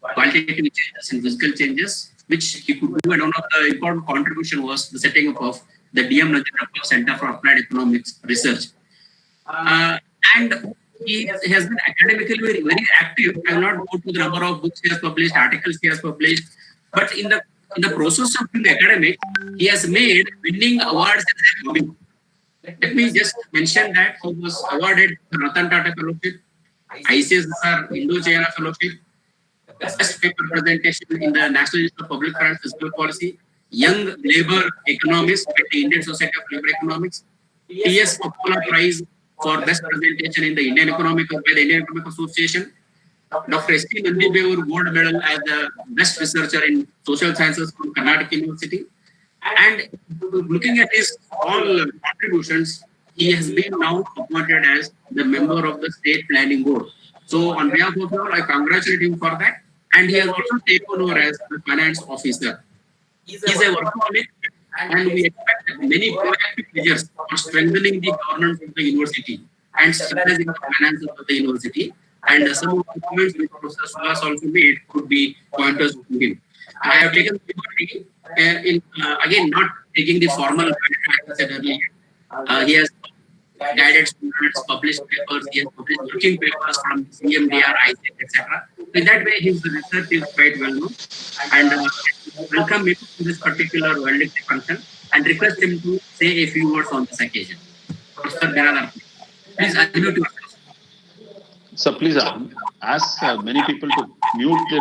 qualitative changes and physical changes, which he could do. And one of the important contribution was the setting up of the DM Najanappa Center for Applied Economics Research. And he has been academically very active. I will not go to the number of books he has published, articles he has published, but in the process of being academic, he has made winning awards as a hobby. Let me just mention that he was awarded the Ratan Tata Fellowship, ICSR Indo-China Fellowship, Best Paper Presentation in the National Institute of Public Finance Fiscal Policy, Young Labour Economist at the Indian Society of Labour Economics, T.S. Popula Prize for Best Presentation in the Indian Economic by the Indian Economic Association, Dr. S.T. Nandibeur Gold Medal as the Best Researcher in Social Sciences from Karnataka University. And looking at his all contributions, he has been now appointed as the member of the State Planning Board. So on behalf of all, I congratulate him for that. And he has also taken over as the finance officer. He is a workaholic, and we expect many proactive measures for strengthening the governance of the university and stabilizing the finances of the university. And some of the comments which Professor Suhas also made could be pointers to him. I have taken liberty in again not taking the formal as I said earlier. He has guided students, published papers, he has published working papers from CMDR, ICET, etc. In that way, his research is quite well known. And welcome him to this particular valedictory function and request him to say a few words on this occasion. Professor Biradar, please unmute yourself. So please ask many people to mute their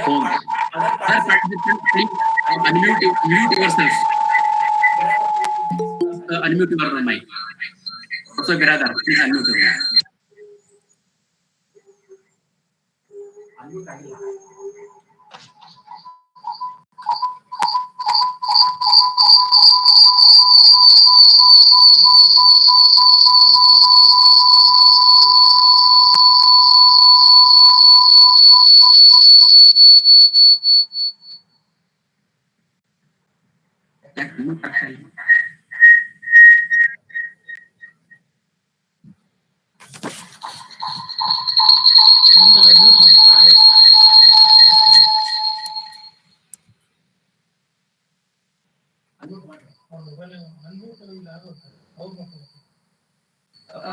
phones. Sir, participants, please mute yourself. Unmute your mic. Professor Biradar, please unmute your mic.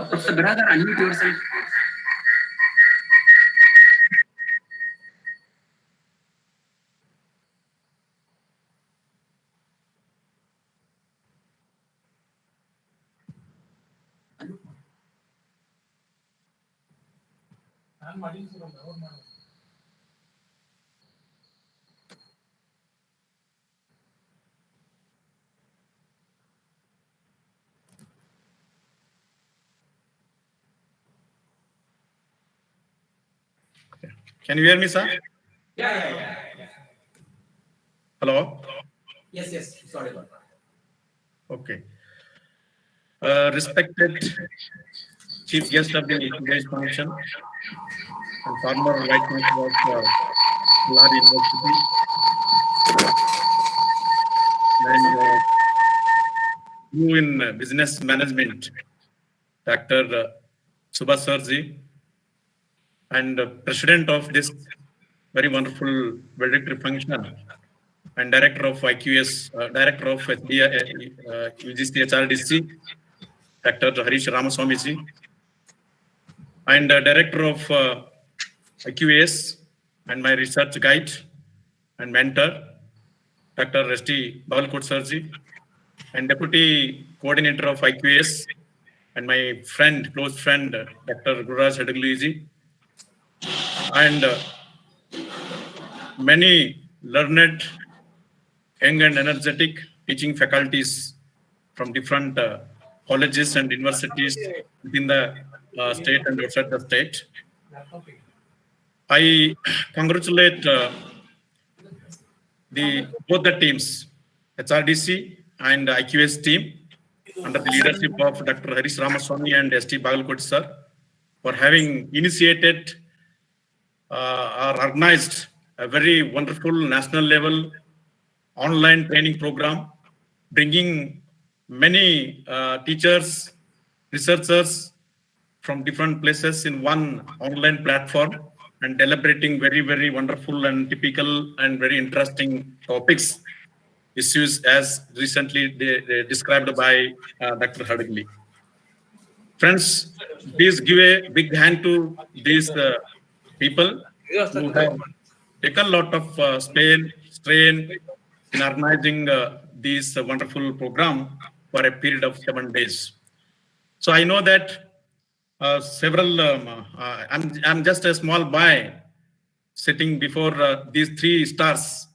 Professor Biradar, unmute yourself. Can you hear me, sir? Yeah. Hello? Yes. Sorry about that. Okay. Respected Chief Guest of the today's function and former Vice Chancellor of KUD University and new in business management, Dr. Subhash Sarji, and President of this very wonderful valedictory function and Director of IQS, Director of UGC HRDC, Dr. Harish Ramaswamy, and Director of IQS and my research guide and mentor, Dr. S.T. Bagalkot Sarji, and Deputy Coordinator of IQS and my friend, close friend, Dr. Gururaj Hadagliji, and many learned, young and energetic teaching faculties from different colleges and universities within the state and outside the state. I congratulate both the teams, HRDC and IQS team, under the leadership of Dr. Harish Ramaswamy and S.T. Bagalkot sir, for having initiated or organized a very wonderful national level online training program, bringing many teachers, researchers from different places in one online platform and deliberating very, very wonderful and typical and very interesting topics, issues as recently described by Dr. Hadagli. Friends, please give a big hand to these people who have taken a lot of strain in organizing this wonderful program for a period of 7 days. So I know that I'm just a small boy sitting before these 3 stars.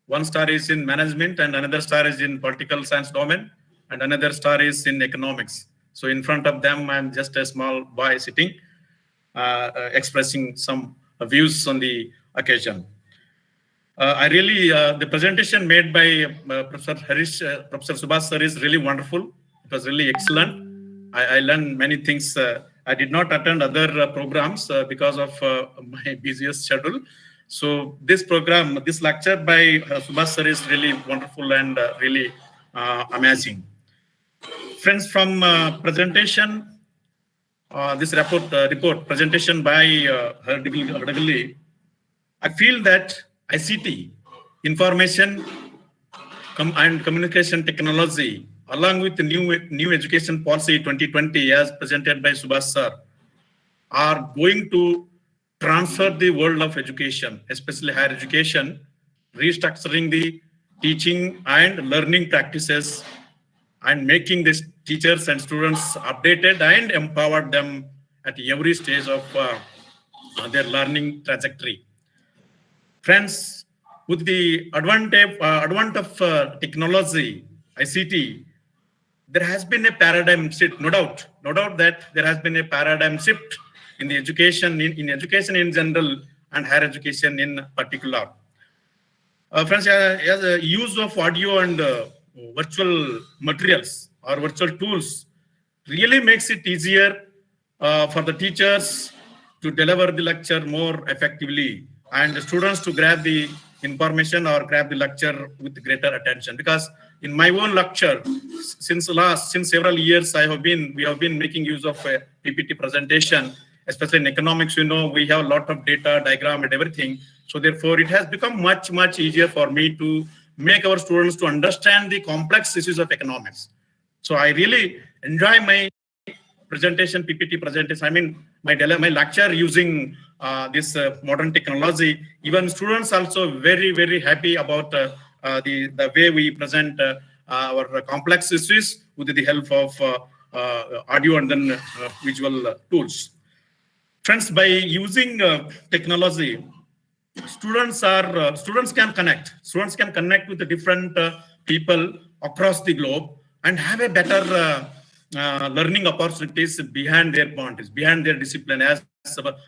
One star is in management, and another star is in political science domain, and another star is in economics. So in front of them, I'm just a small boy sitting, expressing some views on the occasion. I really, the presentation made by Professor Subhash sir is really wonderful. It was really excellent. I learned many things. I did not attend other programs because of my busiest schedule. So this program, this lecture by Subhash sir is really wonderful and really amazing. Friends, from presentation, this report presentation by Hardagli, I feel that ICT, information and communication technology, along with the new education policy 2020 as presented by Subhash sir, are going to transfer the world of education, especially higher education, restructuring the teaching and learning practices and making these teachers and students updated and empowered them at every stage of their learning trajectory. Friends, with the advent of technology, ICT, there has been a paradigm shift, no doubt that there has been a paradigm shift in the education, in education in general and higher education in particular. Friends, as a use of audio and virtual materials or virtual tools really makes it easier for the teachers to deliver the lecture more effectively and the students to grab the information or grab the lecture with greater attention. Because in my own lecture, since several years, we have been making use of a PPT presentation, especially in economics. You know, we have a lot of data, diagram, and everything. So therefore, it has become much easier for me to make our students to understand the complex issues of economics. So I really enjoy my presentation, PPT presentation. I mean, my lecture using this modern technology. Even students also very happy about the way we present our complex issues with the help of audio and then visual tools. Friends, by using technology, students can connect. Students can connect with the different people across the globe and have a better learning opportunities behind their boundaries, behind their discipline, as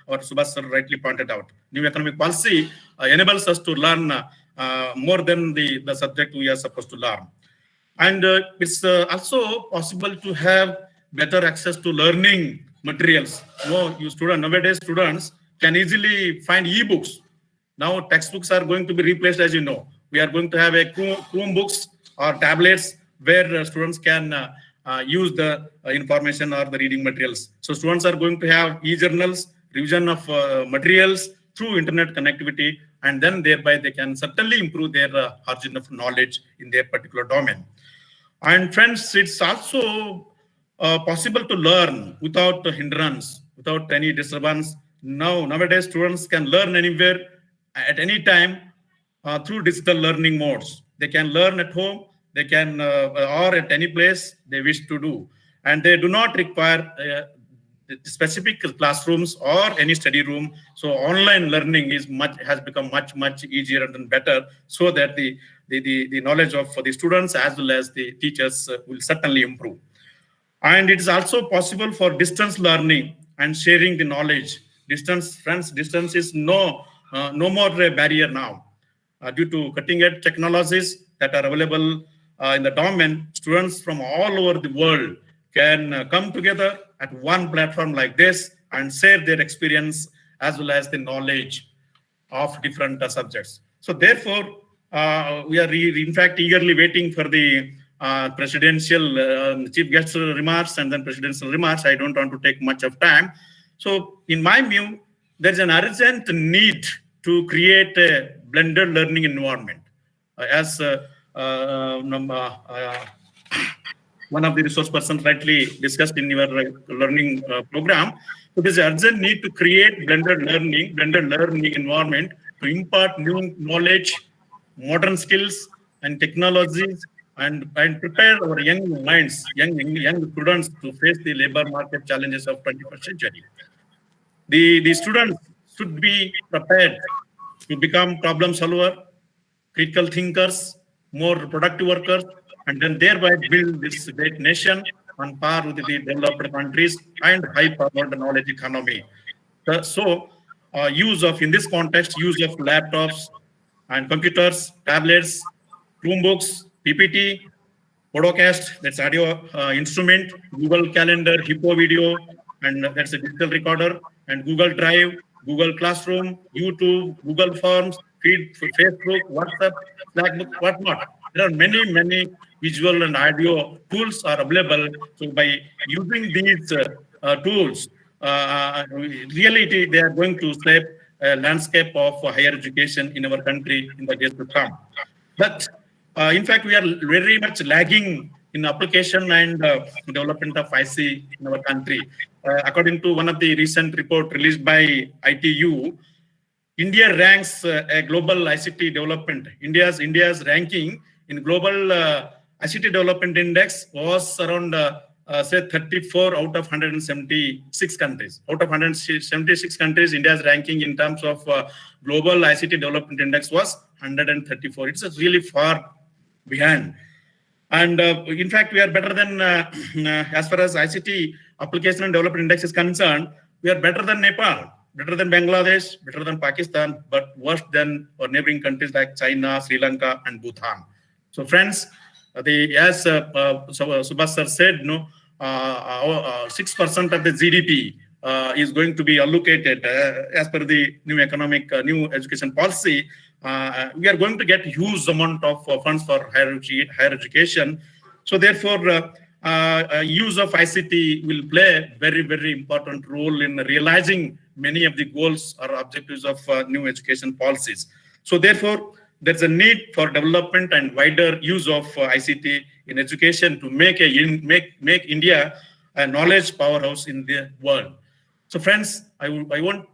our Subhash sir rightly pointed out. New economic policy enables us to learn more than the subject we are supposed to learn. And it's also possible to have better access to learning materials. Nowadays, students can easily find e-books. Now, textbooks are going to be replaced, as you know. We are going to have a Chromebooks or tablets where students can use the information or the reading materials. So students are going to have e-journals, revision of materials through internet connectivity, and then thereby they can certainly improve their origin of knowledge in their particular domain. And friends, it's also possible to learn without hindrance, without any disturbance. Nowadays, students can learn anywhere, at any time, through digital learning modes. They can learn at home, they can, or at any place they wish to do. And they do not require specific classrooms or any study room. So online learning has become much easier and better, so that the knowledge of the students as well as the teachers will certainly improve. And it is also possible for distance learning and sharing the knowledge. Distance is no more a barrier now. Due to cutting-edge technologies that are available in the domain, students from all over the world can come together at one platform like this and share their experience as well as the knowledge of different subjects. So therefore, we are in fact eagerly waiting for the presidential chief guest remarks and then presidential remarks. I don't want to take much of time. So in my view, there's an urgent need to create a blended learning environment. As one of the resource persons rightly discussed in your learning program. So there's an urgent need to create blended learning environment to impart new knowledge, modern skills and technologies, and prepare our young minds, young students to face the labor market challenges of 21st century. The students should be prepared to become problem solver, critical thinkers, more productive workers, and then thereby build this great nation on par with the developed countries and high-powered knowledge economy. Use of, in this context, use of laptops and computers, tablets, Chromebooks, PPT, podcast, that's audio instrument, Google Calendar, Hippo Video, and that's a digital recorder, and Google Drive, Google Classroom, YouTube, Google Forms, Feed, Facebook, WhatsApp, Slack, whatnot. There are many visual and audio tools are available. So by using these tools, really they are going to shape a landscape of higher education in our country in the days to come. But in fact, we are very much lagging in application and development of IC in our country. According to one of the recent report released by ITU, India ranks a global ICT development. India's ranking in global ICT development index was around say 34 out of 176 countries. Out of 176 countries, India's ranking in terms of global ICT development index was 134. It's really far behind. And in fact, we are better than, as far as ICT application and development index is concerned, we are better than Nepal, better than Bangladesh, better than Pakistan, but worse than our neighboring countries like China, Sri Lanka, and Bhutan. So friends, as Subhash sir said, 6% of the GDP is going to be allocated as per the new new education policy. We are going to get huge amount of funds for higher education. So therefore, use of ICT will play a very important role in realizing many of the goals or objectives of new education policies. So therefore, there's a need for development and wider use of ICT in education to make India a knowledge powerhouse in the world. So friends, I won't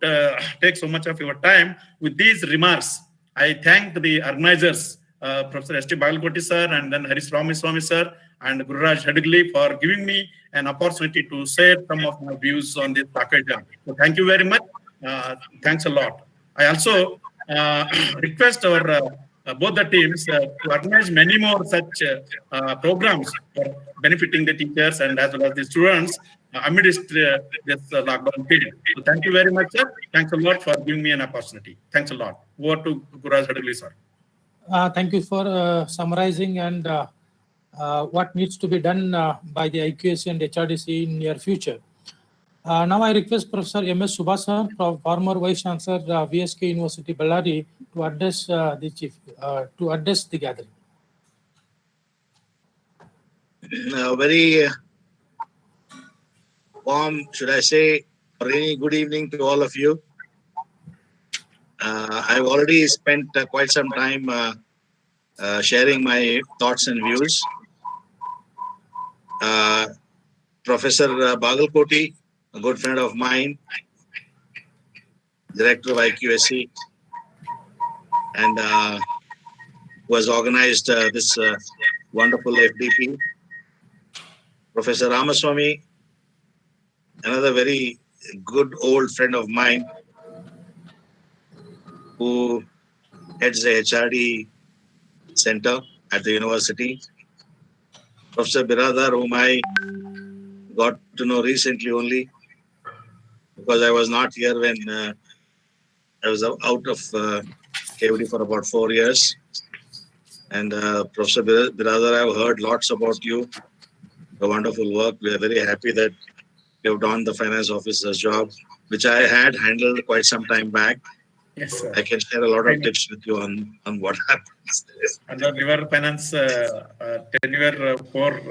take so much of your time. With these remarks, I thank the organizers, Professor S.T. Bagalkoti sir, and then Harish Ramaswamy sir, and Gururaj Hadugli for giving me an opportunity to share some of my views on this occasion. So thank you very much. Thanks a lot. I also request our both the teams to organize many more such programs for benefiting the teachers and as well as the students amidst this lockdown period. So thank you very much, sir. Thanks a lot for giving me an opportunity. Thanks a lot. Over to Gururaj Hadugli, sir. Thank you for summarizing and what needs to be done by the IQAC and HRDC in near future. Now I request Professor M.S. Subhash sir, former Vice Chancellor, VSK University, Bellary, to address the gathering. Very warm, should I say, rainy good evening to all of you. I've already spent quite some time sharing my thoughts and views. Professor Bagalkoti, a good friend of mine, director of IQAC, and who has organized this wonderful FDP. Professor Ramaswamy, another very good old friend of mine, who heads the HRD center at the university. Professor Biradar, whom I got to know recently only, because I was not here when I was out of KUD for about 4 years. And Professor Biradar, I've heard lots about you, the wonderful work. We are very happy that you have done the finance officer's job, which I had handled quite some time back. Yes, sir. I can share a lot of tips with you on what happens. Under river finance tenure for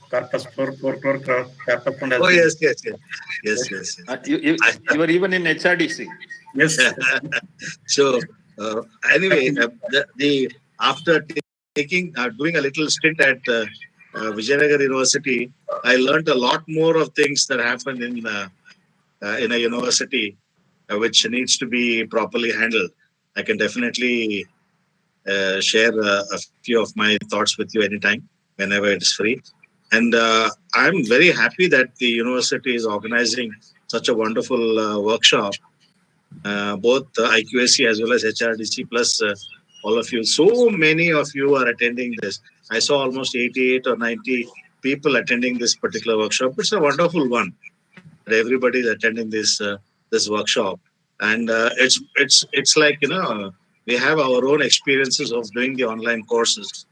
corpus 4 crore corpus fund. Oh yes. You were even in HRDC. Yes. So anyway, after doing a little stint at Vijayanagar University, I learned a lot more of things that happen in a university which needs to be properly handled. I can definitely share a few of my thoughts with you anytime, whenever it's free. And I'm very happy that the university is organizing such a wonderful workshop. Both IQAC as well as HRDC plus all of you. So many of you are attending this. I saw almost 88 or 90 people attending this particular workshop. It's a wonderful one. Everybody is attending this workshop, and it's like we have our own experiences of doing the online courses.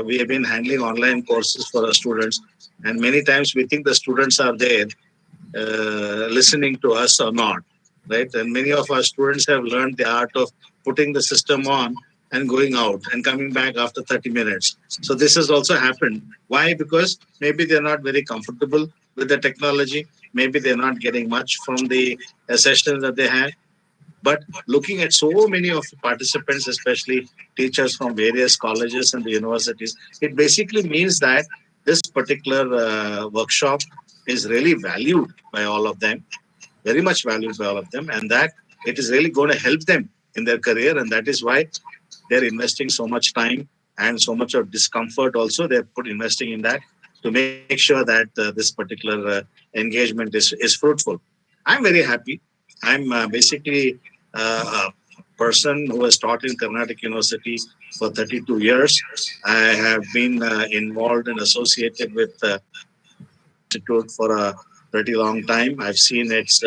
We have been handling online courses for our students, and many times we think the students are there listening to us or not, right? And many of our students have learned the art of putting the system on and going out and coming back after 30 minutes. So this has also happened. Why? Because maybe they're not very comfortable with the technology. Maybe they're not getting much from the sessions that they had. But looking at so many of the participants, especially teachers from various colleges and the universities, it basically means that this particular workshop is really valued by all of them, very much valued by all of them, and that it is really going to help them in their career. And that is why they're investing so much time and so much of discomfort also. They're investing in that to make sure that this particular engagement is fruitful. I'm very happy. I'm basically a person who has taught in Karnataka University for 32 years. I have been involved and associated with Institute for a pretty long time. I've seen its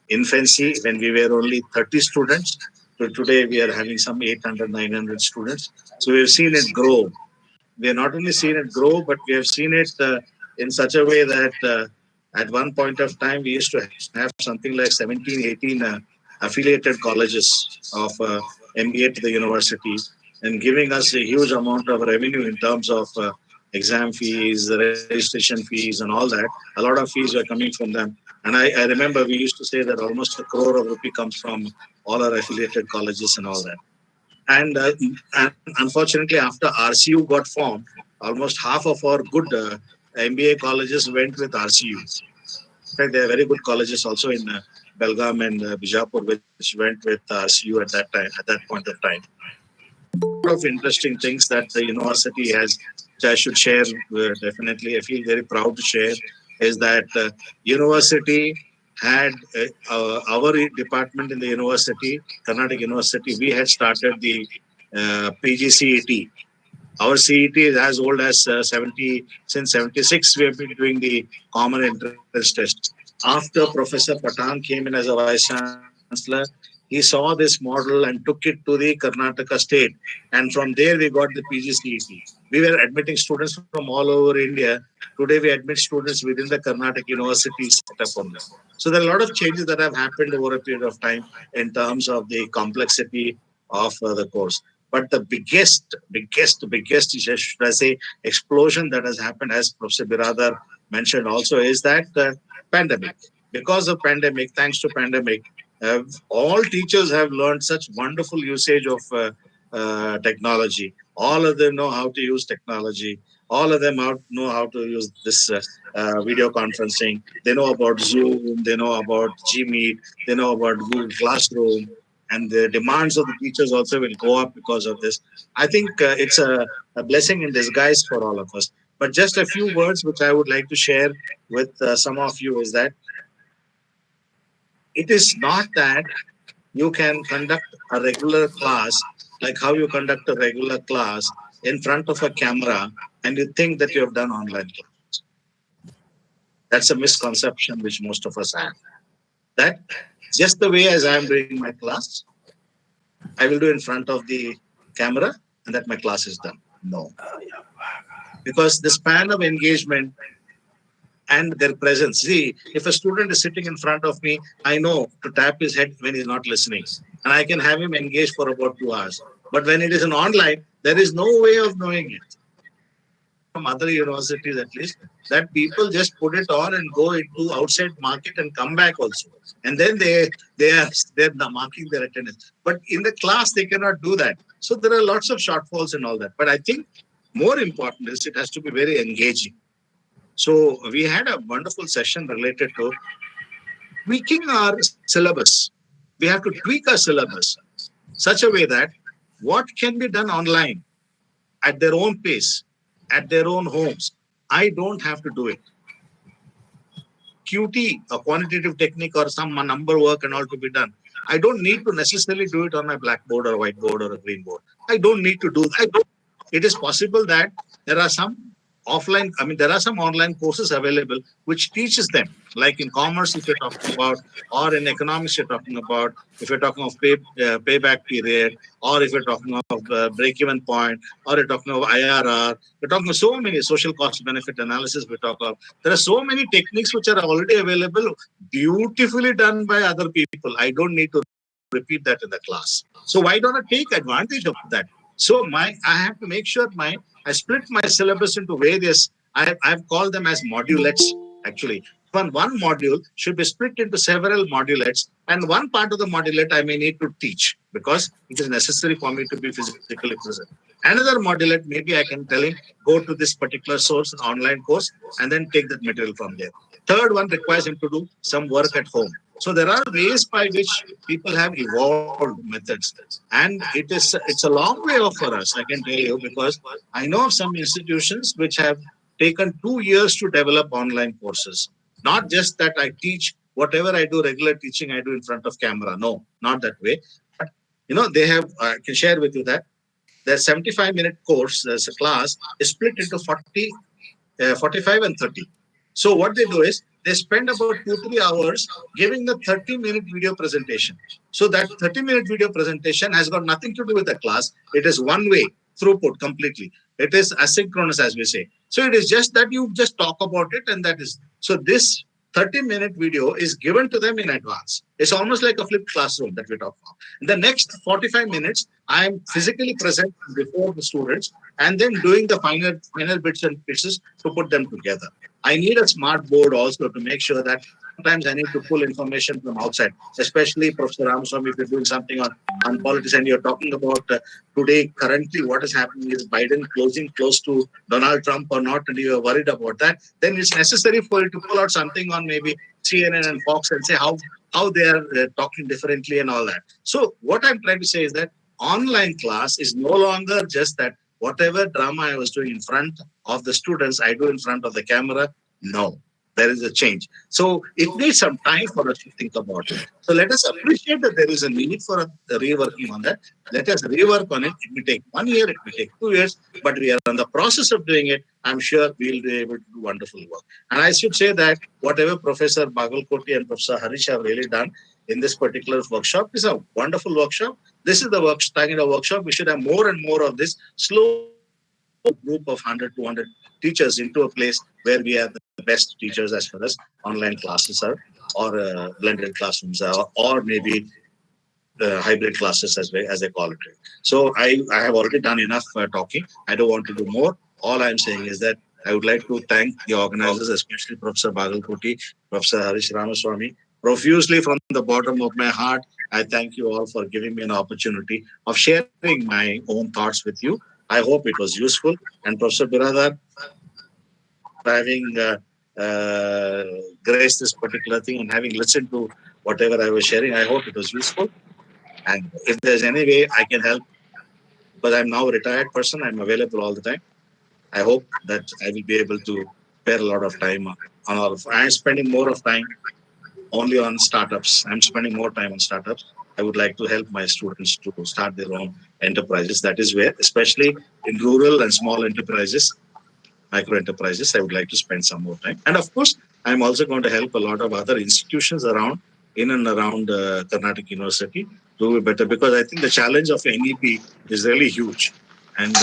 infancy when we were only 30 students. So today we are having some 800, 900 students. So we've seen it grow. We have not only seen it grow, but we have seen it in such a way that at one point of time, we used to have something like 17, 18 affiliated colleges of MBA to the university, and giving us a huge amount of revenue in terms of exam fees, registration fees, and all that. A lot of fees were coming from them. And I remember we used to say that almost 1 crore of rupee comes from all our affiliated colleges and all that. And unfortunately, after RCU got formed, almost half of our good MBA colleges went with RCU. In fact, there are very good colleges also in Belgaum and Bijapur, which went with RCU at that point of time. A lot of interesting things that the university has, which I should share definitely. I feel very proud to share, is that university had our department in the university, Karnataka University, we had started the PGCET. Our CET is as old as since 76, we have been doing the common entrance test. After Professor Patan came in as a vice chancellor, he saw this model and took it to the Karnataka state. And from there, we got the PGCET. We were admitting students from all over India. Today, we admit students within the Karnataka University setup on them. So there are a lot of changes that have happened over a period of time in terms of the complexity of the course. But the biggest, should I say, explosion that has happened, as Professor Biradar mentioned also, is that pandemic. Because of pandemic, thanks to pandemic, all teachers have learned such wonderful usage of technology. All of them know how to use technology. All of them know how to use this video conferencing. They know about Zoom. They know about Gmeet. They know about Google Classroom. And the demands of the teachers also will go up because of this. I think it's a blessing in disguise for all of us. But just a few words which I would like to share with some of you is that it is not that you can conduct a regular class like how you conduct a regular class in front of a camera and you think that you have done online class. That's a misconception which most of us have. That just the way as I am doing my class, I will do in front of the camera and that my class is done. No. Because the span of engagement and their presence. See, if a student is sitting in front of me, I know to tap his head when he's not listening. And I can have him engaged for about 2 hours. But when it is an online, there is no way of knowing it. From other universities at least, that people just put it on and go into outside market and come back also. And then they're marking their attendance. But in the class, they cannot do that. So there are lots of shortfalls and all that. But I think more important is it has to be very engaging. So we had a wonderful session related to tweaking our syllabus. We have to tweak our syllabus such a way that what can be done online at their own pace, at their own homes, I don't have to do it. QT, a quantitative technique or some number work and all to be done. I don't need to necessarily do it on my blackboard or whiteboard or a green board. I don't need to do that. It is possible that there are some offline, there are some online courses available which teaches them, like in commerce, if you're talking about, or in economics, you're talking about, if you're talking of payback period, or if you're talking of break-even point, or you're talking of IRR, we're talking of so many social cost benefit analysis we talk of. There are so many techniques which are already available, beautifully done by other people. I don't need to repeat that in the class. So why don't I take advantage of that? So I have to make sure I split my syllabus into various, I've called them as modulets, actually. One module should be split into several modulets, and one part of the modulet I may need to teach because it is necessary for me to be physically present. Another modulet, maybe I can tell him, go to this particular source, an online course, and then take that material from there. Third one requires him to do some work at home. So there are ways by which people have evolved methods, and it's a long way off for us, I can tell you, because I know of some institutions which have taken 2 years to develop online courses. Not just that I teach whatever I do, regular teaching I do in front of camera. No, not that way. But they have. I can share with you that their 75-minute course, there's a class, is split into 45 and 30. So what they do is they spend about 2-3 hours giving the 30-minute video presentation. So that 30-minute video presentation has got nothing to do with the class. It is one way throughput completely. It is asynchronous, as we say. So it is just that you just talk about it, and that is. So this 30-minute video is given to them in advance. It's almost like a flipped classroom that we talk about. In the next 45 minutes, I am physically present before the students and then doing the final bits and pieces to put them together. I need a smart board also to make sure that sometimes I need to pull information from outside, especially Professor Ramaswamy, if you're doing something on politics and you're talking about today, currently what is happening is Biden close to Donald Trump or not, and you're worried about that, then it's necessary for you to pull out something on maybe CNN and Fox and say how they are talking differently and all that. So what I'm trying to say is that online class is no longer just that whatever drama I was doing in front of the students, I do in front of the camera. No, there is a change. So it needs some time for us to think about it. So let us appreciate that there is a need for reworking on that. Let us rework on it. It may take 1 year, it may take 2 years, but we are in the process of doing it. I'm sure we'll be able to do wonderful work. And I should say that whatever Professor Bagalkoti and Professor Harish have really done in this particular workshop is a wonderful workshop. This is the workshop. We should have more and more of this slow group of 100, 200 teachers into a place where we have the best teachers as far as online classes are, or blended classrooms are, or maybe hybrid classes as they call it. So I have already done enough talking. I don't want to do more. All I'm saying is that I would like to thank the organizers, especially Professor Bagalkoti, Professor Harish Ramaswamy, profusely from the bottom of my heart. I thank you all for giving me an opportunity of sharing my own thoughts with you. I hope it was useful. And Professor Biradar, having graced this particular thing and having listened to whatever I was sharing, I hope it was useful. And if there's any way I can help, because I'm now a retired person, I'm available all the time. I hope that I will be able to spare a lot of time on all of. I'm spending more of time only on startups. I'm spending more time on startups. I would like to help my students to start their own enterprises. That is where, especially in rural and small enterprises, micro enterprises, I would like to spend some more time. And of course, I'm also going to help a lot of other institutions in and around Karnataka University to be better, because I think the challenge of NEP is really huge. And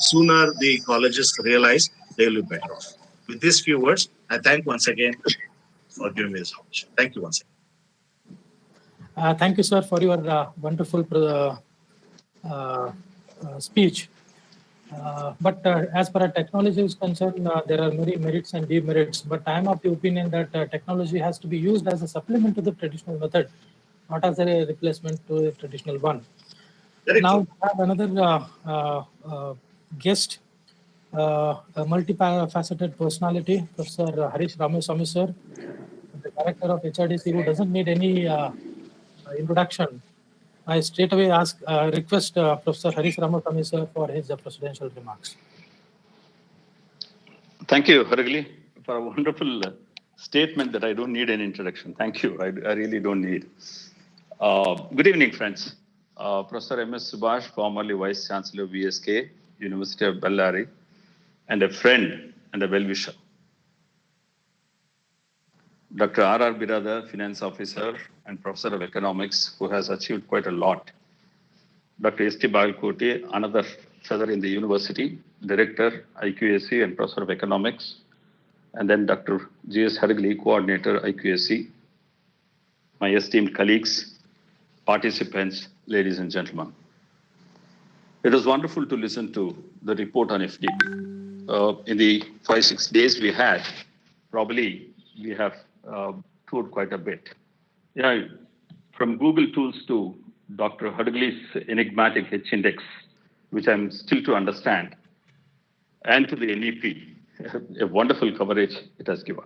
sooner the colleges realize, they will be better off. With these few words, I thank once again for giving me this opportunity. Thank you once again. Thank you, sir, for your wonderful speech. But as far as technology is concerned, there are many merits and demerits. But I am of the opinion that technology has to be used as a supplement to the traditional method, not as a replacement to the traditional one. Now we have another guest, a multifaceted personality, Professor Harish Ramaswamy sir, the director of HRDC, who doesn't need any introduction. I straight away request Professor Harish Ramaswamy sir for his presidential remarks. Thank you, Haragli, for a wonderful statement that I don't need an introduction. Thank you. I really don't need. Good evening, friends. Professor M.S. Subhash, formerly Vice Chancellor VSK, University of Bellary, and a friend and a well-wisher. Dr. R.R. Birada, Finance Officer and Professor of Economics, who has achieved quite a lot. Dr. S.T. Bagalkoti, another feather in the university, Director, IQAC and Professor of Economics. And then Dr. G.S. Haragli, Coordinator, IQAC. My esteemed colleagues, participants, ladies and gentlemen. It was wonderful to listen to the report on FDP. In the 5-6 days we had, probably we have toured quite a bit. Yeah, from Google tools to Dr. Haragli's enigmatic H-index, which I'm still to understand, and to the NEP, a wonderful coverage it has given.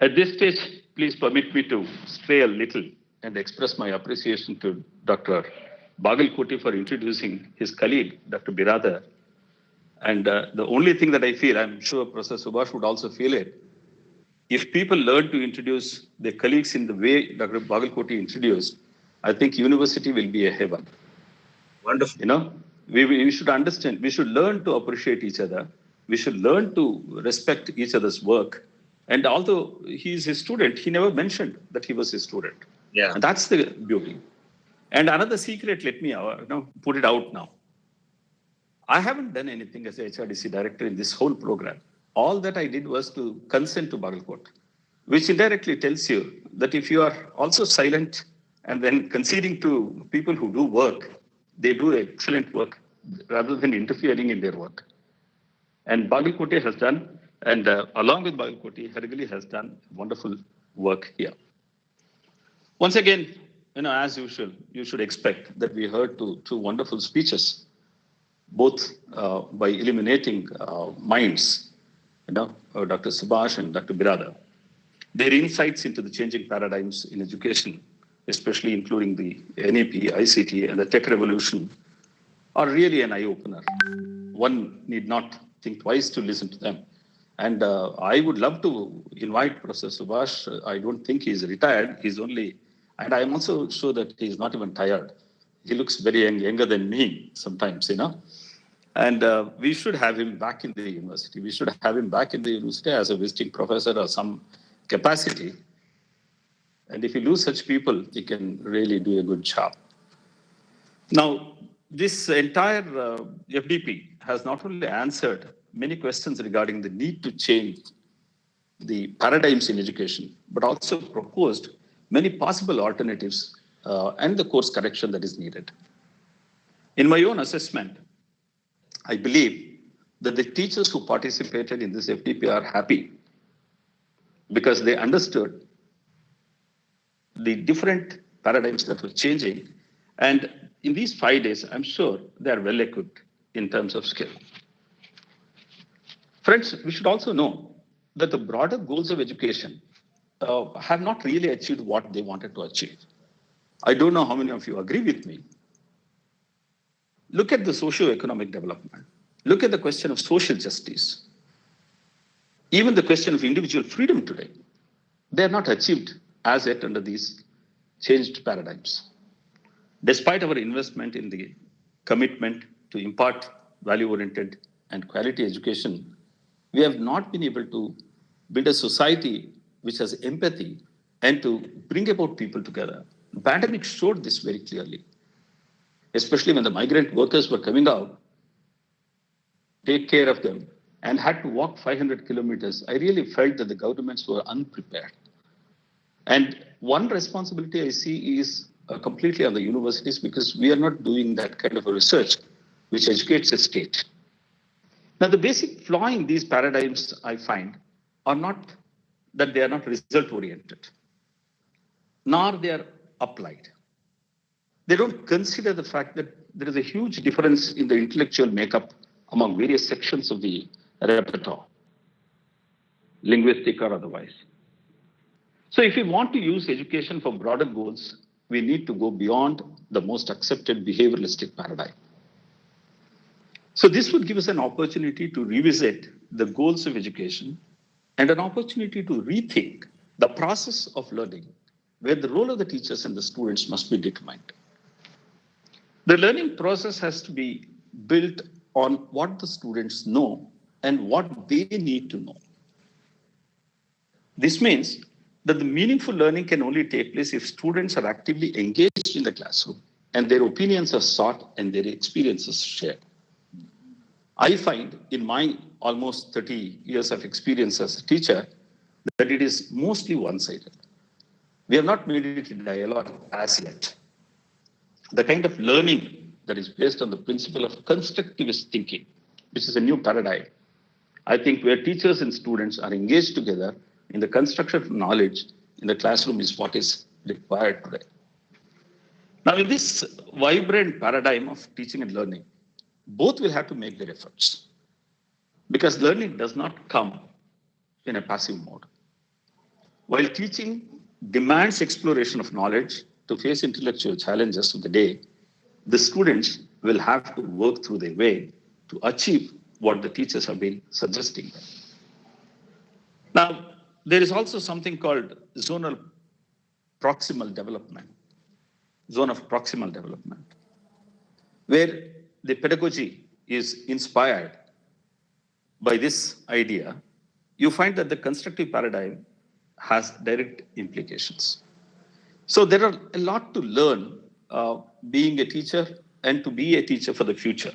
At this stage, please permit me to stray a little and express my appreciation to Dr. Bagalkoti for introducing his colleague, Dr. Birada. And the only thing that I feel, I'm sure Professor Subhash would also feel it, if people learn to introduce their colleagues in the way Dr. Bagalkoti introduced, I think university will be a heaven. Wonderful. You know, we should understand, we should learn to appreciate each other. We should learn to respect each other's work. And although he is his student, he never mentioned that he was his student. Yeah. And that's the beauty. And another secret, let me put it out now. I haven't done anything as a HRDC director in this whole program. All that I did was to consent to Bagalkot, which indirectly tells you that if you are also silent and then conceding to people who do work, they do excellent work rather than interfering in their work. And Bagalkoti has done, and along with Bagalkoti, Haragli has done wonderful work here. Once again, as usual, you should expect that we heard two wonderful speeches, both by illuminating minds, Dr. Subhash and Dr. Birada. Their insights into the changing paradigms in education, especially including the NEP, ICT, and the tech revolution, are really an eye-opener. One need not think twice to listen to them. And I would love to invite Professor Subhash. I don't think he's retired. He's only, and I'm also sure that he's not even tired. He looks very young, younger than me sometimes, And we should have him back in the university. We should have him back in the university as a visiting professor or some capacity. And if you lose such people, he can really do a good job. Now, this entire FDP has not only answered many questions regarding the need to change the paradigms in education, but also proposed many possible alternatives and the course correction that is needed. In my own assessment, I believe that the teachers who participated in this FDP are happy because they understood the different paradigms that were changing. And in these 5 days, I'm sure they are well equipped in terms of skill. Friends, we should also know that the broader goals of education have not really achieved what they wanted to achieve. I don't know how many of you agree with me. Look at the socio-economic development. Look at the question of social justice. Even the question of individual freedom today, they are not achieved as yet under these changed paradigms. Despite our investment in the commitment to impart value-oriented and quality education, we have not been able to build a society which has empathy and to bring about people together. The pandemic showed this very clearly, especially when the migrant workers were coming out, take care of them, and had to walk 500 kilometers. I really felt that the governments were unprepared. And one responsibility I see is completely on the universities because we are not doing that kind of a research which educates the state. Now, the basic flaw in these paradigms I find are not that they are not result-oriented, nor they are applied. They don't consider the fact that there is a huge difference in the intellectual makeup among various sections of the repertoire, linguistic or otherwise. So if we want to use education for broader goals, we need to go beyond the most accepted behavioralistic paradigm. So this would give us an opportunity to revisit the goals of education and an opportunity to rethink the process of learning, where the role of the teachers and the students must be determined. The learning process has to be built on what the students know and what they need to know. This means that the meaningful learning can only take place if students are actively engaged in the classroom and their opinions are sought and their experiences shared. I find in my almost 30 years of experience as a teacher that it is mostly one-sided. We have not made it a dialogue as yet. The kind of learning that is based on the principle of constructivist thinking, which is a new paradigm, I think where teachers and students are engaged together in the construction of knowledge in the classroom is what is required today. Now, in this vibrant paradigm of teaching and learning, both will have to make their efforts because learning does not come in a passive mode. While teaching demands exploration of knowledge to face intellectual challenges of the day, the students will have to work through their way to achieve what the teachers have been suggesting. Now, there is also something called zonal proximal development, zone of proximal development, where the pedagogy is inspired by this idea. You find that the constructive paradigm has direct implications. So there are a lot to learn being a teacher and to be a teacher for the future.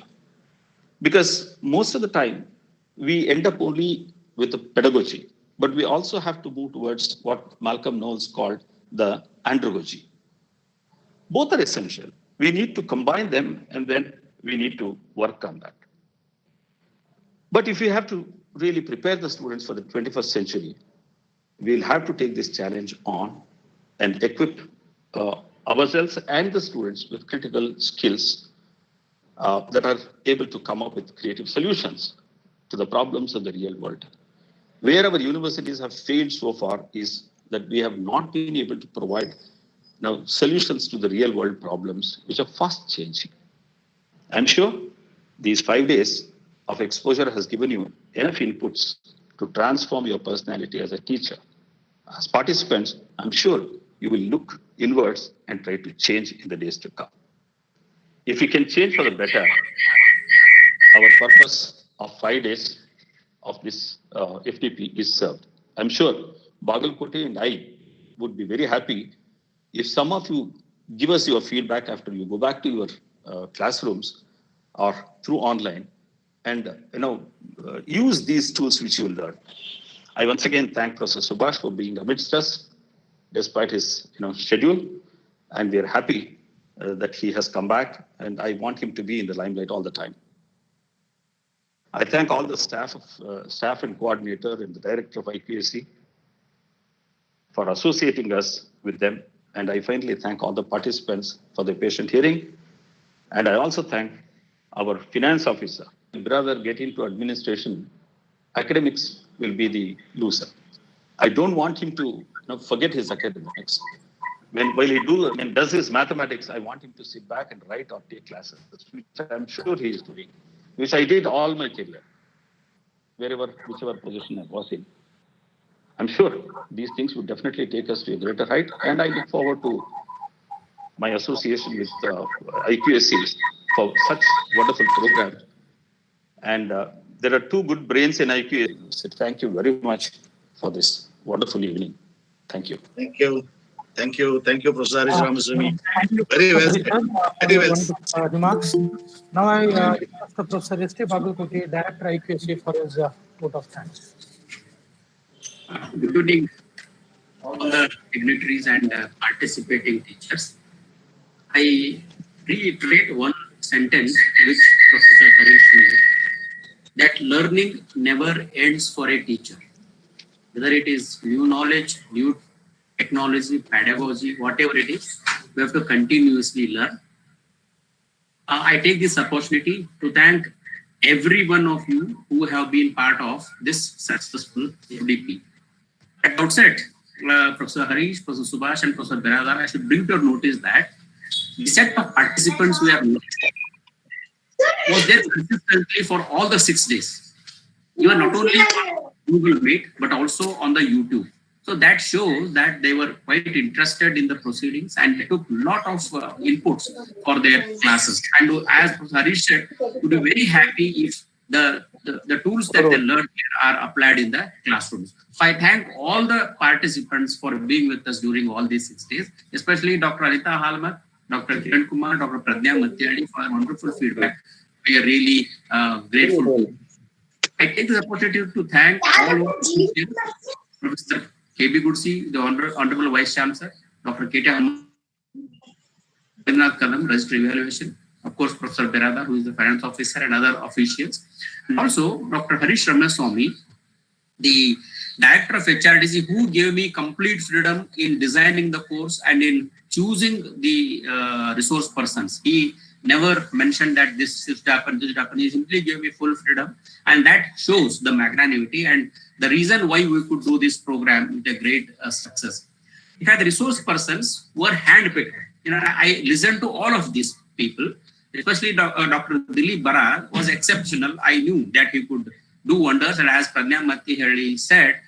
Because most of the time, we end up only with the pedagogy, but we also have to move towards what Malcolm Knowles called the andragogy. Both are essential. We need to combine them and then we need to work on that. But if we have to really prepare the students for the 21st century, we'll have to take this challenge on and equip ourselves and the students with critical skills that are able to come up with creative solutions to the problems of the real world. Where our universities have failed so far is that we have not been able to provide solutions to the real world problems, which are fast changing. I'm sure these 5 days of exposure has given you enough inputs to transform your personality as a teacher. As participants, I'm sure you will look inwards and try to change in the days to come. If we can change for the better, our purpose of 5 days of this FDP is served. I'm sure Bagalkote and I would be very happy if some of you give us your feedback after you go back to your classrooms or through online and use these tools which you will learn. I once again thank Professor Subhash for being amidst us despite his schedule, and we are happy that he has come back, and I want him to be in the limelight all the time. I thank all the staff and coordinator and the director of IQAC for associating us with them. And I finally thank all the participants for their patient hearing. And I also thank our finance officer. Brother, get into administration, academics will be the loser. I don't want him to forget his academics. While he does his mathematics, I want him to sit back and write or take classes, which I'm sure he is doing, which I did all my career, whichever position I was in. I'm sure these things would definitely take us to a greater height, and I look forward to my association with IQSC for such wonderful programs. And there are two good brains in IQSC. So thank you very much for this wonderful evening. Thank you. Thank you. Thank you. Thank you, Professor Harish Ramaswamy. Very well said. Very well. Remarks. Now I ask Professor S.T. Bagalkote, Director IQSC, for his vote of thanks. Good evening, all the dignitaries and participating teachers. I reiterate one sentence which Professor Harish made, that learning never ends for a teacher. Whether it is new knowledge, new technology, pedagogy, whatever it is, we have to continuously learn. I take this opportunity to thank every one of you who have been part of this successful FDP. At the outset, Professor Harish, Professor Subhash, and Professor Biradar, I should bring to your notice that the set of participants we have was there consistently for all the 6 days. Even not only on Google Meet, but also on the YouTube. So that shows that they were quite interested in the proceedings and they took a lot of inputs for their classes. And as Professor Harish said, would be very happy if the tools that they learned here are applied in the classrooms. So I thank all the participants for being with us during all these 6 days, especially Dr. Anita Halmat, Dr. Kiran Kumar, Dr. Pradnya Matyadi for wonderful feedback. We are really grateful. I take this opportunity to thank all of you, Professor K.B. Gudsi, the Honorable Vice Chancellor, Dr. K.T. Kalam, Register Evaluation, of course, Professor Biradar, who is the Finance Officer, and other officials. And also, Dr. Harish Ramaswamy, the Director of HRDC, who gave me complete freedom in designing the course and in choosing the resource persons. He never mentioned that this should happen, this should happen. He simply gave me full freedom, and that shows the magnanimity and the reason why we could do this program with a great success. In fact, the resource persons were handpicked. I listened to all of these people, especially Dr. Dilip Barar was exceptional. I knew that he could do wonders, and as Pradnya Matyadi said,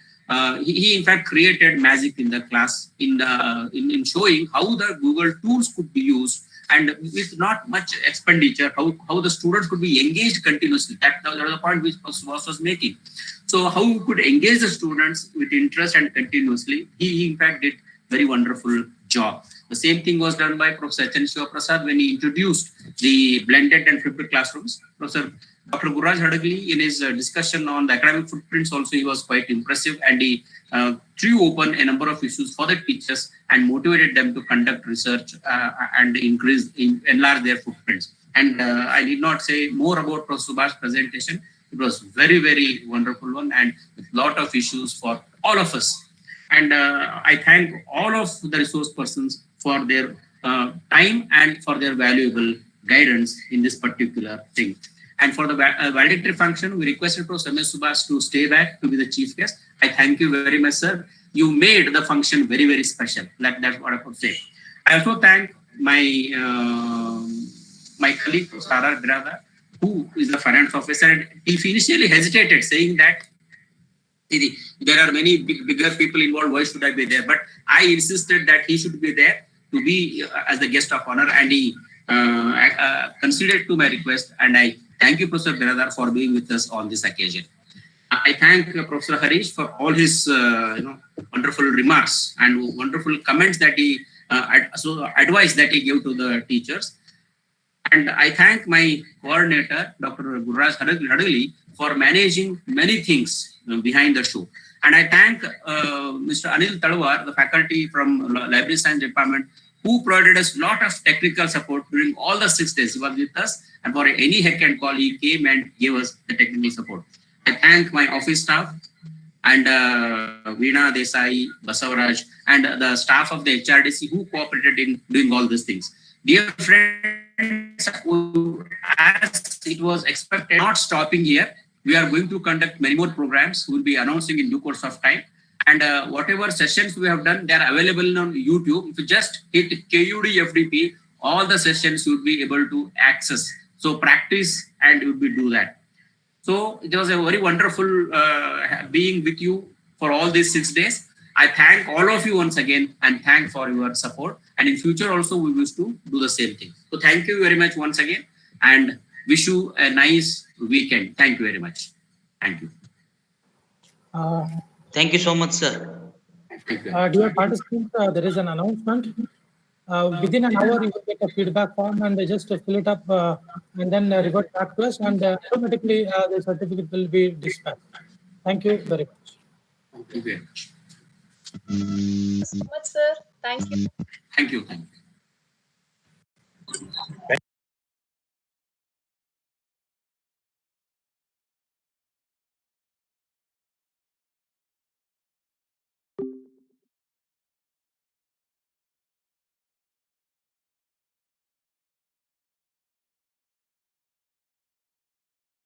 he in fact created magic in the class in showing how the Google tools could be used and with not much expenditure, how the students could be engaged continuously. That was the point which was making. So how we could engage the students with interest and continuously, he in fact did very wonderful job. The same thing was done by Professor H.N. Shivaprasad when he introduced the blended and flipped classrooms. Professor Dr. Gurraj Hadagli, in his discussion on the academic footprints also, he was quite impressive, and he threw open a number of issues for the teachers and motivated them to conduct research and enlarge their footprints. And I need not say more about Professor Subhash's presentation. It was very, very wonderful one and with a lot of issues for all of us. And I thank all of the resource persons for their time and for their valuable guidance in this particular thing. And for the valedictory function, we requested Professor Subhash to stay back to be the chief guest. I thank you very much, sir. You made the function very, very special. That's what I could say. I also thank my my colleague, Sarah Biradar, who is the finance officer. And he initially hesitated, saying that there are many bigger people involved. Why should I be there? But I insisted that he should be there to be as the guest of honor, and he considered to my request. And I thank you, Professor Biradar, for being with us on this occasion. I thank Professor Harish for all his wonderful remarks and wonderful comments that he advice that he gave to the teachers. And I thank my coordinator, Dr. Gurraj Hadagli, for managing many things behind the show. And I thank Mr. Anil Talwar, the faculty from Library Science Department, who provided us a lot of technical support during all the 6 days. He was with us, and for any heck and call, he came and gave us the technical support. I thank my office staff and Veena Desai, Basavaraj, and the staff of the HRDC who cooperated in doing all these things. Dear friends, as it was expected, not stopping here, we are going to conduct many more programs. We will be announcing in due course of time. And whatever sessions we have done, they are available on YouTube. If you just hit KUD FDP, all the sessions you will be able to access. So practice and you will be do that. So it was a very wonderful being with you for all these 6 days. I thank all of you once again and thank for your support. And in future also we wish to do the same thing. So thank you very much once again and wish you a nice weekend. Thank you very much. Thank you. Thank you so much, sir. Dear participants, there is an announcement. Within an hour, you will get a feedback form and they just fill it up and then revert back to us, and automatically the certificate will be dispatched. Thank you very much. Thank you very much. So much, sir. Thank you. Thank you. Thank you.